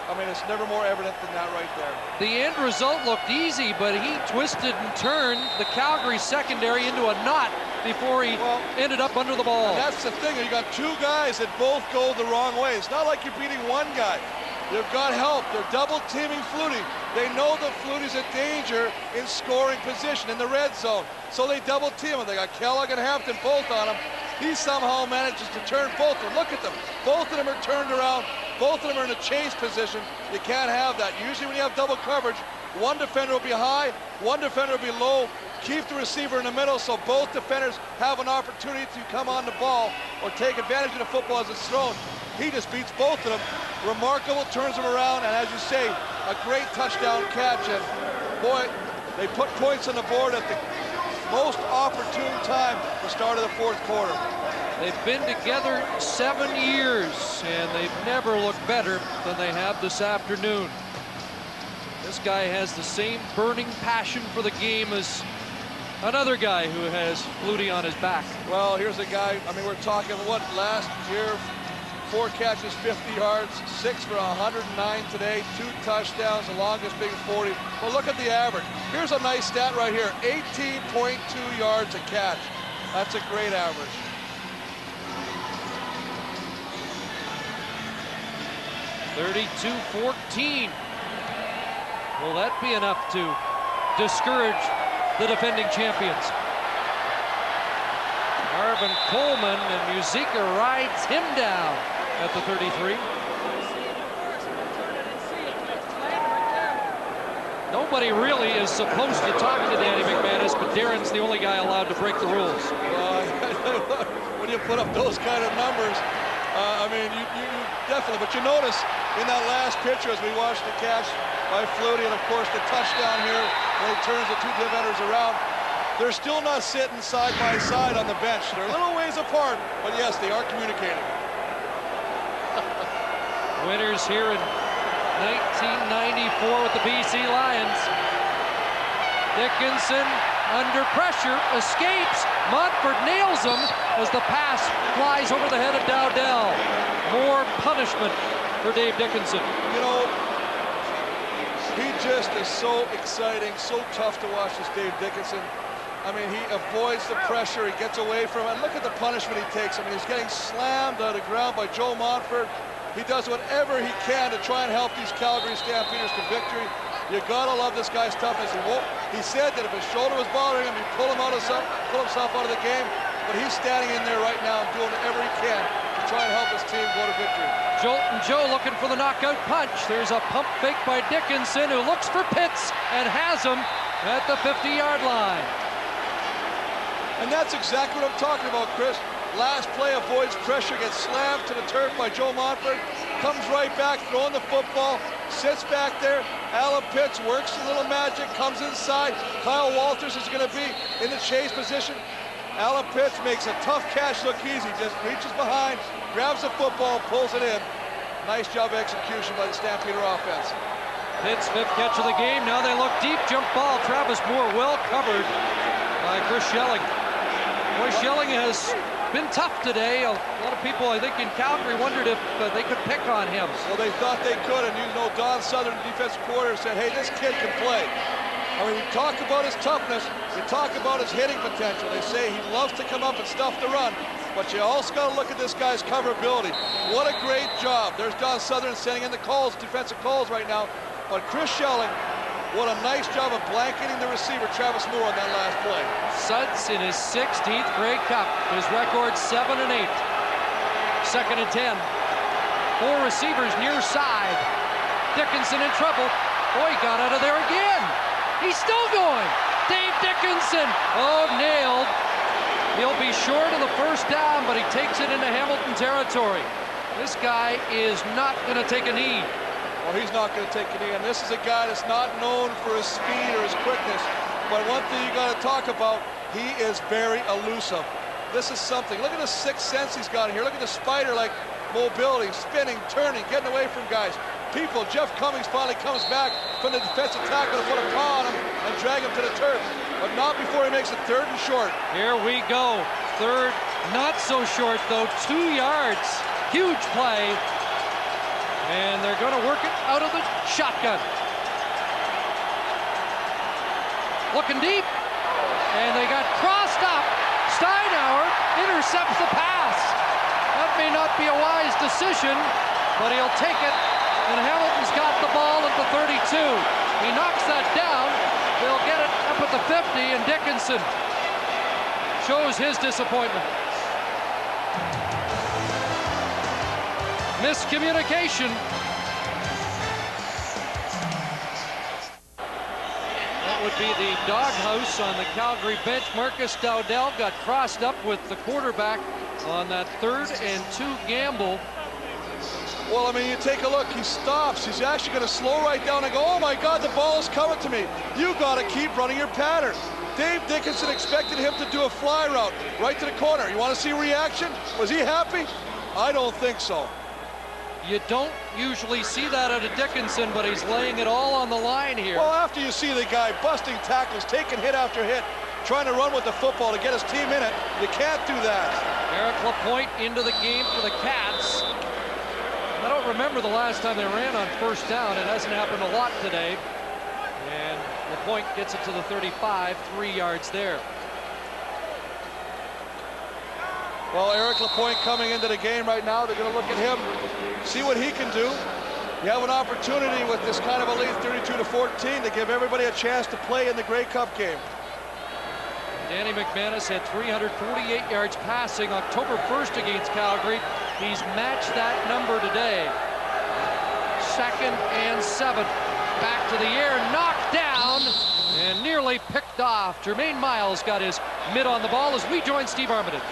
I mean, it's never more evident than that right there. The end result looked easy, but he twisted and turned the Calgary secondary into a knot before he ended up under the ball. And that's the thing. You got 2 guys that both go the wrong way. It's not like you're beating one guy. You've got help. They're double teaming Flutie. They know that Flutie's a danger in scoring position in the red zone. So they double team him. They got Kellogg and Hampton both on him. He somehow manages to turn both of them. Look at them. Both of them are turned around. Both of them are in a change position. You can't have that. Usually when you have double coverage, one defender will be high, one defender will be low. Keep the receiver in the middle so both defenders have an opportunity to come on the ball or take advantage of the football as it's thrown. He just beats both of them. Remarkable, turns them around, and as you say, a great touchdown catch. And boy, they put points on the board at the most opportune time, the start of the 4th quarter. They've been together 7 years, and they've never looked better than they have this afternoon. This guy has the same burning passion for the game as another guy who has Flutie on his back. Well, here's a guy, I mean, we're talking, what, last year, 4 catches, 50 yards, 6 for 109 today, 2 touchdowns, the longest being 40. Well, look at the average. Here's a nice stat right here, 18.2 yards a catch. That's a great average. (32-14). Will that be enough to discourage the defending champions? Marvin Coleman, and Musica rides him down at the 33. Nobody really is supposed to talk to Danny McManus, but Darren's the only guy allowed to break the rules. When you put up those kind of numbers, I mean, you definitely, but you notice in that last picture as we watched the catch by Flutie, and of course the touchdown here when he turns the 2 defenders around, they're still not sitting side by side on the bench. They're a little ways apart, but yes, they are communicating. Winners here in 1994 with the BC Lions. Dickinson under pressure, escapes. Montford nails him as the pass flies over the head of Dowdell. More punishment for Dave Dickinson. You know, he just is so exciting, so tough to watch, this Dave Dickinson. I mean, he avoids the pressure, he gets away from it. And look at the punishment he takes. I mean, he's getting slammed on the ground by Joe Montford. He does whatever he can to try and help these Calgary Stampeders to victory. You gotta love this guy's toughness. He said that if his shoulder was bothering him, he'd pull himself out of the game. But he's standing in there right now and doing whatever he can to try and help his team go to victory. Jolton Joe looking for the knockout punch. There's a pump fake by Dickinson, who looks for Pitts and has him at the 50-yard line. And that's exactly what I'm talking about, Chris. Last play avoids pressure, gets slammed to the turf by Joe Montford, comes right back, throwing the football. sits back there. Alan Pitts works a little magic, comes inside. Kyle Walters is going to be in the chase position. Alan Pitts makes a tough catch look easy, just reaches behind, grabs the football, pulls it in. Nice job of execution by the Stampeder offense. Pitts' 5th catch of the game. Now they look deep, jump ball. Travis Moore well covered by Chris Schelling. Boy, Schelling has been tough today. A lot of people, I think, in Calgary wondered if they could pick on him. Well, they thought they could, and you know, Don Southern, defensive coordinator, said, hey, this kid can play. I mean, you talk about his toughness, you talk about his hitting potential. They say he loves to come up and stuff the run, but you also got to look at this guy's coverability. What a great job. There's Don Southern sending in the calls, defensive calls right now, but Chris Schelling, what a nice job of blanketing the receiver, Travis Moore, on that last play. Sudds in his 16th Grey Cup. His record 7 and 8. 2nd and 10. 4 receivers near side. Dickinson in trouble. Boy, he got out of there again. He's still going. Dave Dickinson. Oh, nailed. He'll be short of the 1st down, but he takes it into Hamilton territory. This guy is not going to take a knee. Well, he's not going to take a knee, and this is a guy that's not known for his speed or his quickness. But one thing you got to talk about, he is very elusive. This is something. Look at the 6th sense he's got in here. Look at the spider-like mobility, spinning, turning, getting away from guys. People, Jeff Cummings finally comes back from the defensive tackle to put a paw on him and drag him to the turf. But not before he makes a 3rd and short. Here we go. 3rd, not so short, though. 2 yards. Huge play. And they're going to work it out of the shotgun. Looking deep. And they got crossed up. Steinauer intercepts the pass. That may not be a wise decision, but he'll take it. And Hamilton's got the ball at the 32. He knocks that down. They'll get it up at the 50, and Dickinson shows his disappointment. Miscommunication. That would be the doghouse on the Calgary bench. Marcus Dowdell got crossed up with the quarterback on that 3rd and 2 gamble. Well, I mean, you take a look, he stops. He's actually going to slow right down and go, oh my God, the ball is coming to me. You got to keep running your pattern. Dave Dickinson expected him to do a fly route right to the corner. You want to see reaction? Was he happy? I don't think so. You don't usually see that out of Dickinson, but he's laying it all on the line here. Well, after you see the guy busting tackles, taking hit after hit, trying to run with the football to get his team in it, you can't do that. Eric Lapointe into the game for the Cats. I don't remember the last time they ran on 1st down. It hasn't happened a lot today. And Lapointe gets it to the 35, 3 yards there. Well, Eric Lapointe coming into the game right now. They're going to look at him, see what he can do. You have an opportunity with this kind of a lead, 32-14, to give everybody a chance to play in the Grey Cup game. Danny McManus had 348 yards passing October 1st against Calgary. He's matched that number today. 2nd and 7. Back to the air, knocked down, and nearly picked off. Jermaine Miles got his mitt on the ball as we join Steve Armitage.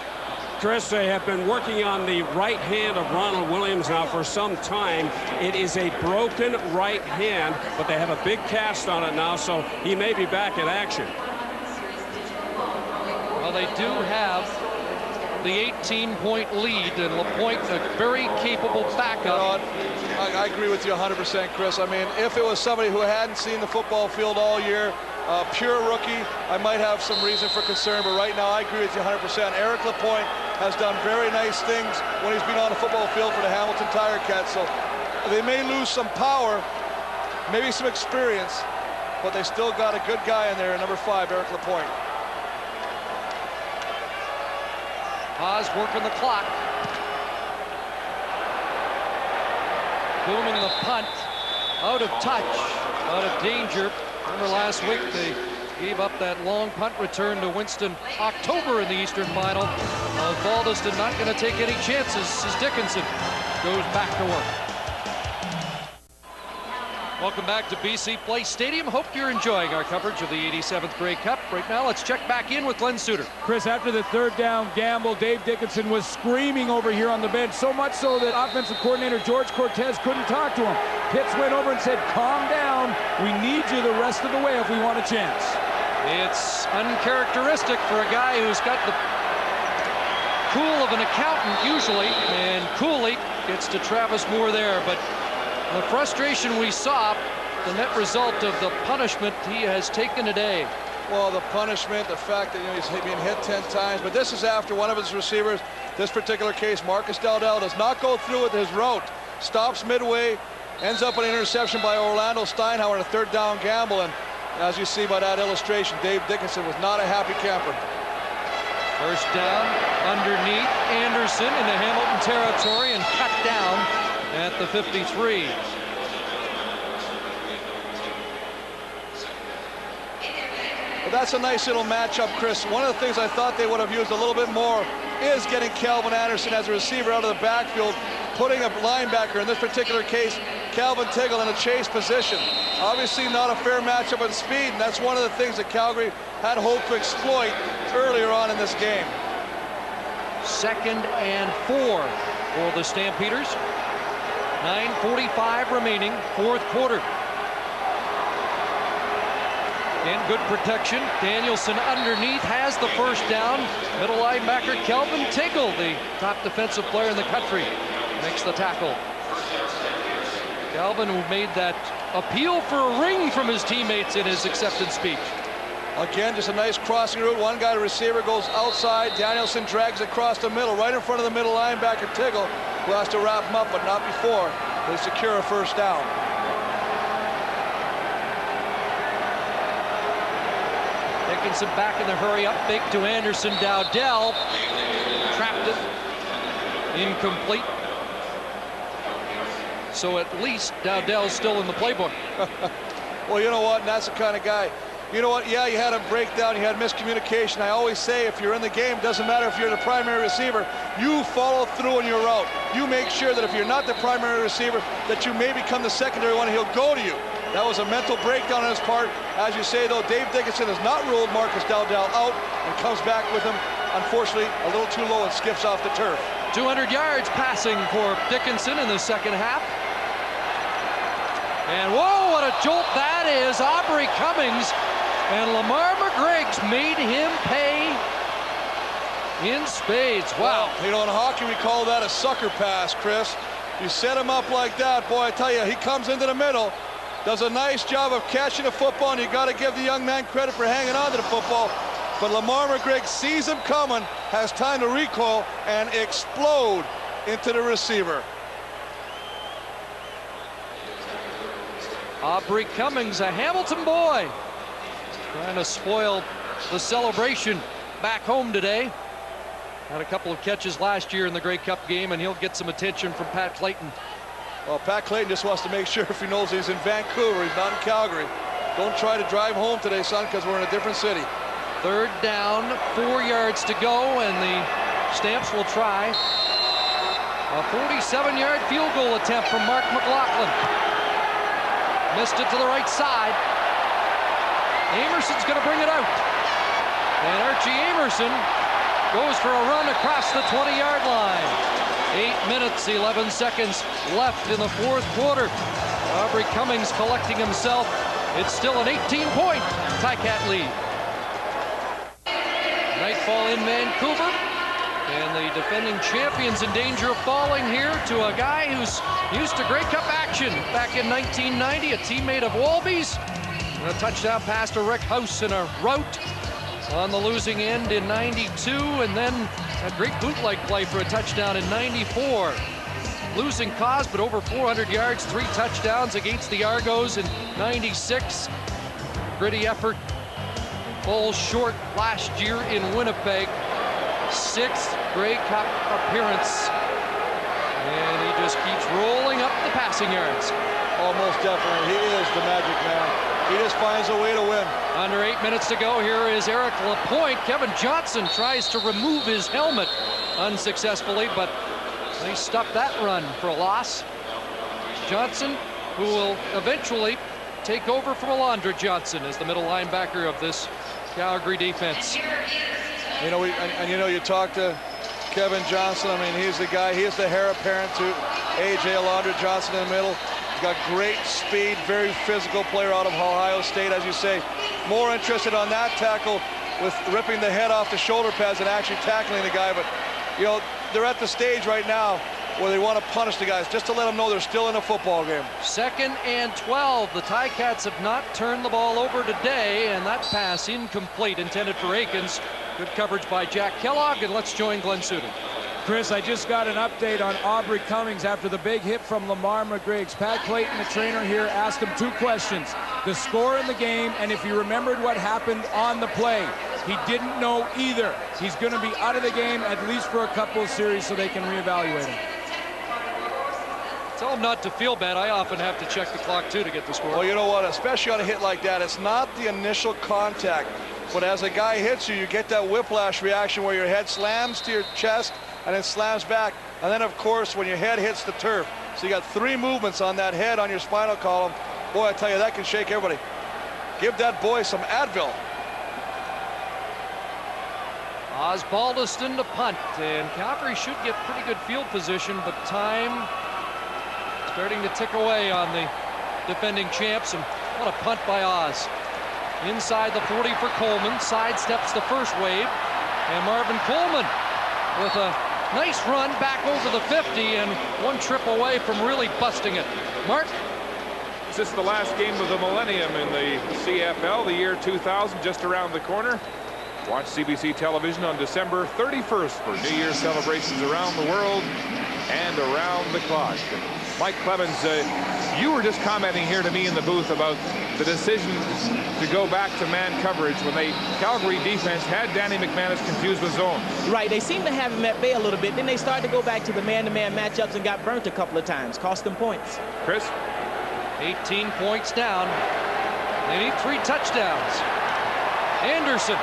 Chris, they have been working on the right hand of Ronald Williams now for some time. It is a broken right hand, but they have a big cast on it now, so he may be back in action. Well, they do have the 18-point lead, and Lapointe, a very capable backup. I agree with you 100%, Chris. I mean, if it was somebody who hadn't seen the football field all year, pure rookie, I might have some reason for concern, but right now I agree with you 100%. Eric Lapointe has done very nice things when he's been on the football field for the Hamilton Tiger Cats, so they may lose some power, maybe some experience, but they still got a good guy in there, number 5, Eric Lapointe. Haas working the clock. Booming the punt. Out of touch. Out of danger. Remember last week they gave up that long punt return to Winston October in the Eastern Final. Valdez not going to take any chances as Dickinson goes back to work. Welcome back to BC Place Stadium. Hope you're enjoying our coverage of the 87th Grey Cup. Right now, let's check back in with Glenn Suter. Chris, after the third down gamble, Dave Dickinson was screaming over here on the bench, so much so that offensive coordinator George Cortez couldn't talk to him. Pitts went over and said, calm down. We need you the rest of the way if we want a chance. It's uncharacteristic for a guy who's got the cool of an accountant usually, and Cooley gets to Travis Moore there, but the frustration we saw, the net result of the punishment he has taken today. Well, the punishment, the fact that he's being hit 10 times, but this is after one of his receivers, this particular case, Marcus Dowdell, does not go through with his route, stops midway, ends up an interception by Orlando Steinhauer in a third down gamble, and as you see by that illustration, Dave Dickinson was not a happy camper. First down underneath Anderson into Hamilton territory and cut down at the 53. Well, that's a nice little matchup, Chris. One of the things I thought they would have used a little bit more is getting Calvin Anderson as a receiver out of the backfield, putting a linebacker, in this particular case, Calvin Tiggle, in a chase position. Obviously not a fair matchup in speed, and that's one of the things that Calgary had hoped to exploit earlier on in this game. 2nd and 4 for the Stampeders. 9:45 remaining, fourth quarter. And good protection. Danielson underneath has the first down. Middle linebacker Calvin Tiggle, the top defensive player in the country, makes the tackle. Calvin, who made that appeal for a ring from his teammates in his acceptance speech. Again, just a nice crossing route. One guy, the receiver, goes outside. Danielson drags across the middle, right in front of the middle linebacker, Tiggle, who has to wrap him up, but not before they secure a first down. Dickinson back in the hurry up, big to Anderson. Dowdell trapped it. Incomplete. So at least Dowdell's still in the playbook. Well, you know what? And that's the kind of guy. You know what? Yeah, you had a breakdown. You had miscommunication. I always say if you're in the game, doesn't matter if you're the primary receiver, you follow through on your route. You make sure that if you're not the primary receiver, that you may become the secondary one and he'll go to you. That was a mental breakdown on his part. As you say, though, Dave Dickinson has not ruled Marcus Dowdell out and comes back with him, unfortunately, a little too low and skips off the turf. 200 yards passing for Dickinson in the second half. And whoa, what a jolt that is. Aubrey Cummings and Lamar McGreg's made him pay in spades. Wow. Well, you know, in hockey, we call that a sucker pass, Chris. You set him up like that, boy, I tell you, he comes into the middle, does a nice job of catching the football, and you got to give the young man credit for hanging on to the football. But Lamar McGregor sees him coming, has time to recoil and explode into the receiver. Aubrey Cummings, a Hamilton boy, trying to spoil the celebration back home today. Had a couple of catches last year in the Grey Cup game, and he'll get some attention from Pat Clayton. Well, Pat Clayton just wants to make sure if he knows he's in Vancouver, he's not in Calgary. Don't try to drive home today, son, because we're in a different city. Third down, 4 yards to go, and the Stamps will try a 47-yard field goal attempt from Mark McLaughlin. Missed it to the right side. Amerson's going to bring it out. And Archie Amerson goes for a run across the 20-yard line. 8 minutes, 11 seconds left in the fourth quarter. Aubrey Cummings collecting himself. It's still an 18-point Ticat lead. Nightfall in Vancouver. And the defending champions in danger of falling here to a guy who's used to Grey Cup action back in 1990, a teammate of Walby's. And a touchdown pass to Rick House in a rout on the losing end in 92, and then a great bootleg play for a touchdown in 94. Losing cause, but over 400 yards, 3 touchdowns against the Argos in 96. Gritty effort, falls short last year in Winnipeg. 6th Grey Cup appearance. And he just keeps rolling up the passing yards. Oh, most definitely. He is the magic man. He just finds a way to win. Under 8 minutes to go, here is Eric Lapointe. Kevin Johnson tries to remove his helmet unsuccessfully, but they stopped that run for a loss. Johnson who will eventually take over from Alondra Johnson as the middle linebacker of this Calgary defense. You know, you talk to Kevin Johnson. I mean, he's the guy. He is the heir apparent to A.J. Alondra Johnson in the middle. He's got great speed, very physical player out of Ohio State, as you say. More interested on that tackle with ripping the head off the shoulder pads than actually tackling the guy. But, you know, they're at the stage right now where they want to punish the guys just to let them know they're still in a football game. 2nd and 12. The Ticats have not turned the ball over today, and that pass incomplete, intended for Akins. Good coverage by Jack Kellogg, and let's join Glenn Suter. Chris, I just got an update on Aubrey Cummings after the big hit from Lamar McGriggs. Pat Clayton, the trainer here, asked him 2 questions. The score in the game, and if he remembered what happened on the play. He didn't know either. He's going to be out of the game at least for a couple of series so they can reevaluate him. Tell him not to feel bad. I often have to check the clock, too, to get the score. Well, you know what? Especially on a hit like that, it's not the initial contact. But as a guy hits you, you get that whiplash reaction where your head slams to your chest and then slams back. And then, of course, when your head hits the turf. So you got 3 movements on that head on your spinal column. Boy, I tell you, that can shake everybody. Give that boy some Advil. Osbaldiston to punt, and Calgary should get pretty good field position, but time starting to tick away on the defending champs. And what a punt by Oz. Inside the 40 for Coleman, sidesteps the first wave, and Marvin Coleman with a nice run back over the 50 and 1 trip away from really busting it. Mark? This is the last game of the millennium in the CFL, the year 2000, just around the corner. Watch CBC television on December 31st for New Year's celebrations around the world and around the clock. Mike Clemens, you were just commenting here to me in the booth about the decision to go back to man coverage when Calgary defense had Danny McManus confused with zone. Right, they seem to have him at bay a little bit. Then they started to go back to the man-to-man matchups and got burnt a couple of times, cost them points. Chris? 18 points down. They need 3 touchdowns. Anderson.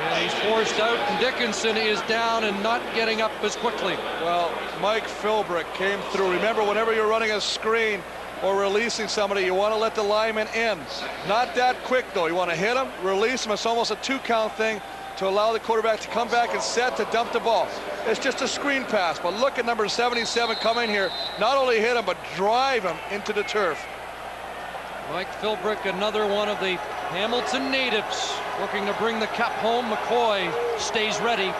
And he's forced out, and Dickinson is down and not getting up as quickly. Well, Mike Philbrick came through. Remember, whenever you're running a screen or releasing somebody, you want to let the lineman in. Not that quick, though. You want to hit him, release him. It's almost a 2-count thing to allow the quarterback to come back and set to dump the ball. It's just a screen pass, but look at number 77 come in here. Not only hit him, but drive him into the turf. Mike Philbrick, another one of the Hamilton natives, looking to bring the cup home. McCoy stays ready.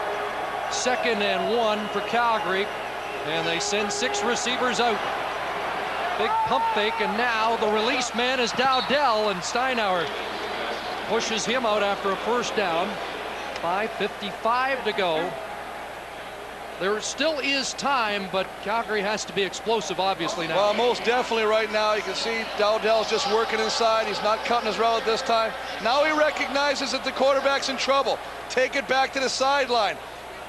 2nd and 1 for Calgary, and they send 6 receivers out. Big pump fake, and now the release man is Dowdell, and Steinauer pushes him out after a first down. 5:55 to go. There still is time, but Calgary has to be explosive, obviously, now. Well, most definitely right now. You can see Dowdell's just working inside. He's not cutting his route this time. Now he recognizes that the quarterback's in trouble. Take it back to the sideline.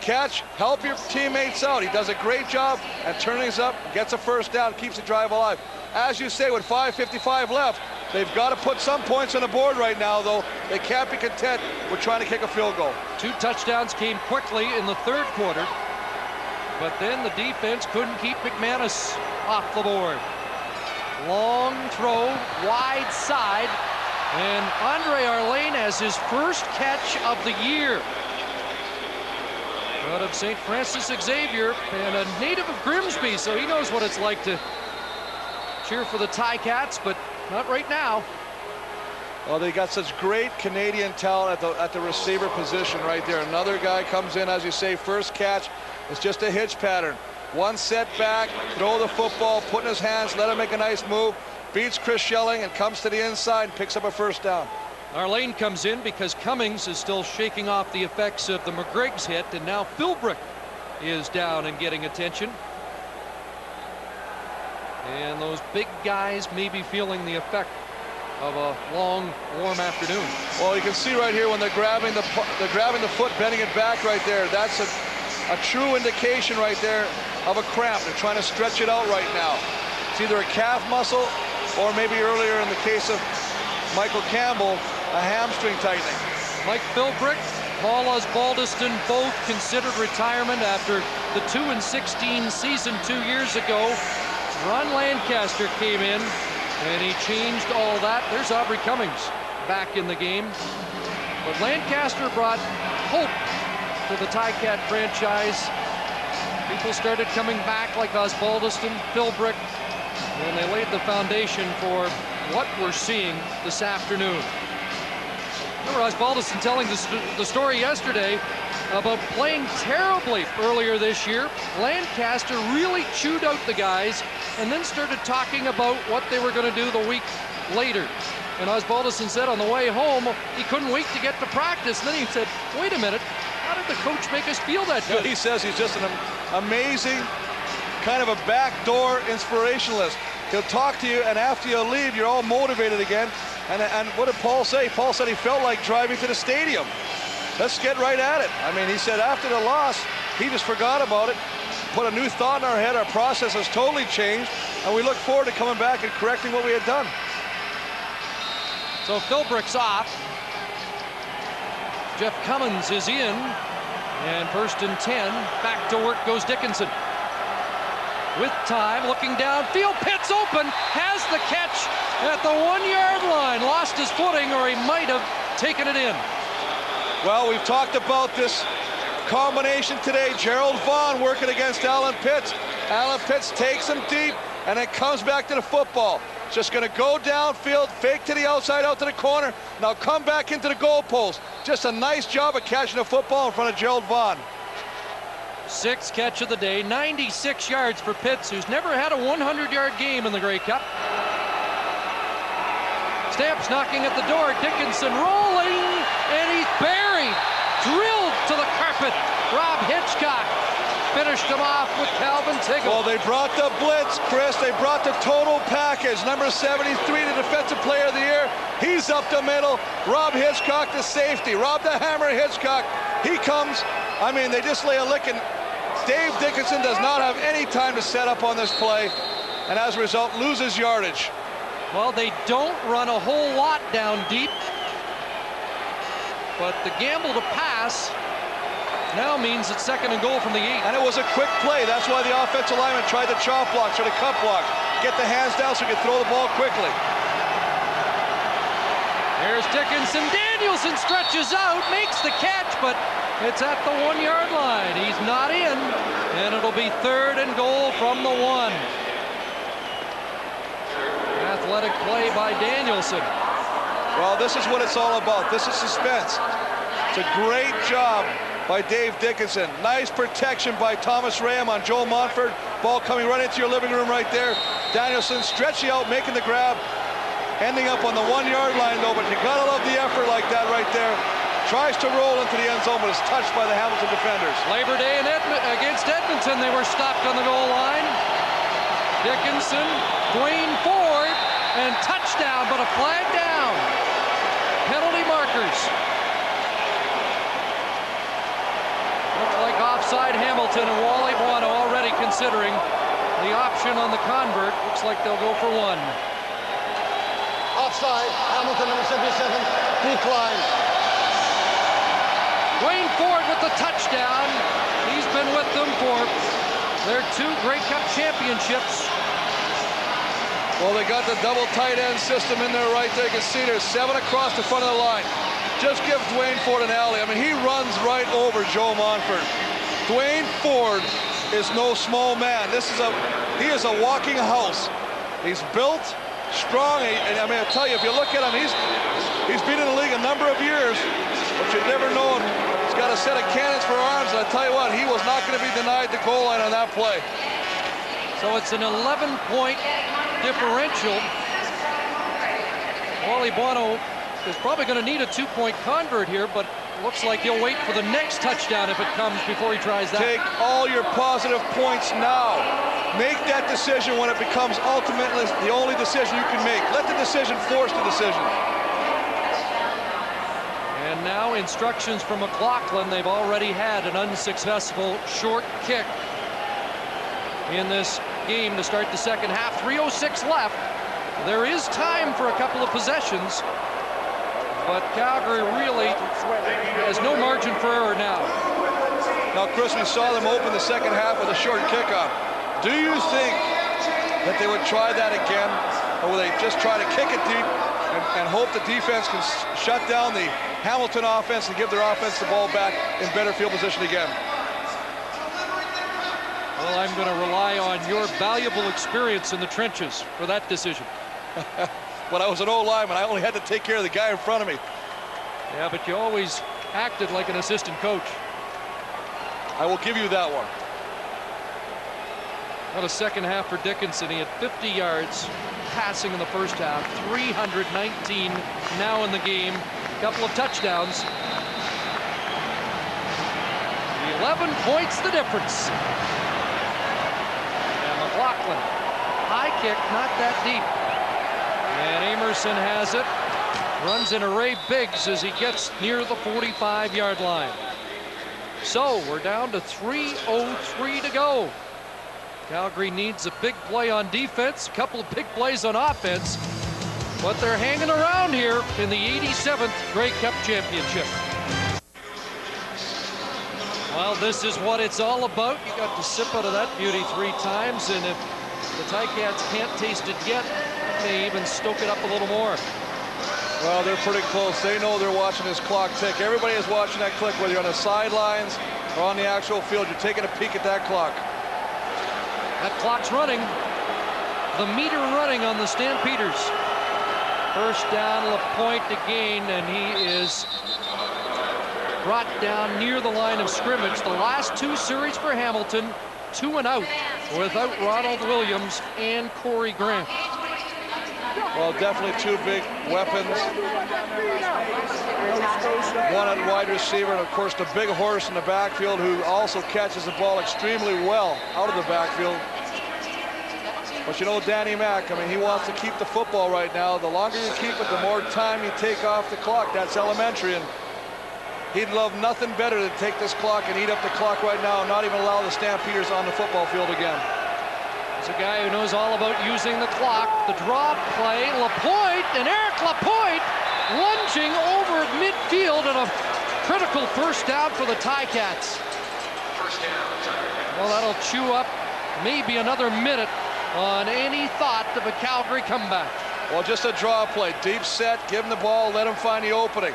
Catch, help your teammates out. He does a great job and turns up, gets a first down, keeps the drive alive. As you say, with 5:55 left, they've got to put some points on the board right now, though. They can't be content with trying to kick a field goal. 2 touchdowns came quickly in the 3rd quarter. But then the defense couldn't keep McManus off the board. Long throw, wide side, and Andre Arlane has his first catch of the year. Out of St. Francis Xavier, and a native of Grimsby, so he knows what it's like to cheer for the Ticats, but not right now. Well, they got such great Canadian talent at the receiver position right there. Another guy comes in, as you say, first catch. It's just a hitch pattern. 1 setback, throw the football, put in his hands, let him make a nice move, beats Chris Schelling and comes to the inside and picks up a first down. Arlane comes in because Cummings is still shaking off the effects of the McGriggs hit, and now Philbrick is down and getting attention. And those big guys may be feeling the effect of a long, warm afternoon. Well, you can see right here when they're grabbing the foot, bending it back right there. That's a true indication right there of a cramp. They're trying to stretch it out right now. It's either a calf muscle or maybe earlier in the case of Michael Campbell, a hamstring tightening. Mike Philbrick, Paul Osbaldiston both considered retirement after the 2-16 season 2 years ago. Ron Lancaster came in, and he changed all that. There's Aubrey Cummings back in the game. But Lancaster brought hope to the Ticat franchise. People started coming back like Osbaldiston, Philbrick, and they laid the foundation for what we're seeing this afternoon. Remember Osbaldiston telling the story yesterday about playing terribly earlier this year. Lancaster really chewed out the guys and then started talking about what they were going to do the week later. And Osbaldiston said on the way home he couldn't wait to get to practice. And then he said, wait a minute, how did the coach make us feel that good? He says he's just an amazing kind of a backdoor inspirationalist. He'll talk to you, and after you leave, you're all motivated again. And what did Paul say? Paul said he felt like driving to the stadium. Let's get right at it. I mean, he said after the loss, he just forgot about it, put a new thought in our head. Our process has totally changed, and we look forward to coming back and correcting what we had done. So Philbrick's off. Jeff Cummins is in, and first and 10. Back to work goes Dickinson. With time, looking downfield, Pitts open, has the catch at the 1-yard line. Lost his footing, or he might have taken it in. Well, we've talked about this combination today. Gerald Vaughn working against Alan Pitts. Alan Pitts takes him deep and then comes back to the football. Just going to go downfield, fake to the outside, out to the corner. Now come back into the goalpost. Just a nice job of catching the football in front of Gerald Vaughn. 6th catch of the day, 96 yards for Pitts, who's never had a 100-yard game in the Grey Cup. Stamps knocking at the door, Dickinson rolling, and he's buried, drilled to the carpet. Rob Hitchcock finished him off with Calvin Tiggle. Well, they brought the blitz, Chris. They brought the total package. Number 73, the defensive player of the year. He's up the middle. Rob Hitchcock, the safety. Rob the Hammer Hitchcock. He comes. I mean, they just lay a licking. Dave Dickinson does not have any time to set up on this play, and as a result, loses yardage. Well, they don't run a whole lot down deep, but the gamble to pass now means it's 2nd and goal from the 8. And it was a quick play. That's why the offensive lineman tried the chop blocks or the cut blocks. Get the hands down so he can throw the ball quickly. Here's Dickinson. Danielson stretches out, makes the catch, but it's at the 1-yard line. He's not in, and it'll be 3rd and goal from the 1. Athletic play by Danielson. Well, this is what it's all about. This is suspense. It's a great job by Dave Dickinson. Nice protection by Thomas Ram on Joe Montford. Ball coming right into your living room right there. Danielson stretching out, making the grab. Ending up on the 1-yard line, though, but you gotta love the effort like that right there. Tries to roll into the end zone, but is touched by the Hamilton defenders. Labor Day against Edmonton, they were stopped on the goal line. Dickinson, Dwayne Ford, and touchdown, but a flag down. Penalty markers. Looks like offside Hamilton, and Wally Buono already considering the option on the convert. Looks like they'll go for 1. Offside, Hamilton, number 77, decline. Dwayne Ford with the touchdown. He's been with them for their 2 Grey Cup championships. Well, they got the double tight end system in there right there. You can see there's 7 across the front of the line. Just give Dwayne Ford an alley. I mean, he runs right over Joe Montford. Dwayne Ford is no small man. He is a walking house. He's built strong, and I mean, I'll tell you, if you look at him, he's been in the league a number of years, but you've never known. He's got a set of cannons for arms, and I tell you what, he was not going to be denied the goal line on that play. So it's an 11-point differential. Wally Buono is probably going to need a 2-point convert here, but looks like he'll wait for the next touchdown if it comes before he tries that. Take all your positive points now. Make that decision when it becomes ultimately the only decision you can make. Let the decision force the decision. And now instructions from McLaughlin. They've already had an unsuccessful short kick in this game to start the second half. 3:06 left. There is time for a couple of possessions, but Calgary really has no margin for error now. Now, Chris, we saw them open the second half with a short kickoff. Do you think that they would try that again, or will they just try to kick it deep and hope the defense can shut down the Hamilton offense and give their offense the ball back in better field position again? Well, I'm going to rely on your valuable experience in the trenches for that decision. When I was an O-lineman, I only had to take care of the guy in front of me. Yeah, but you always acted like an assistant coach. I will give you that one. What a second half for Dickinson. He had 50 yards passing in the first half, 319 now in the game, a couple of touchdowns. 11 points the difference. And McLaughlin, high kick, not that deep. And Amerson has it, runs in Ray Biggs as he gets near the 45-yard line. So we're down to 3:03 to go. Calgary needs a big play on defense, a couple of big plays on offense, but they're hanging around here in the 87th Grey Cup Championship. Well, this is what it's all about. You got to sip out of that beauty 3 times, and if the Ticats can't taste it yet, they even stoke it up a little more. Well, they're pretty close. They know they're watching this clock tick. Everybody is watching that click, whether you're on the sidelines or on the actual field. You're taking a peek at that clock. That clock's running. The meter running on the Stampeders. First down, LaPointe again, and he is brought down near the line of scrimmage. The last 2 series for Hamilton, 2 and out without Ronald Williams and Corey Grant. Well, definitely 2 big weapons. One at wide receiver, and of course the big horse in the backfield who also catches the ball extremely well out of the backfield. But you know Danny Mack, I mean, he wants to keep the football right now. The longer you keep it, the more time you take off the clock. That's elementary, and he'd love nothing better than take this clock and eat up the clock right now and not even allow the Stampeders on the football field again. He's a guy who knows all about using the clock. The draw play, LaPointe, and Eric LaPointe lunging over midfield, and a critical first down for the Ticats. Well, that'll chew up maybe another minute on any thought of a Calgary comeback. Well, just a draw play, deep set, give him the ball, let him find the opening.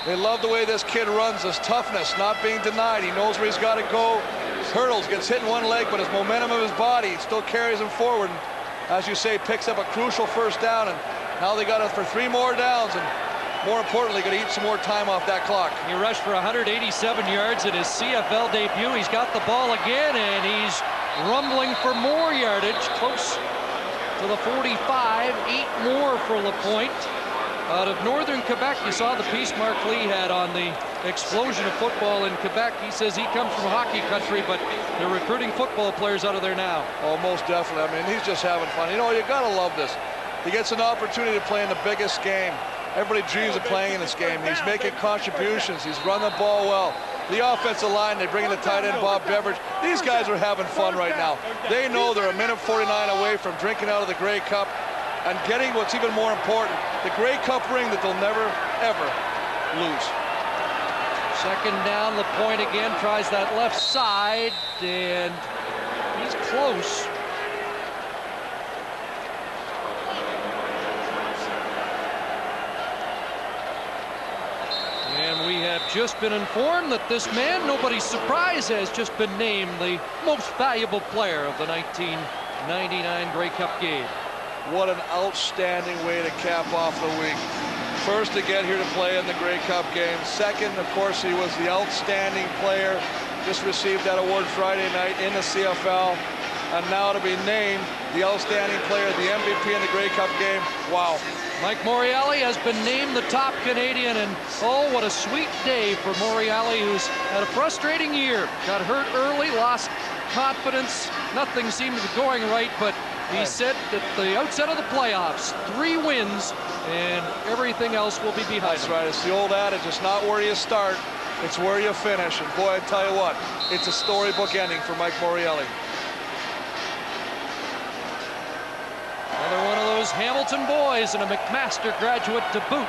They love the way this kid runs, his toughness, not being denied. He knows where he's got to go. Hurdles, gets hit in one leg, but his momentum of his body still carries him forward. And, as you say, picks up a crucial first down, and now they got it for 3 more downs, and more importantly, going to eat some more time off that clock. He rushed for 187 yards in his CFL debut. He's got the ball again, and he's rumbling for more yardage, close to the 45. 8 more for LaPointe. Out of northern Quebec, you saw the piece Mark Lee had on the explosion of football in Quebec. He says he comes from hockey country, but they're recruiting football players out of there now. Oh, most definitely. I mean, he's just having fun. You know, you got to love this. He gets an opportunity to play in the biggest game. Everybody dreams of playing in this game. He's making contributions. He's run the ball well. The offensive line, they bring in the tight end, Bob Beveridge. These guys are having fun right now. They know they're a minute 49 away from drinking out of the Grey Cup and getting what's even more important, the Grey Cup ring that they'll never, ever lose. Second down, LaPointe again tries that left side, and he's close. And we have just been informed that this man, nobody's surprise, has just been named the most valuable player of the 1999 Grey Cup game. What an outstanding way to cap off the week. First to get here to play in the Grey Cup game. Second, of course, he was the outstanding player. Just received that award Friday night in the CFL. And now to be named the outstanding player, the MVP in the Grey Cup game. Wow. Mike Morreale has been named the top Canadian, and oh, what a sweet day for Morreale, who's had a frustrating year. Got hurt early, lost confidence. Nothing seemed to be going right, but he said at the outset of the playoffs, 3 wins, and everything else will be behind him. That's right. It's the old adage. It's not where you start, it's where you finish. And boy, I tell you what, it's a storybook ending for Mike Morreale. Another one of those Hamilton boys and a McMaster graduate to boot.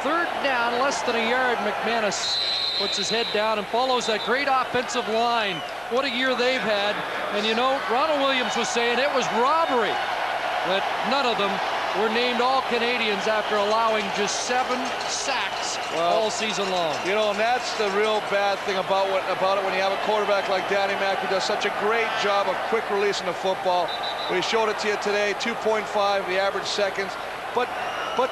Third down, less than a yard. McManus puts his head down and follows that great offensive line. what a year they've had. And you know, Ronald Williams was saying it was robbery that none of them were named All-Canadians after allowing just 7 sacks all season long. You know, and that's the real bad thing about it when you have a quarterback like Danny Mack who does such a great job of quick releasing the football. We showed it to you today, 2.5 the average seconds. But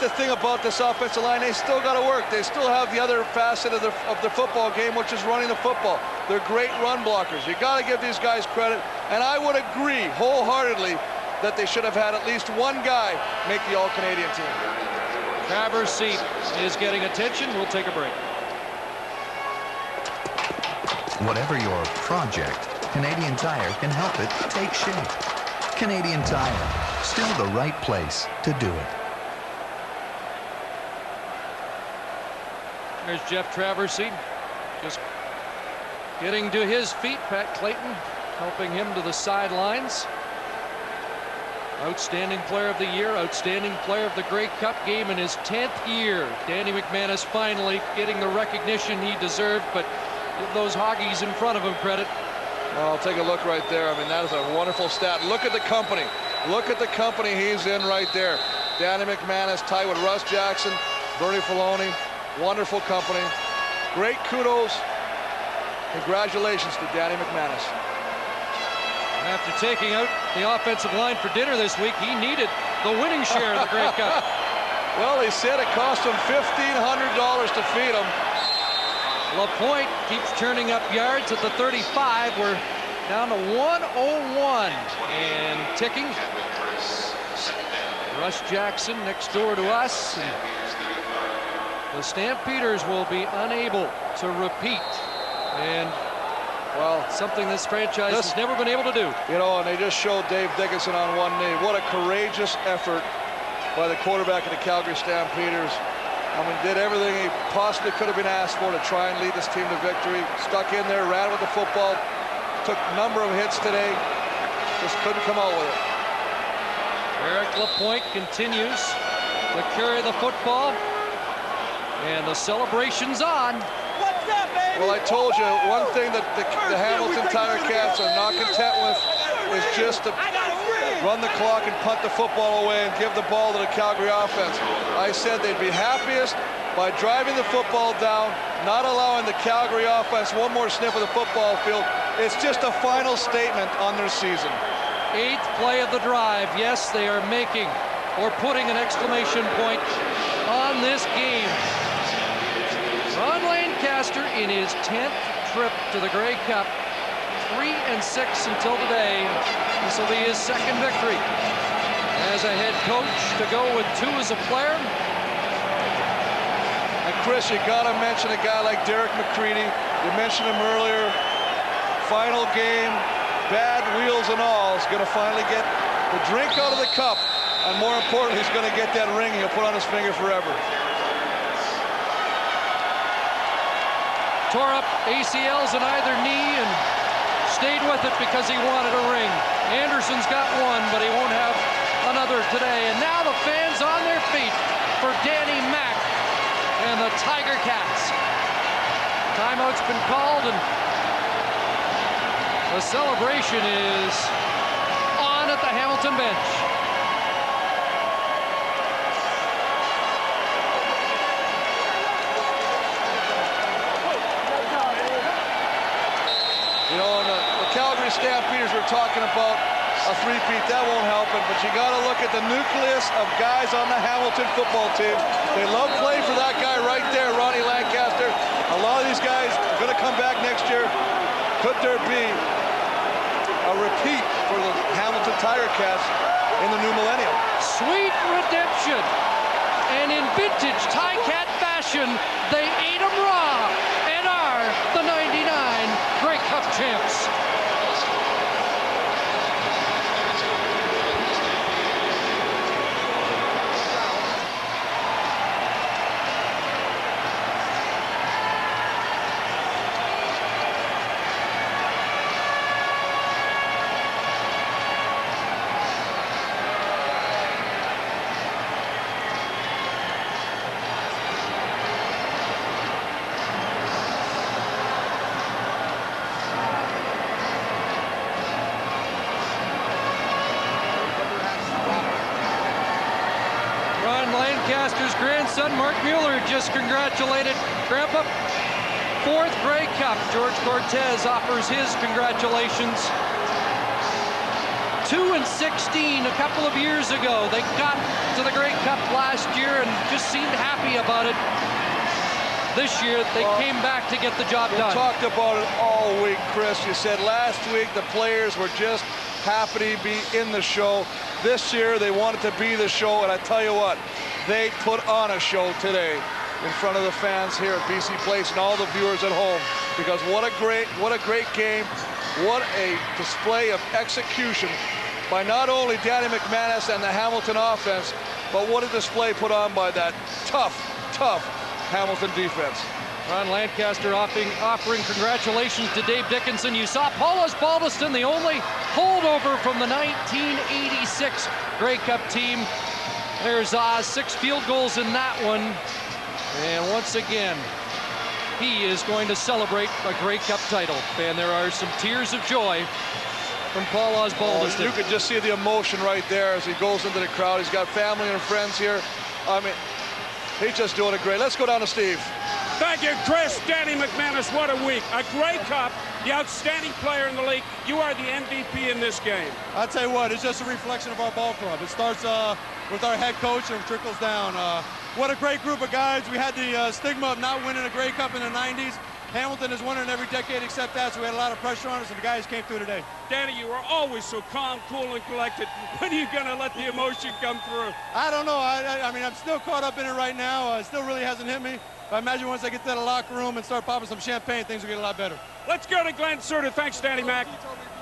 the thing about this offensive line, they still got to work. They still have the other facet of the football game, which is running the football. They're great run blockers. You got to give these guys credit. And I would agree wholeheartedly that they should have had at least one guy make the All-Canadian team. Traverse seat is getting attention. We'll take a break. Whatever your project, Canadian Tire can help it take shape. Canadian Tire, still the right place to do it. There's Jeff Traversy, just getting to his feet. Pat Clayton helping him to the sidelines. Outstanding player of the year, outstanding player of the Grey Cup game in his 10th year. Danny McManus finally getting the recognition he deserved, but give those Hoggies in front of him credit. Well, take a look right there. I mean, that is a wonderful stat. Look at the company. Look at the company he's in right there. Danny McManus tied with Russ Jackson, Bernie Filoni. Wonderful company. Great kudos. Congratulations to Danny McManus. After taking out the offensive line for dinner this week, he needed the winning share of the Grey Cup. Well, he said it cost him $1,500 to feed him. LaPointe keeps turning up yards at the 35. We're down to 101 and ticking. Russ Jackson next door to us. And the Stampeders will be unable to repeat. And well, something this franchise has never been able to do. You know, and they just showed Dave Dickinson on one knee. What a courageous effort by the quarterback of the Calgary Stampeders. I mean, did everything he possibly could have been asked for to try and lead this team to victory. Stuck in there, ran with the football, took a number of hits today, just couldn't come out with it. Eric LaPointe continues to carry the football, and the celebration's on. Well, I told you, one thing that the Hamilton Tiger Cats are not content with is just to run the clock and punt the football away and give the ball to the Calgary offense. I said they'd be happiest by driving the football down, not allowing the Calgary offense one more sniff of the football field. It's just a final statement on their season. 8th play of the drive. Yes, they are making or putting an exclamation point on this game. Ron Lancaster in his 10th trip to the Grey Cup, 3-6 until today. This will be his 2nd victory as a head coach, to go with 2 as a player. And Chris, you got to mention a guy like Derek McCready. You mentioned him earlier. Final game, bad wheels and all, is going to finally get the drink out of the cup, and more importantly, he's going to get that ring he'll put on his finger forever. Tore up ACLs in either knee and stayed with it because he wanted a ring. Anderson's got one, but he won't have another today. And now the fans on their feet for Danny Mack and the Tiger Cats. Timeout's been called, and the celebration is on at the Hamilton bench. Stampeders were talking about a three-peat. That won't help it, but you got to look at the nucleus of guys on the Hamilton football team. They love playing for that guy right there, Ronnie Lancaster. A lot of these guys are going to come back next year. Could there be a repeat for the Hamilton Tiger Cats in the new millennium? Sweet redemption. And in vintage Ticat fashion, they ate them raw and are the 99 Grey Cup champs. Mark Mueller just congratulated Grandpa. 4th Grey Cup. George Cortez offers his congratulations. 2-16 a couple of years ago. They got to the Grey Cup last year and just seemed happy about it. This year, they came back to get the job done. We talked about it all week, Chris. You said last week the players were just happy to be in the show. This year, they wanted to be the show, and I tell you what, they put on a show today in front of the fans here at BC Place and all the viewers at home. Because what a great game, what a display of execution by not only Danny McManus and the Hamilton offense, but what a display put on by that tough Hamilton defense. Ron Lancaster offering congratulations to Dave Dickinson. You saw Paul Osbaldiston, the only holdover from the 1986 Grey Cup team. There's 6 field goals in that one. And once again, he is going to celebrate a Grey Cup title. And there are some tears of joy from Paul Osbaldiston. You could just see the emotion right there as he goes into the crowd. He's got family and friends here. I mean, he's just doing it great. Let's go down to Steve. Thank you, Chris. Danny McManus, what a week. A Grey Cup, the outstanding player in the league. You are the MVP in this game. I'll tell you what, it's just a reflection of our ball club. It starts with our head coach and trickles down. What a great group of guys. We had the stigma of not winning a Grey Cup in the 90s. Hamilton has won it in every decade except that, so we had a lot of pressure on us, and the guys came through today. Danny, you were always so calm, cool, and collected. When are you going to let the emotion come through? I don't know. I mean, I'm still caught up in it right now. It still really hasn't hit me. But I imagine once I get to the locker room and start popping some champagne, things will get a lot better. Let's go to Glenn Surter. Thanks, Danny Mac.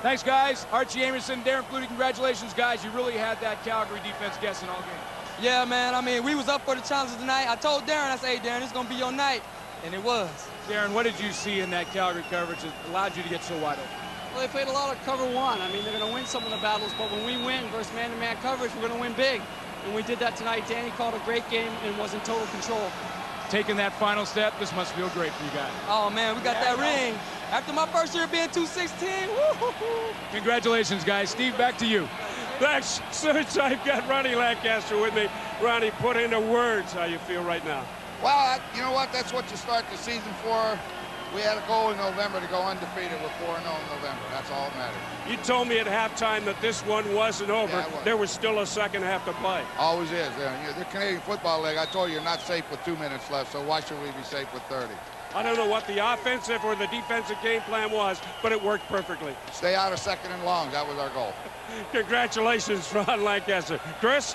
Thanks, guys. Archie Amerson, Darren Flutie, congratulations, guys. You really had that Calgary defense guessing all game. Yeah, man. I mean, we was up for the challenge tonight. I told Darren, I said, hey, Darren, it's going to be your night. And it was. Darren, what did you see in that Calgary coverage that allowed you to get so wide open? Well, they played a lot of cover one. I mean, they're going to win some of the battles, but when we win versus man-to-man coverage, we're going to win big. And we did that tonight. Danny called a great game and was in total control. Taking that final step, this must feel great for you guys. Oh, man, we got that ring. After my first year being 216, woo-hoo-hoo. Congratulations, guys. Steve, back to you. Thanks. Since I've got Ronnie Lancaster with me. Ronnie, put into words how you feel right now. Well, you know what? That's what you start the season for. We had a goal in November to go undefeated. We're 4-0 in November. That's all that matters. You told me at halftime that this one wasn't over. Yeah, it was. There was still a second half to play. Always is. The Canadian Football League, I told you, you're not safe with 2 minutes left, so why should we be safe with 30? I don't know what the offensive or the defensive game plan was, but it worked perfectly. Stay out of second and long. That was our goal. Congratulations, Ron Lancaster. Chris?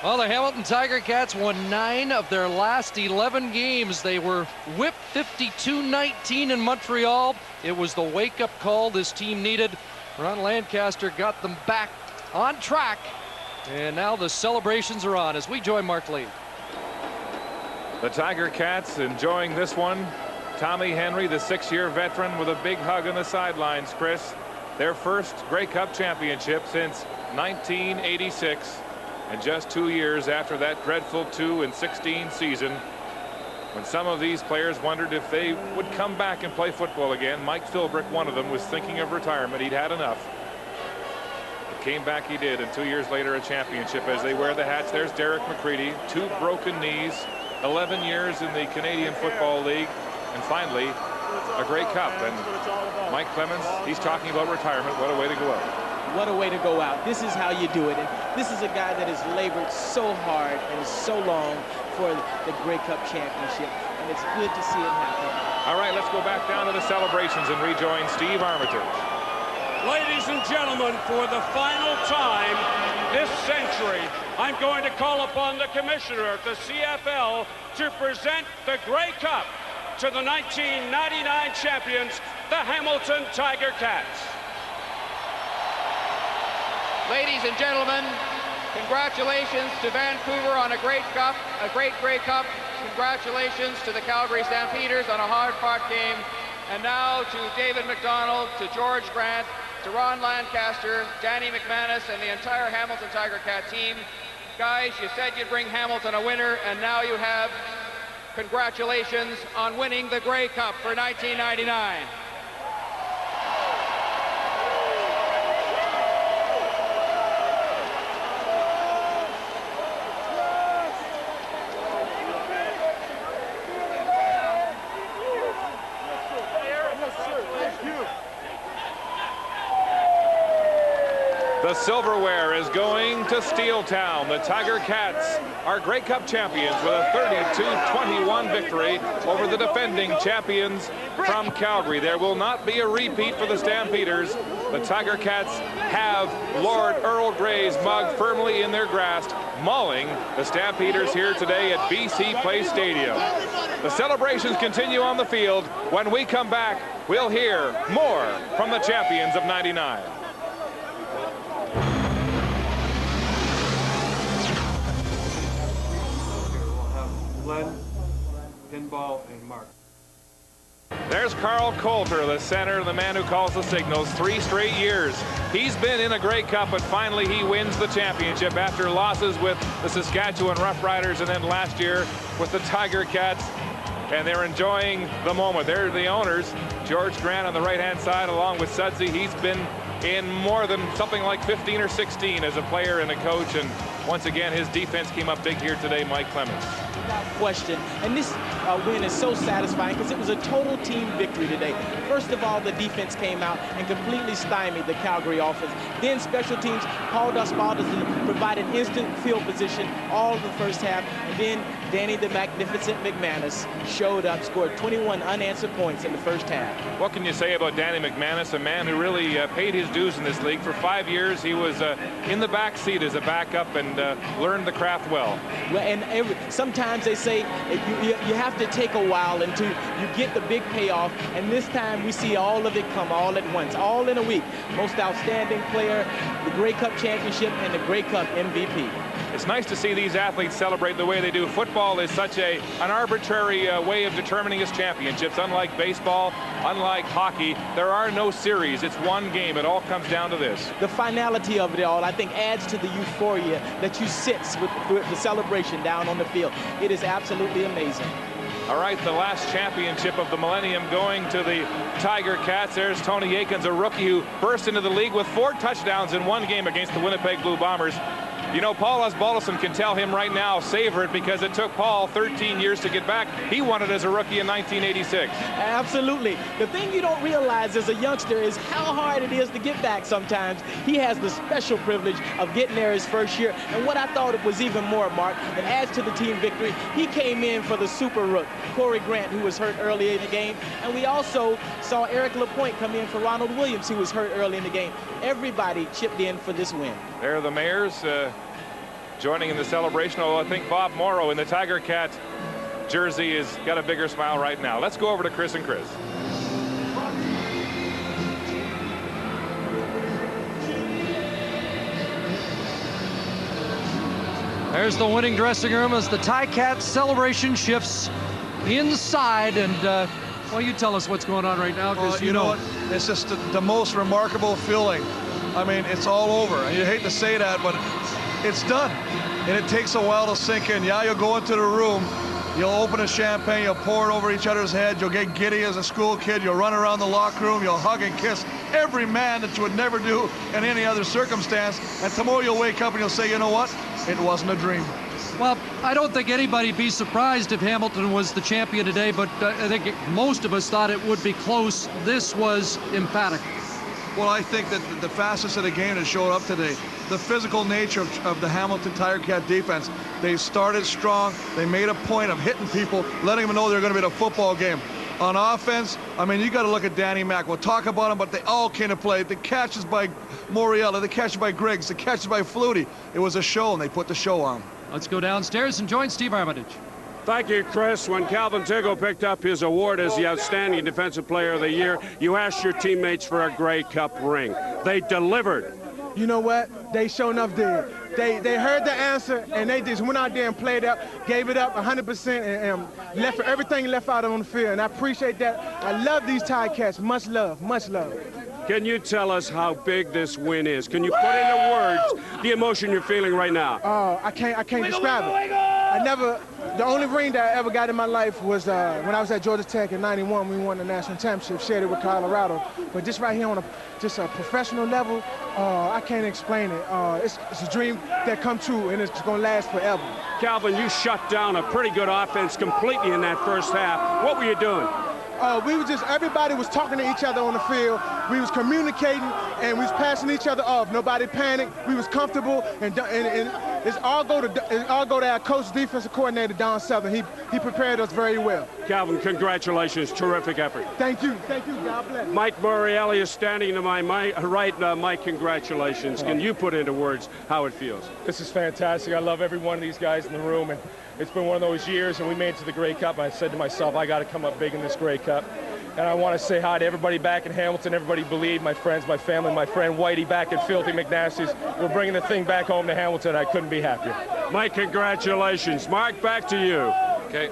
Well, the Hamilton Tiger Cats won 9 of their last 11 games. They were whipped 52-19 in Montreal. It was the wake-up call this team needed. Ron Lancaster got them back on track. And now the celebrations are on as we join Mark Lee. The Tiger Cats enjoying this one. Tommy Henry, the 6-year veteran, with a big hug on the sidelines, Chris. Their first Grey Cup championship since 1986. And just 2 years after that dreadful 2-16 season, when some of these players wondered if they would come back and play football again. Mike Philbrick, one of them, was thinking of retirement. He'd had enough. But came back he did, and 2 years later a championship as they wear the hats. There's Derek McCready, 2 broken knees, 11 years in the Canadian Football League, and finally a Grey Cup. And Mike Clemens, he's talking about retirement. What a way to go out. What a way to go out. This is how you do it. And this is a guy that has labored so hard and so long for the Grey Cup championship. And it's good to see it happen. All right, let's go back down to the celebrations and rejoin Steve Armitage. Ladies and gentlemen, for the final time this century, I'm going to call upon the commissioner of the CFL to present the Grey Cup to the 1999 champions, the Hamilton Tiger Cats. Ladies and gentlemen, congratulations to Vancouver on a great cup, a great Grey Cup. Congratulations to the Calgary Stampeders on a hard-fought game. And now to David McDonald, to George Grant, to Ron Lancaster, Danny McManus, and the entire Hamilton Tiger Cat team. Guys, you said you'd bring Hamilton a winner, and now you have. Congratulations on winning the Grey Cup for 1999. The silverware is going to Steeltown. The Tiger Cats are Grey Cup champions with a 32-21 victory over the defending champions from Calgary. There will not be a repeat for the Stampeders. The Tiger Cats have Lord Earl Grey's mug firmly in their grasp, mauling the Stampeders here today at BC Place Stadium. The celebrations continue on the field. When we come back, we'll hear more from the champions of '99. Glenn, Pinball, and Mark. There's Carl Coulter, the center, the man who calls the signals. 3 straight years. He's been in a Grey Cup, but finally he wins the championship after losses with the Saskatchewan Roughriders and then last year with the Tiger Cats. And they're enjoying the moment. They're the owners. George Grant on the right-hand side along with Sudsy. He's been in more than something like 15 or 16 as a player and a coach. And once again, his defense came up big here today, Mike Clemens. Without question. And this win is so satisfying because it was a total team victory today. First of all, the defense came out and completely stymied the Calgary offense. Then special teams, Paul Dusbalderson provided instant field position all of the first half. And then Danny the Magnificent McManus showed up, scored 21 unanswered points in the first half. What can you say about Danny McManus, a man who really paid his dues in this league? For 5 years, he was in the back seat as a backup and learned the craft well. And sometimes they say you have to take a while until you get the big payoff. And this time we see all of it come all at once, all in a week. Most outstanding player, the Grey Cup championship, and the Grey Cup MVP. It's nice to see these athletes celebrate the way they do. Football is such an arbitrary way of determining its championships. Unlike baseball, unlike hockey, there are no series. It's one game. It all comes down to this. The finality of it all, I think, adds to the euphoria that you sense with the celebration down on the field. It is absolutely amazing. All right, the last championship of the millennium going to the Tiger Cats. There's Tony Aikens, a rookie who burst into the league with 4 touchdowns in one game against the Winnipeg Blue Bombers. You know, Paul Osbaldason can tell him right now, savor it, because it took Paul 13 years to get back. He won it as a rookie in 1986. Absolutely. The thing you don't realize as a youngster is how hard it is to get back sometimes. He has the special privilege of getting there his first year. And what I thought it was even more, Mark, that adds to the team victory, he came in for the super rook, Corey Grant, who was hurt early in the game. And we also saw Eric Lapointe come in for Ronald Williams, who was hurt early in the game. Everybody chipped in for this win. There are the Mayors joining in the celebration, although I think Bob Morrow in the Tiger Cat jersey has got a bigger smile right now. Let's go over to Chris and Chris. There's the winning dressing room as the Ticats celebration shifts inside. And, well, you tell us what's going on right now, because you know what? It's just the most remarkable feeling. I mean, it's all over. And you hate to say that, but it's done. And it takes a while to sink in. Yeah, you'll go into the room, you'll open a champagne, you'll pour it over each other's head, you'll get giddy as a school kid, you'll run around the locker room, you'll hug and kiss every man that you would never do in any other circumstance. And tomorrow you'll wake up and you'll say, you know what? It wasn't a dream. Well, I don't think anybody'd be surprised if Hamilton was the champion today, but I think most of us thought it would be close. This was emphatic. Well, I think that the fastest of the game that showed up today, the physical nature of the Hamilton Tiger Cat defense, they started strong. They made a point of hitting people, letting them know they're going to be in a football game. On offense, I mean, you got to look at Danny Mac. We'll talk about him, but they all came to play. The catches by Moriella, the catches by Griggs, the catches by Flutie. It was a show, and they put the show on. Let's go downstairs and join Steve Armitage. Thank you, Chris. When Calvin Tiggle picked up his award as the Outstanding Defensive Player of the Year, you asked your teammates for a Grey Cup ring. They delivered. You know what? They sure enough did. They heard the answer, and they just went out there and played up, gave it up 100%, and left everything left out on the field. And I appreciate that. I love these Ticats. Much love, much love. Can you tell us how big this win is? Can you put into words the emotion you're feeling right now? Oh, I can't describe it. The only ring that I ever got in my life was when I was at Georgia Tech in '91. We won the national championship, shared it with Colorado. But just right here on a professional level, I can't explain it. It's a dream that come true, and it's going to last forever. Calvin, you shut down a pretty good offense completely in that first half. What were you doing? Everybody was talking to each other on the field. We was communicating and we was passing each other off. Nobody panicked. We was comfortable, and it's all go to our coach, defensive coordinator, Don Southern. He prepared us very well. Calvin, congratulations. Terrific effort. Thank you. Thank you. God bless. Mike Morreale is standing to my right. Mike, congratulations. Can you put into words how it feels? This is fantastic. I love every one of these guys in the room, and it's been one of those years, and we made it to the Grey Cup, and I said to myself, I got to come up big in this Grey Cup. And I want to say hi to everybody back in Hamilton, everybody believed, my friends, my family, my friend Whitey back at Filthy McNasty's. We're bringing the thing back home to Hamilton. I couldn't be happier. Mike, congratulations. Mark, back to you. Okay.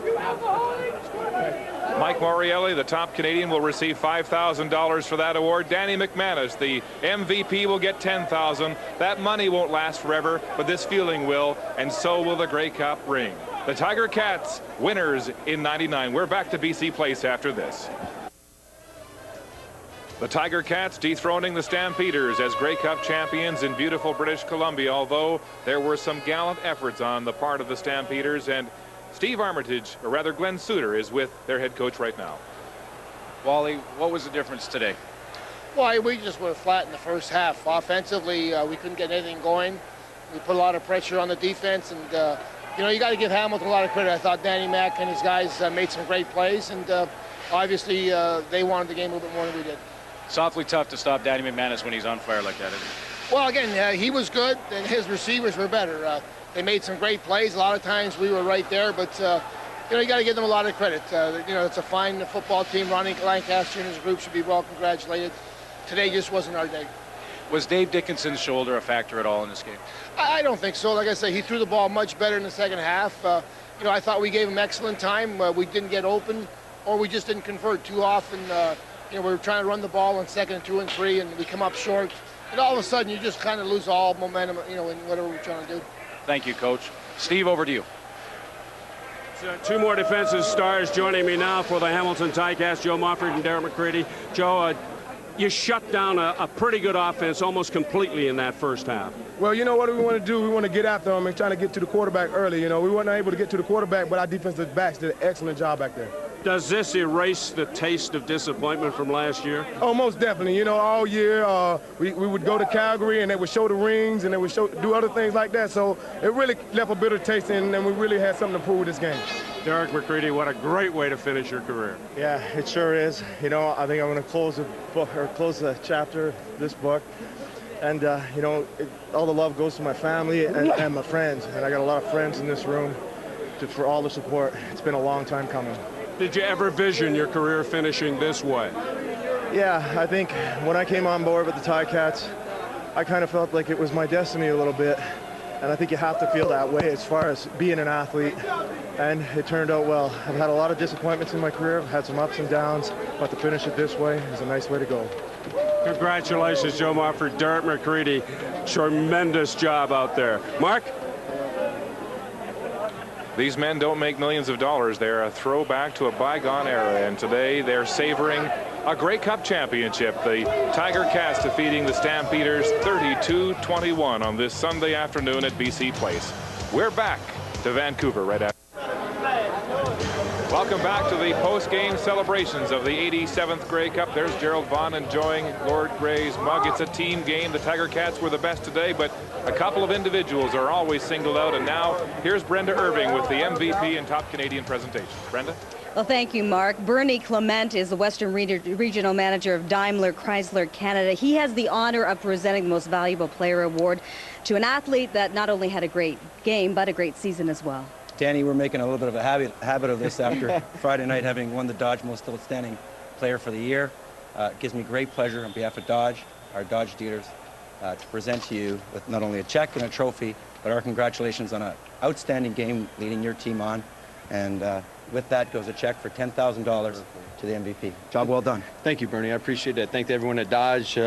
Mike Morreale, the top Canadian, will receive $5,000 for that award. Danny McManus, the MVP, will get $10,000. That money won't last forever, but this feeling will, and so will the Grey Cup ring. The Tiger Cats, winners in '99. We're back to BC Place after this. The Tiger Cats dethroning the Stampeders as Grey Cup champions in beautiful British Columbia, although there were some gallant efforts on the part of the Stampeders, and Steve Armitage, or rather Glenn Suter, is with their head coach right now. Wally, what was the difference today? Well, we just were flat in the first half. Offensively, we couldn't get anything going. We put a lot of pressure on the defense, and you know, you got to give Hamilton a lot of credit. I thought Danny Mac and his guys made some great plays, and obviously they wanted the game a little bit more than we did. It's awfully tough to stop Danny McManus when he's on fire like that, isn't it? Well, again, he was good, and his receivers were better. They made some great plays. A lot of times we were right there, but you know, you got to give them a lot of credit. You know, it's a fine football team. Ronnie Lancaster and his group should be well congratulated. Today just wasn't our day. Was Dave Dickinson's shoulder a factor at all in this game? I don't think so. Like I say, he threw the ball much better in the second half. You know, I thought we gave him excellent time. We didn't get open, or we just didn't convert too often. You know, we were trying to run the ball on 2nd and 2 and 3, and we come up short. And all of a sudden, you just kind of lose all momentum, you know, in whatever we're trying to do. Thank you, Coach. Steve, over to you. Two more defensive stars joining me now for the Hamilton Ticats, Joe Mofford and Derek McCready. Joe, you shut down a pretty good offense almost completely in that first half. Well, you know what we want to do? We want to get after them and trying to get to the quarterback early. You know, we weren't able to get to the quarterback, but our defensive backs did an excellent job back there. Does this erase the taste of disappointment from last year? Oh, most definitely. You know, all year we would go to Calgary and they would show the rings and they would do other things like that. So it really left a bitter taste in, and we really had something to prove this game. Derek McCready, what a great way to finish your career. Yeah, it sure is. You know, I think I'm going to close the book, or close the chapter of this book. And, you know, all the love goes to my family and my friends. And I got a lot of friends in this room for all the support. It's been a long time coming. Did you ever vision your career finishing this way? Yeah, I think when I came on board with the Ticats, I kind of felt like it was my destiny a little bit. And I think you have to feel that way as far as being an athlete. And it turned out well. I've had a lot of disappointments in my career. I've had some ups and downs, but to finish it this way is a nice way to go. Congratulations, Joe Mofford, Derek McCready. Tremendous job out there. Mark? These men don't make millions of dollars. They're a throwback to a bygone era, and today they're savoring a Grey Cup championship. The Tiger Cats defeating the Stampeders 32-21 on this Sunday afternoon at BC Place. We're back to Vancouver right after. Welcome back to the post-game celebrations of the 87th Grey Cup. There's Gerald Vaughn enjoying Lord Grey's mug. It's a team game. The Tiger Cats were the best today, but a couple of individuals are always singled out. And now here's Brenda Irving with the MVP and top Canadian presentation. Brenda? Well, thank you, Mark. Bernie Clement is the Western Regional Manager of Daimler Chrysler Canada. He has the honor of presenting the Most Valuable Player Award to an athlete that not only had a great game, but a great season as well. Danny, we're making a little bit of a habit of this after Friday night having won the Dodge Most Outstanding Player for the Year. It gives me great pleasure on behalf of Dodge, our Dodge dealers, to present to you with not only a check and a trophy, but our congratulations on an outstanding game leading your team on. And with that goes a check for $10,000 to the MVP. Job well done. Thank you, Bernie. I appreciate that. Thank everyone at Dodge.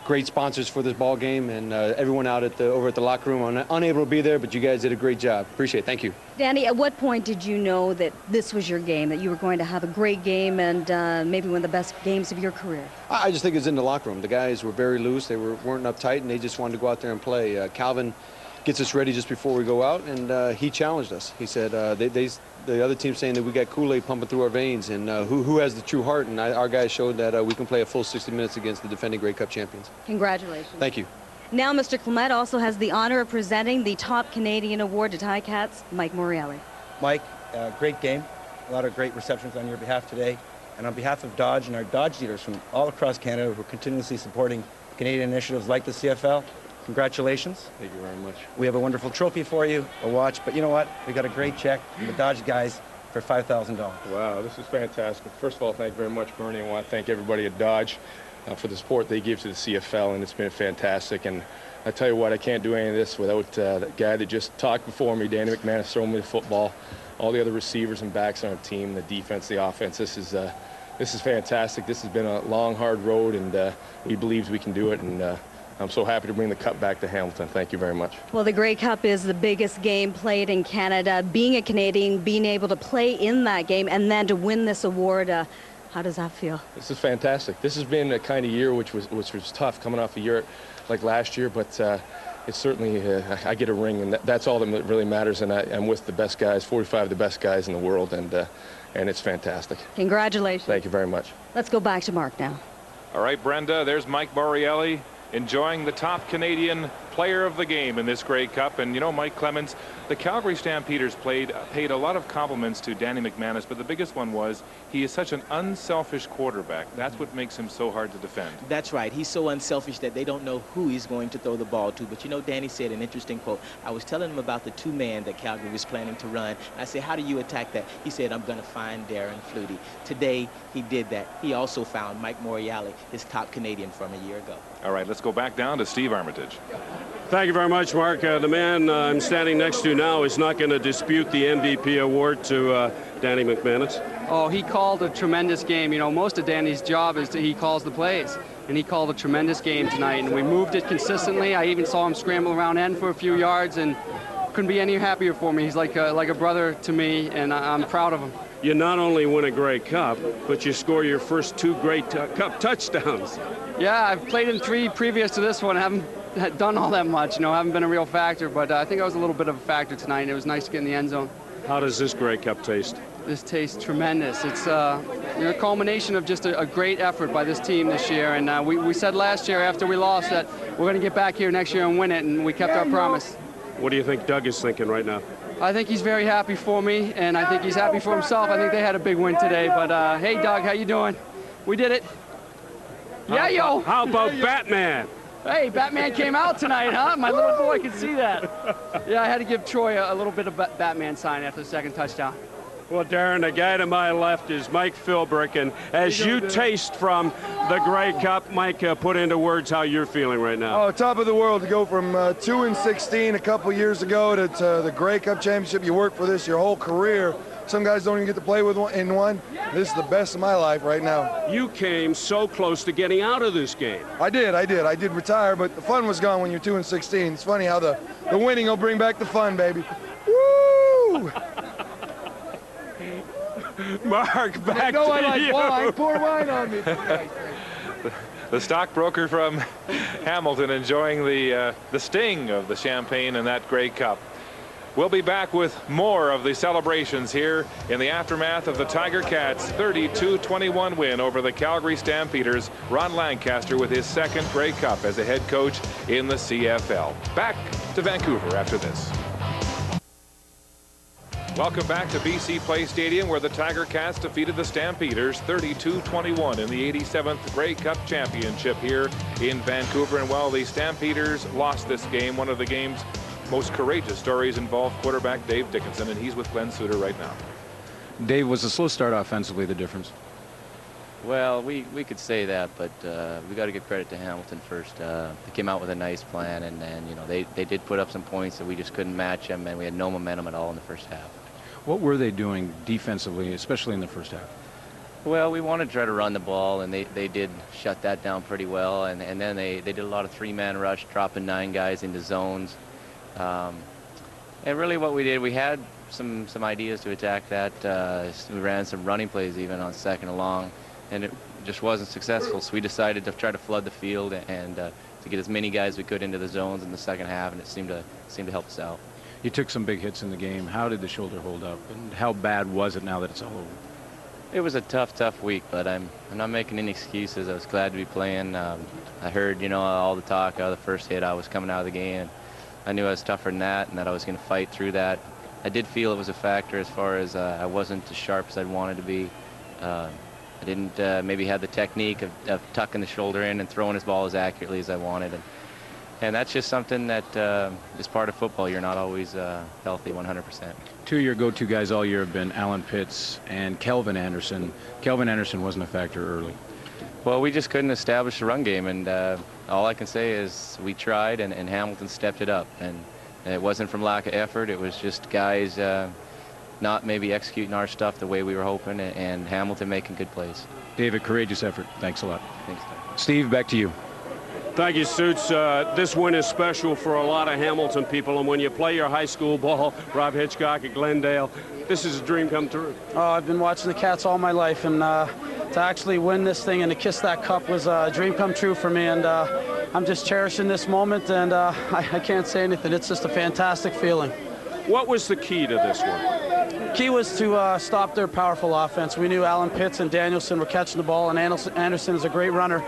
Great sponsors for this ball game, and everyone out at over at the locker room. I'm unable to be there, but you guys did a great job. Appreciate it. Thank you. Danny, at what point did you know that this was your game, that you were going to have a great game and maybe one of the best games of your career? I just think it was in the locker room. The guys were very loose. They weren't uptight, and they just wanted to go out there and play. Calvin gets us ready just before we go out, and he challenged us. He said the other team's saying that we got Kool-Aid pumping through our veins, and who has the true heart, and our guys showed that we can play a full 60 minutes against the defending Grey Cup champions. Congratulations. Thank you. Now Mr. Clement also has the honor of presenting the top Canadian award to Ticats, Mike Morreale. Mike, great game. A lot of great receptions on your behalf today. And on behalf of Dodge and our Dodge dealers from all across Canada who are continuously supporting Canadian initiatives like the CFL, congratulations. Thank you very much. We have a wonderful trophy for you, a watch, but you know what? We got a great check from the Dodge guys for $5,000. Wow, this is fantastic. First of all, thank you very much, Bernie. I want to thank everybody at Dodge for the support they give to the CFL, and it's been fantastic. And I tell you what, I can't do any of this without that guy that just talked before me, Danny McManus, throwing me the football, all the other receivers and backs on our team, the defense, the offense. This is fantastic. This has been a long, hard road, and we believe we can do it. And I'm so happy to bring the Cup back to Hamilton. Thank you very much. Well, the Grey Cup is the biggest game played in Canada. Being a Canadian, being able to play in that game, and then to win this award, how does that feel? This is fantastic. This has been a kind of year which was tough, coming off a year like last year, but it's certainly, I get a ring, and that's all that really matters, and I'm with the best guys, 45 of the best guys in the world, and it's fantastic. Congratulations. Thank you very much. Let's go back to Mark now. All right, Brenda, there's Mike Morreale enjoying the top Canadian player of the game in this Grey Cup. And you know, Mike Clemens, the Calgary Stampeders paid a lot of compliments to Danny McManus, but the biggest one was he is such an unselfish quarterback. That's what makes him so hard to defend. That's right. He's so unselfish that they don't know who he's going to throw the ball to. But you know, Danny said an interesting quote. I was telling him about the two-man that Calgary was planning to run. I said, how do you attack that? He said, I'm going to find Darren Flutie. Today, he did that. He also found Mike Morreale, his top Canadian from a year ago. All right, let's go back down to Steve Armitage. Thank you very much, Mark. The man I'm standing next to now is not going to dispute the MVP award to Danny McManus. Oh, he called a tremendous game. You know, most of Danny's job is he calls the plays, and he called a tremendous game tonight, and we moved it consistently. I even saw him scramble around end for a few yards, and couldn't be any happier for me. He's like a brother to me, and I'm proud of him. You not only win a Grey Cup, but you score your first two Grey Cup touchdowns. Yeah, I've played in 3 previous to this one. I haven't done all that much, you know, haven't been a real factor, but I think I was a little bit of a factor tonight, and it was nice to get in the end zone. How does this Grey Cup taste? This tastes tremendous. It's a culmination of just a great effort by this team this year, and we said last year after we lost that we're going to get back here next year and win it, and we kept our promise. What do you think Doug is thinking right now? I think he's very happy for me, and I think he's happy for himself. I think they had a big win today, but hey, Doug, how you doing? We did it. Yeah, yo. How about Batman? Hey, Batman came out tonight, huh? My little boy could see that. Yeah, I had to give Troy a little bit of Batman sign after the second touchdown. Well, Darren, the guy to my left is Mike Philbrick, and as you taste from the Grey Cup, Mike, put into words how you're feeling right now. Oh, top of the world to go from 2-16 a couple years ago to the Grey Cup championship. You work for this your whole career. Some guys don't even get to play in one. This is the best of my life right now. You came so close to getting out of this game. I did retire, but the fun was gone when you're 2-16. It's funny how the winning will bring back the fun, baby. Woo! Mark, back to I like you. wine. Pour wine on me. The stockbroker from Hamilton enjoying the sting of the champagne in that Grey Cup. We'll be back with more of the celebrations here in the aftermath of the Tiger Cats' 32-21 win over the Calgary Stampeders. Ron Lancaster with his second Grey Cup as a head coach in the CFL. Back to Vancouver after this. Welcome back to BC Place Stadium, where the Tiger Cats defeated the Stampeders 32-21 in the 87th Grey Cup Championship here in Vancouver. And while the Stampeders lost this game, one of the game's most courageous stories involved quarterback Dave Dickinson, and he's with Glenn Suter right now. Dave, was the slow start offensively the difference? Well, we could say that, but we got to give credit to Hamilton first. They came out with a nice plan, and you know, they did put up some points that we just couldn't match them, and we had no momentum at all in the first half. What were they doing defensively, especially in the first half? Well, we wanted to try to run the ball, and they did shut that down pretty well, and then they did a lot of 3-man rush, dropping 9 guys into zones. And really what we did, we had some ideas to attack that. We ran some running plays even on second and long, and it just wasn't successful. So we decided to try to flood the field and to get as many guys we could into the zones in the second half, and it seemed to help us out. You took some big hits in the game. How did the shoulder hold up, and how bad was it now that it's all over? It was a tough week, but I'm not making any excuses. I was glad to be playing. I heard, you know, all the talk out of the first hit. I was coming out of the game. I knew I was tougher than that and that I was going to fight through that. I did feel it was a factor as far as I wasn't as sharp as I'd wanted to be. I didn't maybe have the technique of tucking the shoulder in and throwing his ball as accurately as I wanted. And that's just something that is part of football. You're not always healthy 100%. Two of your go-to guys all year have been Alan Pitts and Kelvin Anderson. Kelvin Anderson wasn't a factor early. Well, we just couldn't establish a run game, and all I can say is we tried, and Hamilton stepped it up. And it wasn't from lack of effort. It was just guys not maybe executing our stuff the way we were hoping, and Hamilton making good plays. David, courageous effort. Thanks a lot. Thanks, Doug. Steve, back to you. Thank you, Suits. This win is special for a lot of Hamilton people, and when you play your high school ball, Rob Hitchcock at Glendale, this is a dream come true. Oh, I've been watching the Cats all my life, and to actually win this thing and to kiss that cup was a dream come true for me, and I'm just cherishing this moment, and I can't say anything. It's just a fantastic feeling. What was the key to this one? Key was to stop their powerful offense. We knew Alan Pitts and Danielson were catching the ball, and Anderson is a great runner.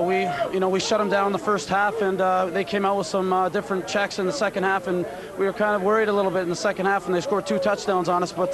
We shut them down in the first half, and they came out with some different checks in the second half, and we were kind of worried a little bit in the second half, and they scored 2 touchdowns on us, but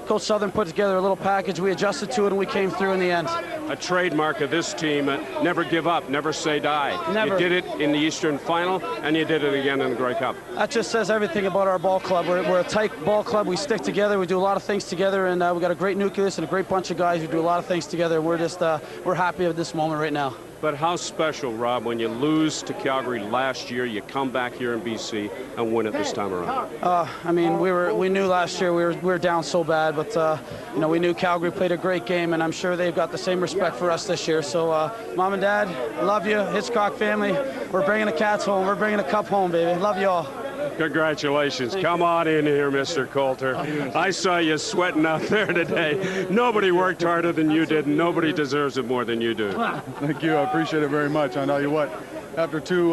Coach Southern put together a little package. We adjusted to it, and we came through in the end. A trademark of this team, never give up, never say die. Never. You did it in the Eastern Final, and you did it again in the Grey Cup. That just says everything about our ball club. We're a tight ball club. We stick together. We do a lot of things together, and we got a great nucleus and a great bunch of guys who do a lot of things together. We're just we're happy at this moment right now. But how special, Rob, when you lose to Calgary last year, you come back here in BC and win it this time around? I mean, we knew last year we were down so bad, but we knew Calgary played a great game, and I'm sure they've got the same respect for us this year. So, Mom and Dad, I love you, Hitchcock family. We're bringing the Cats home. We're bringing the cup home, baby. Love you all. Congratulations. Come on in here, Mr. Coulter. I saw you sweating out there today. Nobody worked harder than you did, and nobody deserves it more than you do. Thank you. I appreciate it very much. I tell you what, after 2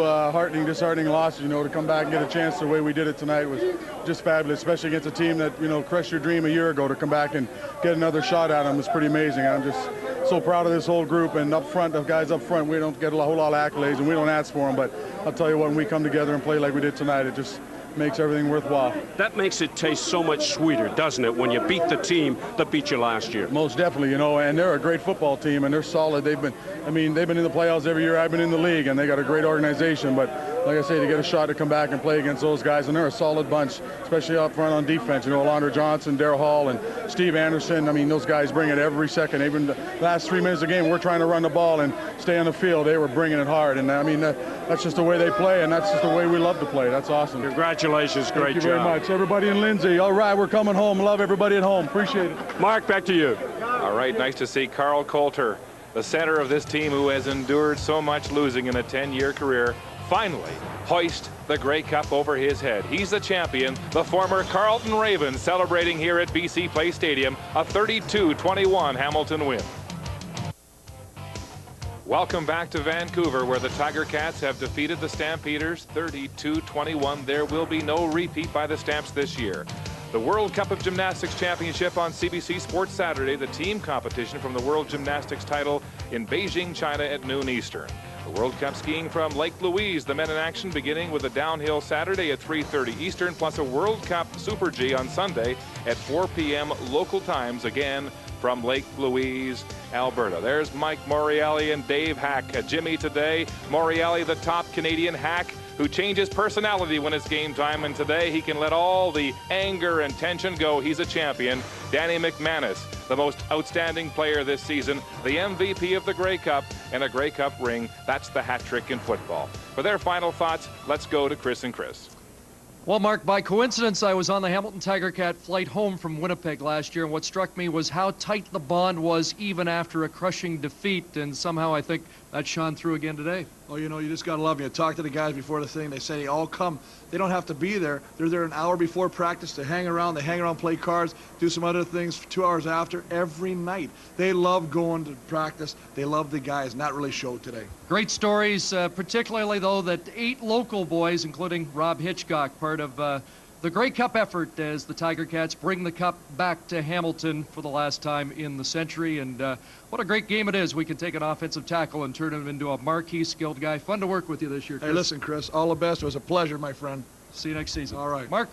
disheartening losses, to come back and get a chance the way we did it tonight was just fabulous, especially against a team that, crushed your dream a year ago. To come back and get another shot at them was pretty amazing. I'm just so proud of this whole group, and up front, the guys up front, we don't get a whole lot of accolades, and we don't ask for them, but I'll tell you what, when we come together and play like we did tonight, it just makes everything worthwhile. That makes it taste so much sweeter, doesn't it, when you beat the team that beat you last year? Most definitely, and they're a great football team, and they're solid. They've been in the playoffs every year I've been in the league, and they got a great organization, but like I say, to get a shot to come back and play against those guys, and they're a solid bunch, especially up front on defense. Alondra Johnson, Darryl Hall, and Steve Anderson. Those guys bring it every second. Even the last 3 minutes of the game, we're trying to run the ball and stay on the field. They were bringing it hard, and that's just the way they play, and that's just the way we love to play. That's awesome. Congratulations, great job. Thank you very much. Everybody in Lindsay. All right, we're coming home. Love everybody at home. Appreciate it. Mark, back to you. All right, nice to see Carl Coulter, the center of this team who has endured so much losing in a 10-year career, finally hoist the Grey Cup over his head. He's the champion, the former Carleton Ravens, celebrating here at BC Place Stadium, a 32-21 Hamilton win. Welcome back to Vancouver, where the Tiger Cats have defeated the Stampeders 32-21. There will be no repeat by the Stamps this year. The World Cup of Gymnastics Championship on CBC Sports Saturday, the team competition from the World Gymnastics title in Beijing, China at noon Eastern. The World Cup skiing from Lake Louise, the men in action beginning with a downhill Saturday at 3:30 Eastern, plus a World Cup Super G on Sunday at 4 p.m. local times, again from Lake Louise, Alberta. There's Mike Morielli and Dave Hack. Jimmy today. Morielli, the top Canadian. Hack, who changes personality when it's game time, and today he can let all the anger and tension go. He's a champion. Danny McManus, the most outstanding player this season, the MVP of the Grey Cup, and a Grey Cup ring. That's the hat trick in football. For their final thoughts, let's go to Chris and Chris. Well, Mark, by coincidence, I was on the Hamilton Tiger Cat flight home from Winnipeg last year, and what struck me was how tight the bond was even after a crushing defeat, and somehow I think that shone through again today. Oh, you know, you just got to love me. I talked to the guys before the thing. They say they all come. They don't have to be there. They're there an hour before practice. They hang around, play cards, do some other things 2 hours after every night. They love going to practice. They love the guys, and that really showed today. Great stories, particularly, though, that 8 local boys, including Rob Hitchcock, part of the Grey Cup effort as the Tiger Cats bring the cup back to Hamilton for the last time in the century. And what a great game it is. We can take an offensive tackle and turn him into a marquee, skilled guy. Fun to work with you this year, Chris. Hey, listen, Chris, all the best. It was a pleasure, my friend. See you next season. All right. Mark?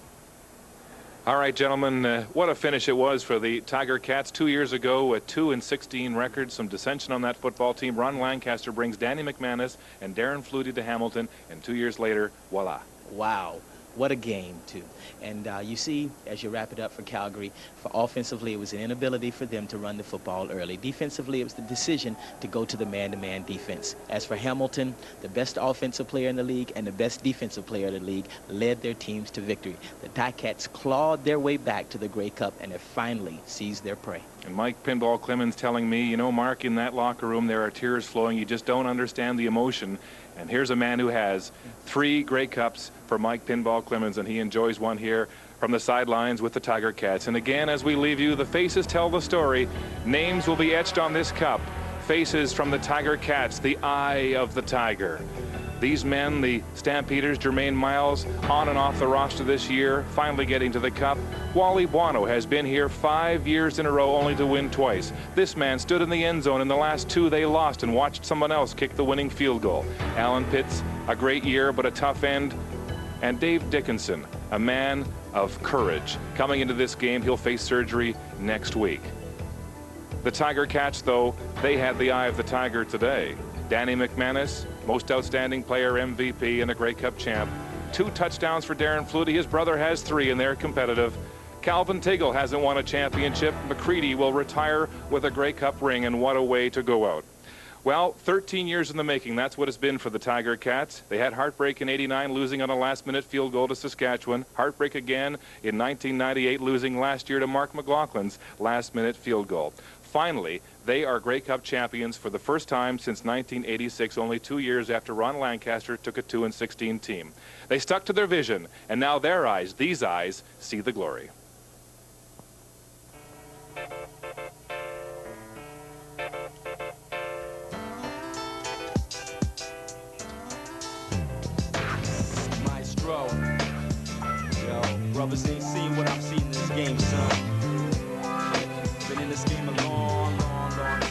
All right, gentlemen, what a finish it was for the Tiger Cats 2 years ago, a 2-16 record, some dissension on that football team. Ron Lancaster brings Danny McManus and Darren Flutie to Hamilton, and 2 years later, voila. Wow. What a game, too. And you see, as you wrap it up for Calgary, for offensively, it was an inability for them to run the football early. Defensively, it was the decision to go to the man-to-man defense. As for Hamilton, the best offensive player in the league and the best defensive player in the league led their teams to victory. The Ticats clawed their way back to the Grey Cup and have finally seized their prey. And Mike Pinball Clemens telling me, you know, Mark, in that locker room, there are tears flowing. You just don't understand the emotion. And here's a man who has 3 Grey Cups for Mike Pinball Clemens, and he enjoys one here from the sidelines with the Tiger Cats. And again, as we leave you, the faces tell the story. Names will be etched on this cup. Faces from the Tiger Cats, the eye of the Tiger. These men, the Stampeders, Jermaine Miles, on and off the roster this year, finally getting to the cup. Wally Buono has been here 5 years in a row, only to win twice. This man stood in the end zone in the last 2 they lost and watched someone else kick the winning field goal. Alan Pitts, a great year, but a tough end. And Dave Dickinson, a man of courage. Coming into this game, he'll face surgery next week. The Tiger Cats, though, they had the eye of the Tiger today. Danny McManus, most outstanding player, MVP, and a Grey Cup champ. 2 touchdowns for Darren Flutie. His brother has 3, and they're competitive. Calvin Tiggle hasn't won a championship. McCready will retire with a Grey Cup ring, and what a way to go out. Well, 13 years in the making. That's what it's been for the Tiger Cats. They had heartbreak in '89, losing on a last-minute field goal to Saskatchewan. Heartbreak again in 1998, losing last year to Mark McLaughlin's last-minute field goal. Finally, they are Grey Cup champions for the first time since 1986, only 2 years after Ron Lancaster took a 2-16 team. They stuck to their vision, and now their eyes, these eyes, see the glory. Maestro. Yo, brothers ain't seen what I've seen in this game, son. Been in this game a long time.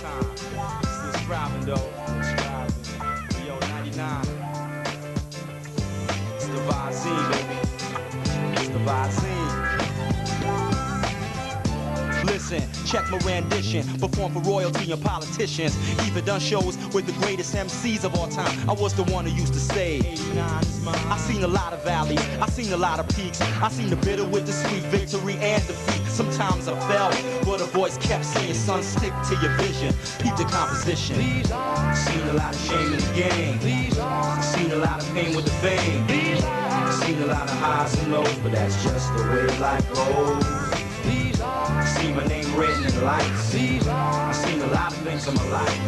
Still striving, though. Striving. Yo, 99. It's the Vizine, baby. It's the Vizine. Listen, check my rendition, perform for royalty and politicians, even done shows with the greatest MCs of all time. I was the one who used to say, I seen a lot of valleys, I seen a lot of peaks, I seen the bitter with the sweet, victory and defeat. Sometimes I fell, but a voice kept saying, son, stick to your vision, keep the composition. Seen a lot of shame in the game, seen a lot of pain with the fame, seen a lot of highs and lows, but that's just the way life goes. See my name written in lights. I've seen a lot of things in my life.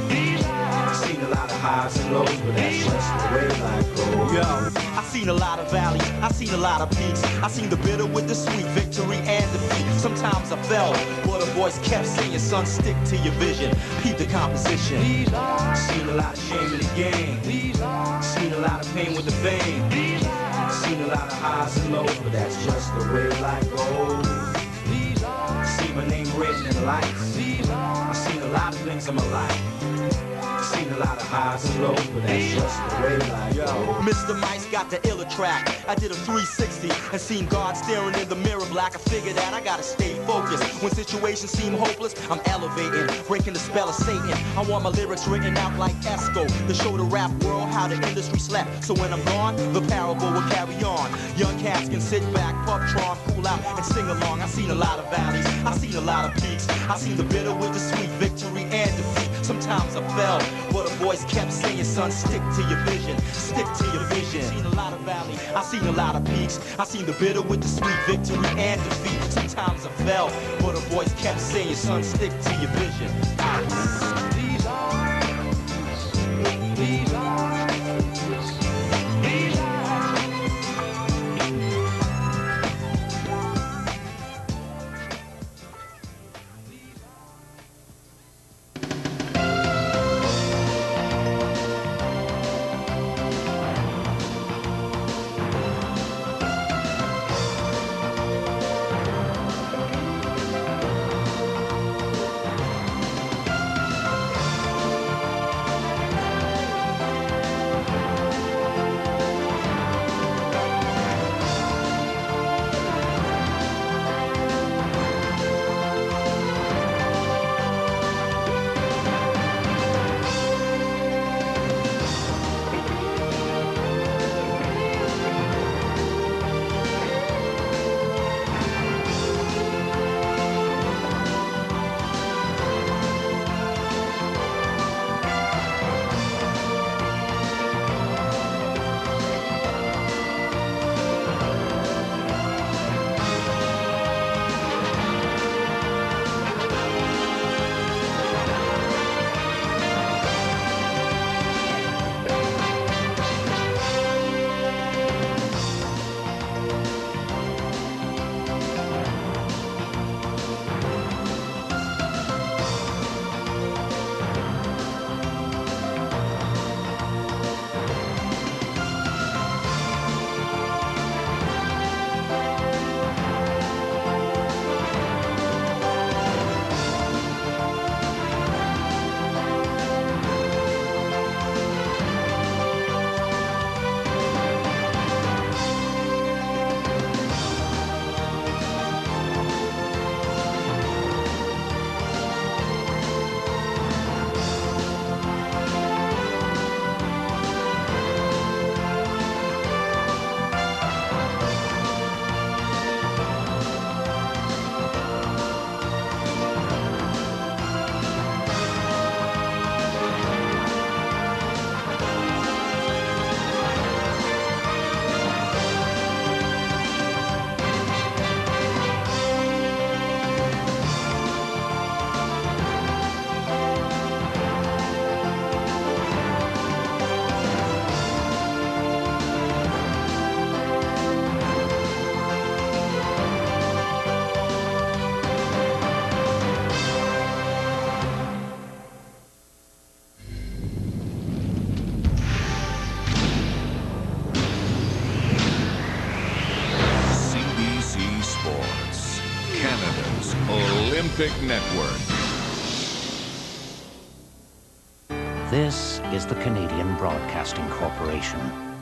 I've seen a lot of highs and lows, but that's just the way life goes. Yo, I seen a lot of valleys, I seen a lot of peaks. I seen the bitter with the sweet, victory and defeat. Sometimes I fell, but a voice kept saying, son, stick to your vision, keep the composition. Seen a lot of shame in the game. Seen a lot of pain with the fame. Seen a lot of highs and lows, but that's just the way life goes. See my name written in lights. I've seen a lot of things in my life. Seen a lot of highs and lows, but that's just the way life goes. Mr. Mice got the iller track. I did a 360 and seen God staring in the mirror black. I figured that I gotta stay focused. When situations seem hopeless, I'm elevating, breaking the spell of Satan. I want my lyrics written out like Esco to show the rap world how the industry slept. So when I'm gone, the parable will carry on. Young cats can sit back, pop Tron, cool out, and sing along. I seen a lot of valleys, I seen a lot of peaks. I seen the bitter with the sweet, victory and defeat. Sometimes I fell, but a voice kept saying, son, stick to your vision, stick to your vision. I seen a lot of valleys, I seen a lot of peaks. I seen the bitter with the sweet, victory and defeat. Sometimes I fell, but a voice kept saying, son, stick to your vision. Canada's Olympic Network. This is the Canadian Broadcasting Corporation.